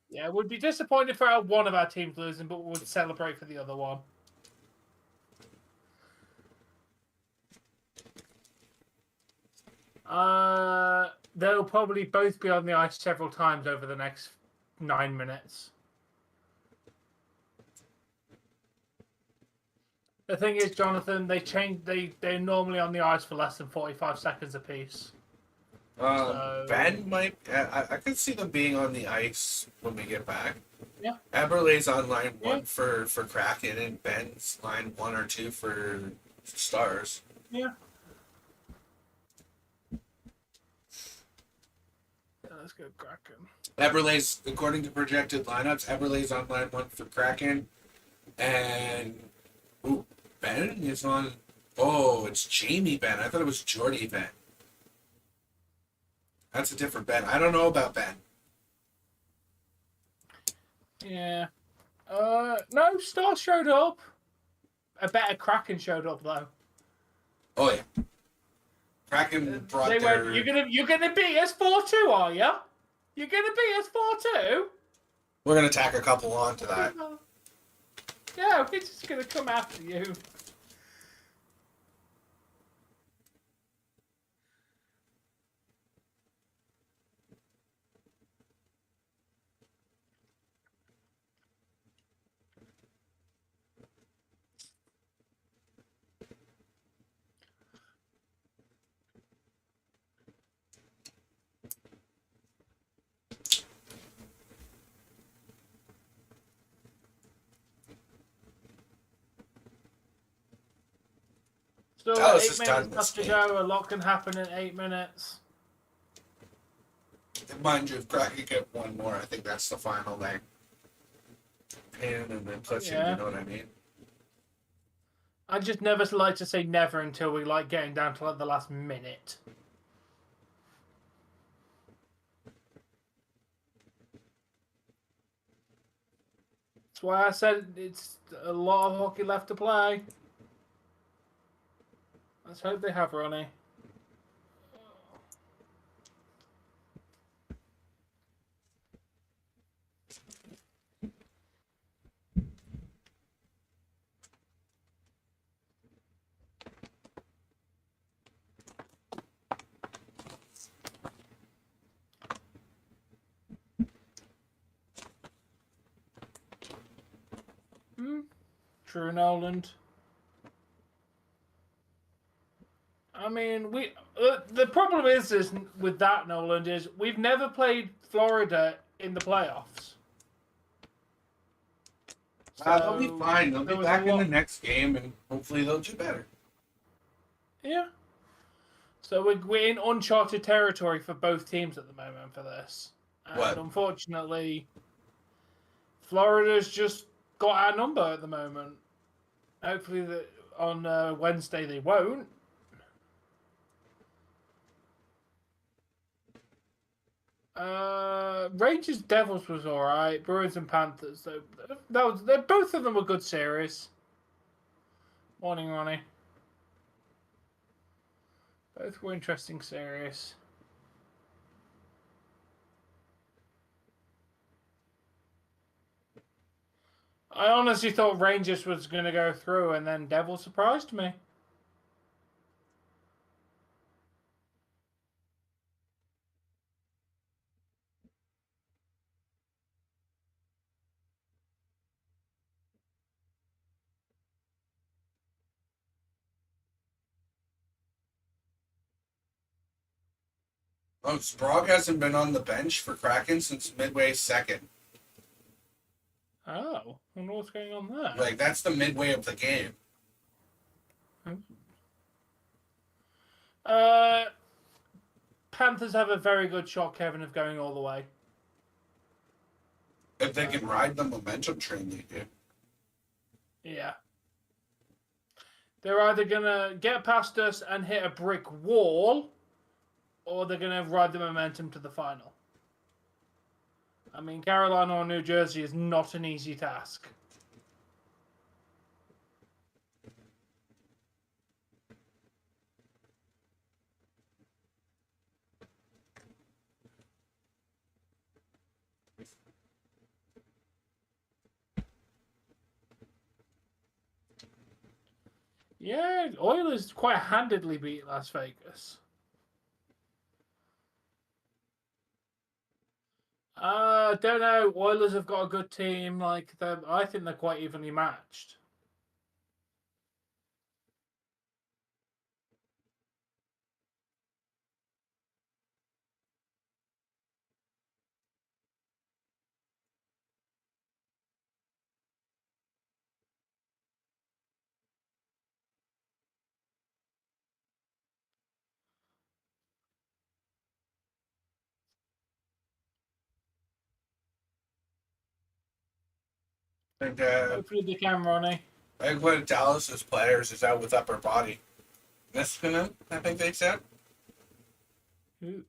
Yeah, we'd be disappointed for one of our teams losing, but we would celebrate for the other one. They'll probably both be on the ice several times over the next 9 minutes. The thing is, Jonathan, they're normally on the ice for less than 45 seconds apiece. Ben might. I could see them being on the ice when we get back. Yeah. Eberle's on line 1 for Kraken, and Ben's line 1 or 2 for Stars. Yeah. Let's go Kraken. Eberle's, according to projected lineups, Eberle's on line 1 for Kraken, and Ben is on. Oh, it's Jamie Ben. I thought it was Jordy Ben. That's a different Ben. I don't know about Ben. Yeah. No, Stars showed up. A better Kraken showed up though. Oh yeah. Kraken brought they their... went, you're gonna beat us 4-2, are you? You're gonna beat us 4-2? We're gonna tack a couple on to that. Yeah, we're just gonna come after you. Still 8 minutes left to go. A lot can happen in 8 minutes. Mind you, if Kraken get one more, I think that's the final thing. Pin and then push him, you know what I mean? I just never like to say never until we like getting down to like the last minute. That's why I said it's a lot of hockey left to play. Let's hope they have Ronnie. True, Noland. I mean, the problem is with that, Noland, is we've never played Florida in the playoffs. They'll be fine. They'll be back in the next game, and hopefully they'll do better. Yeah. So we're in uncharted territory for both teams at the moment for this. And What? unfortunately, Florida's just got our number at the moment. Hopefully, on Wednesday they won't. Rangers Devils was alright. Bruins and Panthers. Both of them were good series. Morning, Ronnie. Both were interesting series. I honestly thought Rangers was going to go through, and then Devils surprised me. Oh, Sprague hasn't been on the bench for Kraken since midway second. Oh, I wonder what's going on there. Like, that's the midway of the game. Panthers have a very good shot, Kevin, of going all the way. If they can ride the momentum train, they do. Yeah. They're either going to get past us and hit a brick wall, or they're going to ride the momentum to the final. I mean, Carolina or New Jersey is not an easy task. Yeah, Oilers quite handedly beat Las Vegas. Don't know. Oilers have got a good team. I think they're quite evenly matched. And Hopefully they can, Ronnie. I think one of Dallas's players is out with upper body. Niskanen, I think they said. Ooh.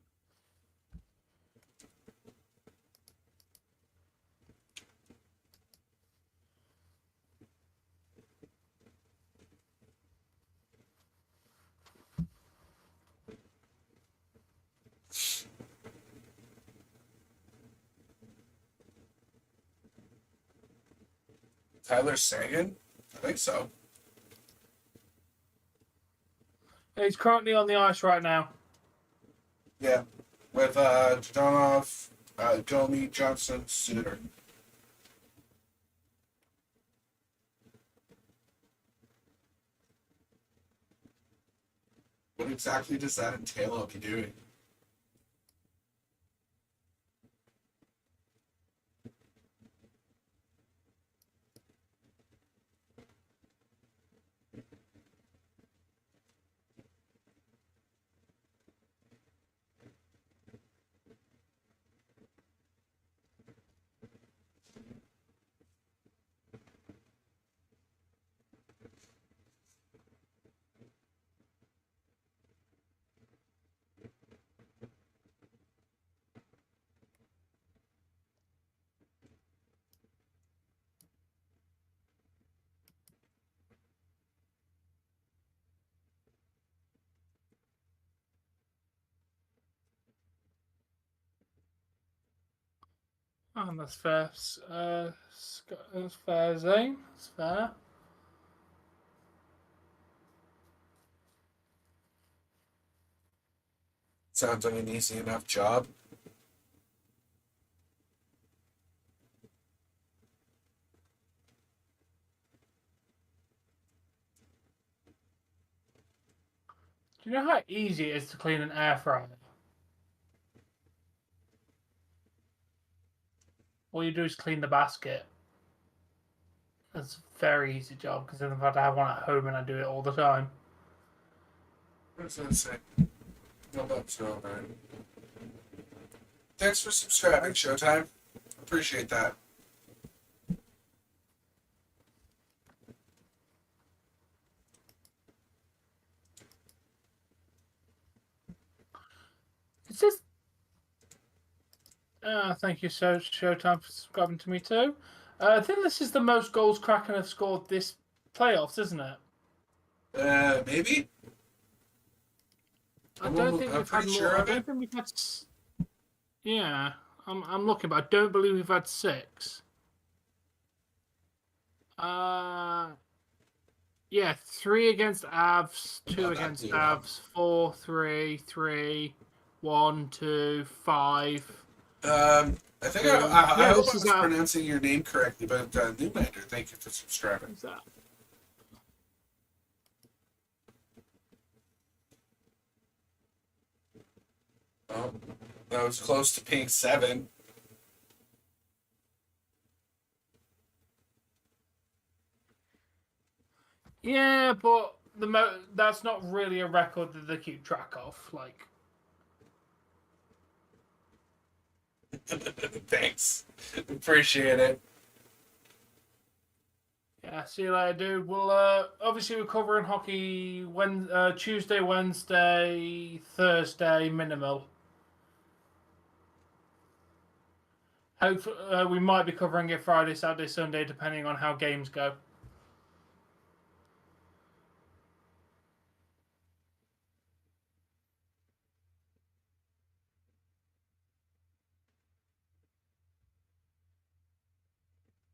Tyler Sagan? I think so. He's currently on the ice right now. Yeah. With Donov, Domi, Johnson, Suter. What exactly does that entail of you doing? Oh, that's fair. That's fair, Zane. That's fair. Sounds like an easy enough job. Do you know how easy it is to clean an air fryer? All you do is clean the basket. That's a very easy job because in fact I have one at home and I do it all the time. What does that say? No, that's all right. Thanks for subscribing, Showtime. Appreciate that. Is this? Thank you, Showtime, for subscribing to me too. I think this is the most goals Kraken have scored this playoffs, isn't it? Maybe. I don't think I'm we've had pretty more. sure I of don't it. think we've had. Yeah, I'm looking, but I don't believe we've had 6. Yeah, 3 against Avs, 2 Not that against too Avs, 4, 3, 3, 1, 2, 5. I think Yeah, I hope this I is was pronouncing your name correctly, but Newlander, thank you for subscribing. What's that? Oh, that was close to being 7. Yeah, but that's not really a record that they keep track of. Like, Thanks. Appreciate it. yeah, see you later, dude. We'll obviously we're covering hockey Tuesday, Wednesday, Thursday, minimal. Hopefully, we might be covering it Friday, Saturday, Sunday, depending on how games go.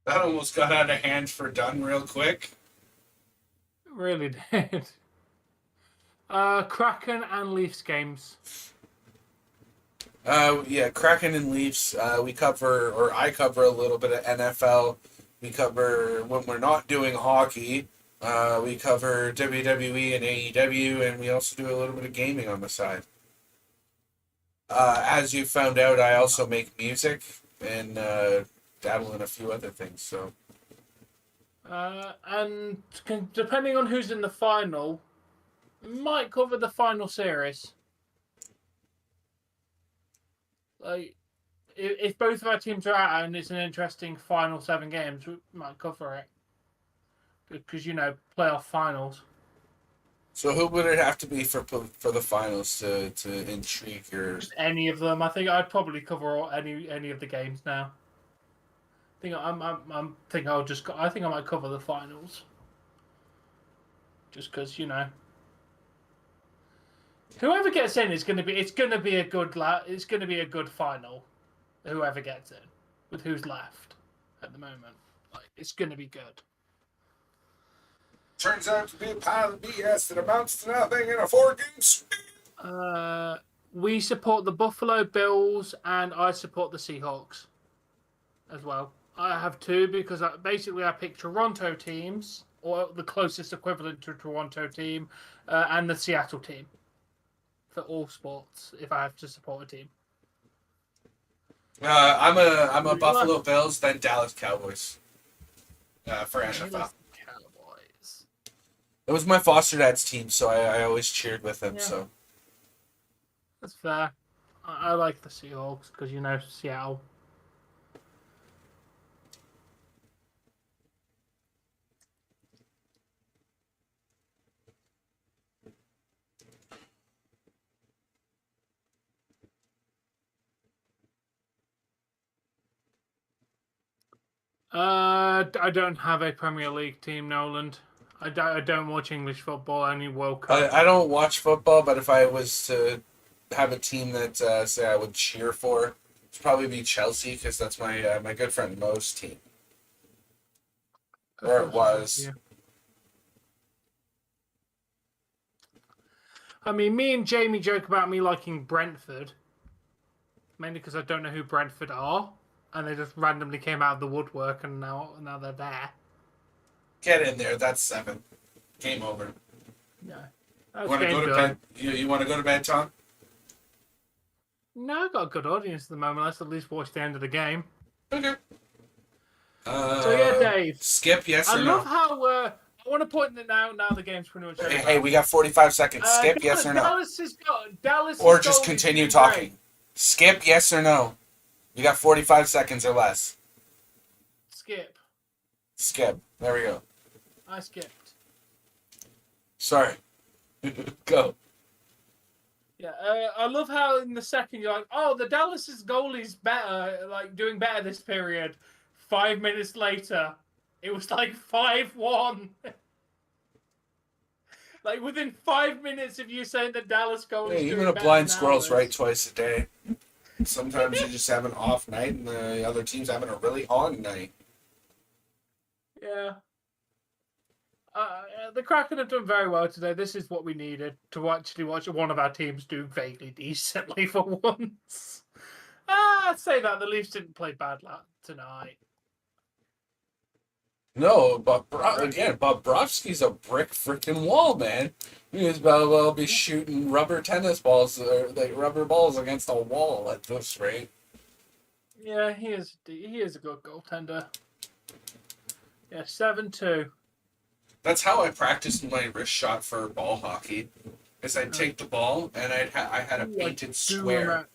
That almost got out of hand for done real quick. Really did. Kraken and Leafs games. Yeah, Kraken and Leafs. I cover a little bit of NFL. We cover when we're not doing hockey. We cover WWE and AEW, and we also do a little bit of gaming on the side. As you found out, I also make music and dabble in a few other things. So, and depending on who's in the final, might cover the final series. Like, if both of our teams are out and it's an interesting final 7 games, we might cover it. Because, playoff finals. so who would it have to be for the finals to intrigue your? Just any of them. I think I'd probably cover any of the games now. I think I think I might cover the finals. Just because, whoever gets in it's going to be a good final. Whoever gets in, with who's left at the moment, it's going to be good. Turns out to be a pile of BS that amounts to nothing in a 4-game sweep. We support the Buffalo Bills, and I support the Seahawks as well. I have 2 because I pick Toronto teams, or the closest equivalent to a Toronto team, and the Seattle team for all sports. If I have to support a team, I'm a Buffalo Bills, then Dallas Cowboys. For NFL. Cowboys. It was my foster dad's team, so I always cheered with him. Yeah. So That's fair. I like the Seahawks because Seattle. I don't have a Premier League team, Noland. I don't watch English football, only World Cup. I don't watch football, but if I was to have a team that say I would cheer for, it'd probably be Chelsea because that's my my good friend Mo's team. Or it was. Yeah. I mean, me and Jamie joke about me liking Brentford, mainly because I don't know who Brentford are, and they just randomly came out of the woodwork, and now they're there. Get in there. That's 7. Game over. No. You want to go to bed? You want to go to bed, Tom? No, I've got a good audience at the moment. Let's at least watch the end of the game. Okay. So yeah, Dave. Skip, yes I or no? love how I want to point that now the game's pretty much over. Hey, we got 45 seconds. Skip, yes or no? Dallas Or is just going continue to be talking. great. Skip, yes or no? You got 45 seconds or less. Skip. Skip. There we go. I skipped. Sorry. Go. Yeah, I love how in the second you're like, oh, the Dallas's goalie's better, like doing better this period. 5 minutes later, it was like 5-1. Like within 5 minutes of you saying the Dallas goalie's Hey, doing even a better blind than squirrel's ours. right twice a day. Sometimes you just have an off night and the other team's having a really on night. Yeah. The Kraken have done very well today. This is what we needed to actually watch one of our teams do vaguely decently for once. I'd say that the Leafs didn't play bad tonight. No, but again, Bobrovsky's a brick freaking wall, man. He's about well be shooting rubber tennis balls or like rubber balls against a wall at this rate. Yeah, he is a good goaltender. Yeah, 7-2. That's how I practiced my wrist shot for ball hockey. Is I'd take the ball and I had a painted square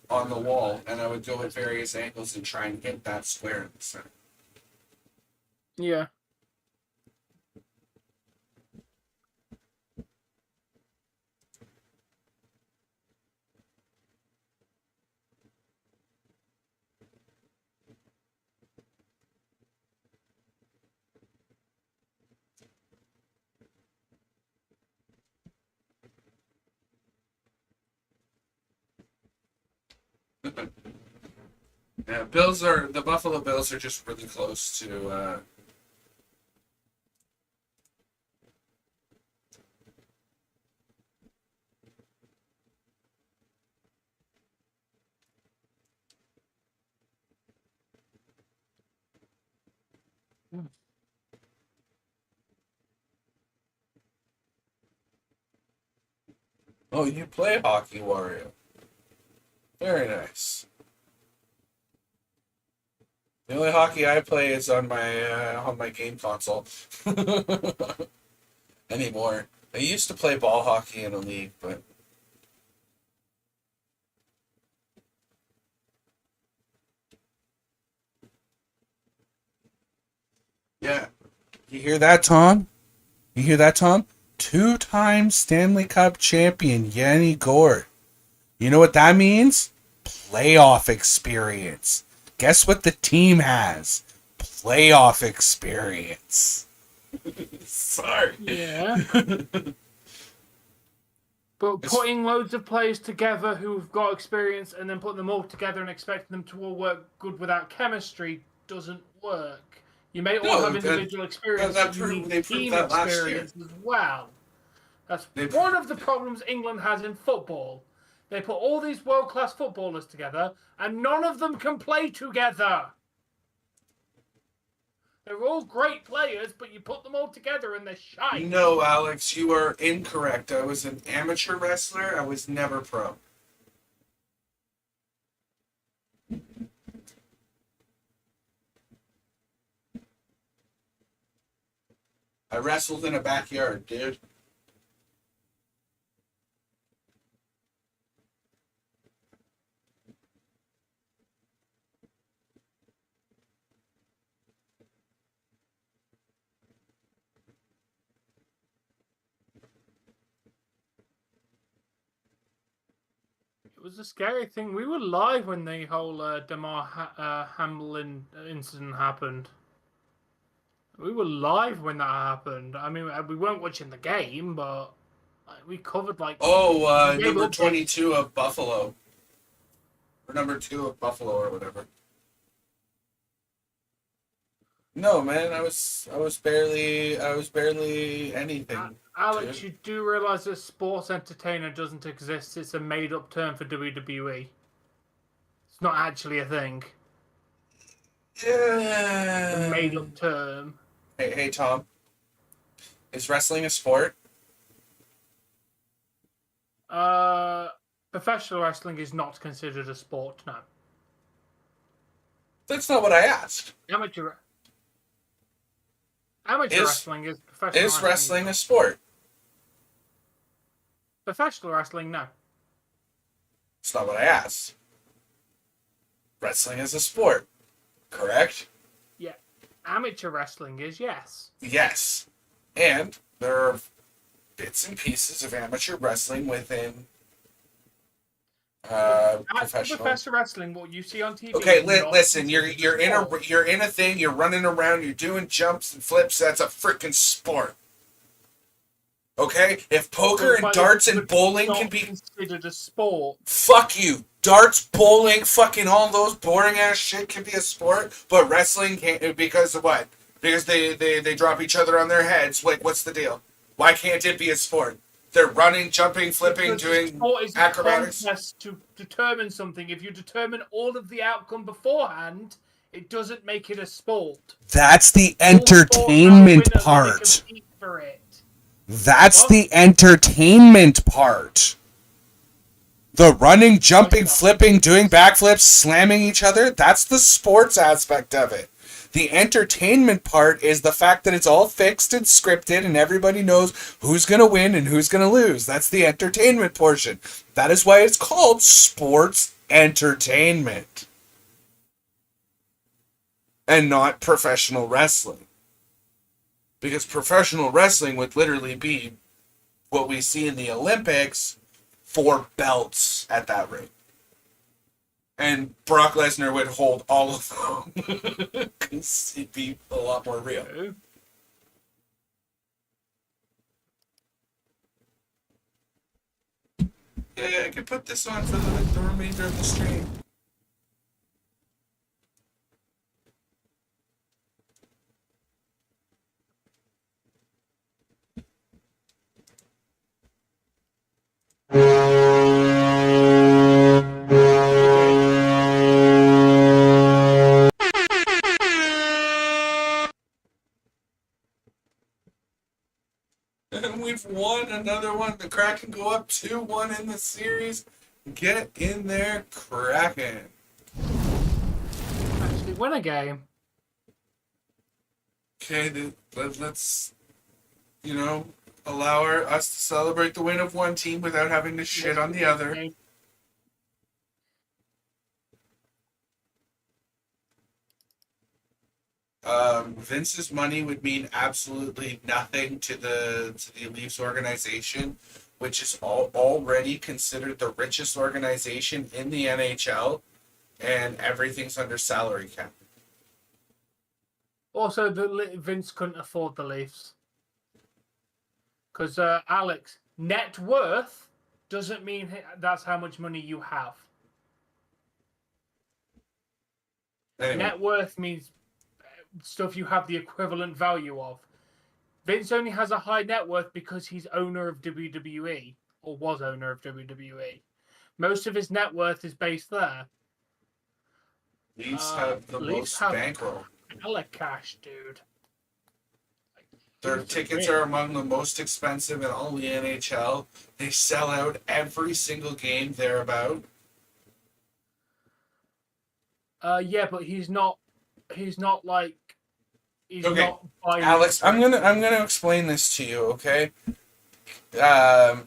on the wall, and I would go at various angles and try and hit that square in the center. Yeah. Yeah, the Buffalo Bills are just really close to Oh, you play hockey, Wario. Very nice. The only hockey I play is on my game console. Anymore. I used to play ball hockey in a league, but yeah. You hear that, Tom? You hear that, Tom? 2-time Stanley Cup champion Yanni Gourde. You know what that means? Playoff experience. Guess what the team has? Playoff experience. Sorry. Yeah. But putting loads of players together who've got experience and then putting them all together and expecting them to all work good without chemistry doesn't work. You may all have individual experience, but you need team experience as well. That's one of the problems England has in football. They put all these world-class footballers together, and none of them can play together. They're all great players, but you put them all together and they're shite. No, Alex, you are incorrect. I was an amateur wrestler. I was never pro. I wrestled in a backyard, dude. It was a scary thing. We were live when the whole Damar Hamlin incident happened. We were live when that happened. I mean, we weren't watching the game, but we covered like... number 22 of Buffalo. Or number 2 of Buffalo or whatever. No, man, I was barely anything. Alex, you do realize that sports entertainer doesn't exist. It's a made-up term for WWE. It's not actually a thing. Yeah. A made-up term. Hey, Tom. Is wrestling a sport? Professional wrestling is not considered a sport, no. That's not what I asked. Amateur wrestling is professional. Is wrestling a sport? Professional wrestling, no. It's not what I asked. wrestling is a sport, correct? Yeah. Amateur wrestling is, yes. Yes. And there are bits and pieces of amateur wrestling within professional. Professional wrestling, what you see on TV. Okay, listen. You're in a thing. You're running around. You're doing jumps and flips. That's a freaking sport. Okay, if poker and darts and bowling can be considered a sport, fuck you. Darts, bowling, fucking all those boring ass shit can be a sport, but wrestling can't because of what? Because they drop each other on their heads. Like, what's the deal? Why can't it be a sport? They're running, jumping, flipping, doing acrobatics. A contest to determine something. If you determine all of the outcome beforehand, it doesn't make it a sport. That's the entertainment part. That's the entertainment part. The running, jumping, flipping, doing backflips, slamming each other, that's the sports aspect of it. The entertainment part is the fact that it's all fixed and scripted and everybody knows who's going to win and who's going to lose. That's the entertainment portion. That is why it's called sports entertainment. And not professional wrestling. Because professional wrestling would literally be what we see in the Olympics for belts at that rate. And Brock Lesnar would hold all of them. Because he'd be a lot more real. Yeah, I could put this on for the remainder of the stream. And we've won another one. The Kraken go up 2-1 in the series. Get in there, Kraken. Actually win a game. Okay, let's, allow us to celebrate the win of one team without having to shit on the other. Vince's money would mean absolutely nothing to the Leafs organization, which is already considered the richest organization in the NHL, and everything's under salary cap. Also, Vince couldn't afford the Leafs. Because, Alex, net worth doesn't mean that's how much money you have. Anyway. Net worth means stuff you have the equivalent value of. Vince only has a high net worth because he's owner of WWE, or was owner of WWE. Most of his net worth is based there. Leafs have the most bankroll. Hella cash, dude. Their tickets are among the most expensive in all the NHL. They sell out every single game they're about. Yeah, but he's not like. He's okay, not buying Alex, I'm gonna explain this to you. Okay, the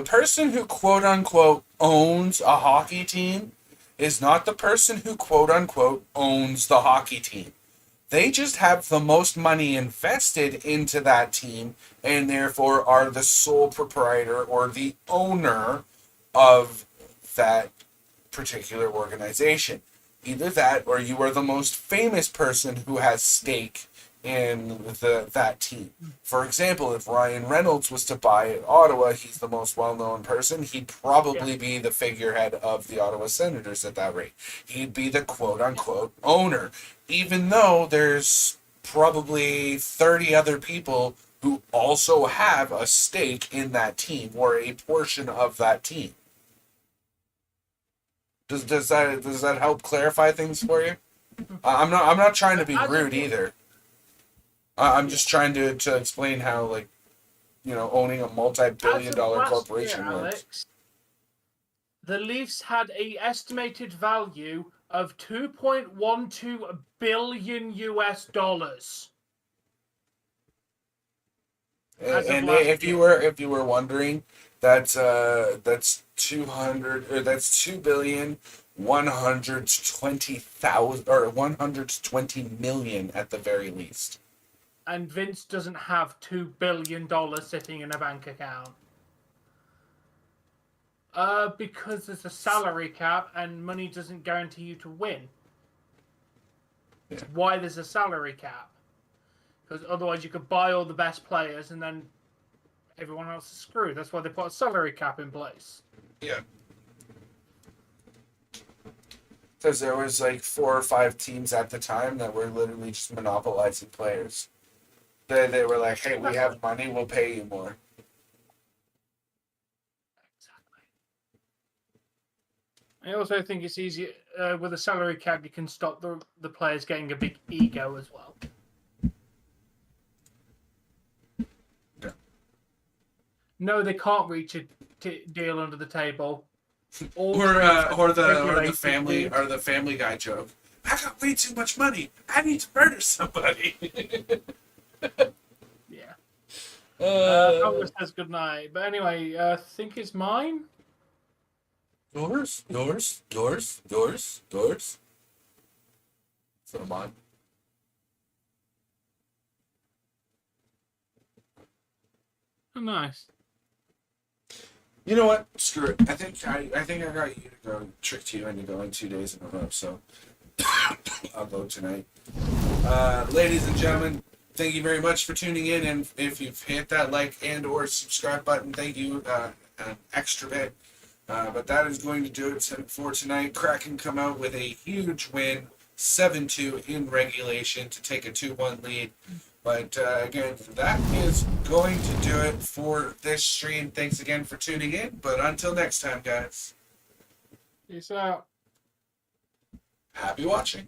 person who quote unquote owns a hockey team is not the person who quote unquote owns the hockey team. They just have the most money invested into that team and therefore are the sole proprietor or the owner of that particular organization. Either that or you are the most famous person who has stake in that team. For example, if Ryan Reynolds was to buy Ottawa, he's the most well-known person. He'd probably be the figurehead of the Ottawa Senators at that rate. He'd be the quote-unquote owner, even though there's probably 30 other people who also have a stake in that team or a portion of that team. Does that help clarify things for you? I'm not trying to be rude either. I'm just trying to explain how, owning a multi-billion-dollar corporation works. The Leafs had an estimated value of $2.12 billion US. And if you were wondering, that's 2,120,000 or 120 million at the very least. And Vince doesn't have $2 billion sitting in a bank account. Because there's a salary cap and money doesn't guarantee you to win. That's why there's a salary cap. Because otherwise you could buy all the best players and then everyone else is screwed. That's why they put a salary cap in place. Yeah. Because there was like 4 or 5 teams at the time that were literally just monopolizing players. They were like, hey, we have money, we'll pay you more. I also think it's easier with a salary cap. You can stop the players getting a big ego as well. Yeah. No, they can't reach a deal under the table. Or the Family Guy joke. I got way too much money. I need to murder somebody. Yeah. Congress says good night. But anyway, I think it's mine. Yours. So mine. Oh, nice. You know what? Screw it. I think I got you to go. Tricked you into going 2 days in a row. So I'll go tonight. Ladies and gentlemen, thank you very much for tuning in. And if you've hit that like and or subscribe button, thank you an extra bit. But that is going to do it for tonight. Kraken come out with a huge win, 7-2 in regulation to take a 2-1 lead. But again, that is going to do it for this stream. Thanks again for tuning in. But until next time, guys. Peace out. Happy watching.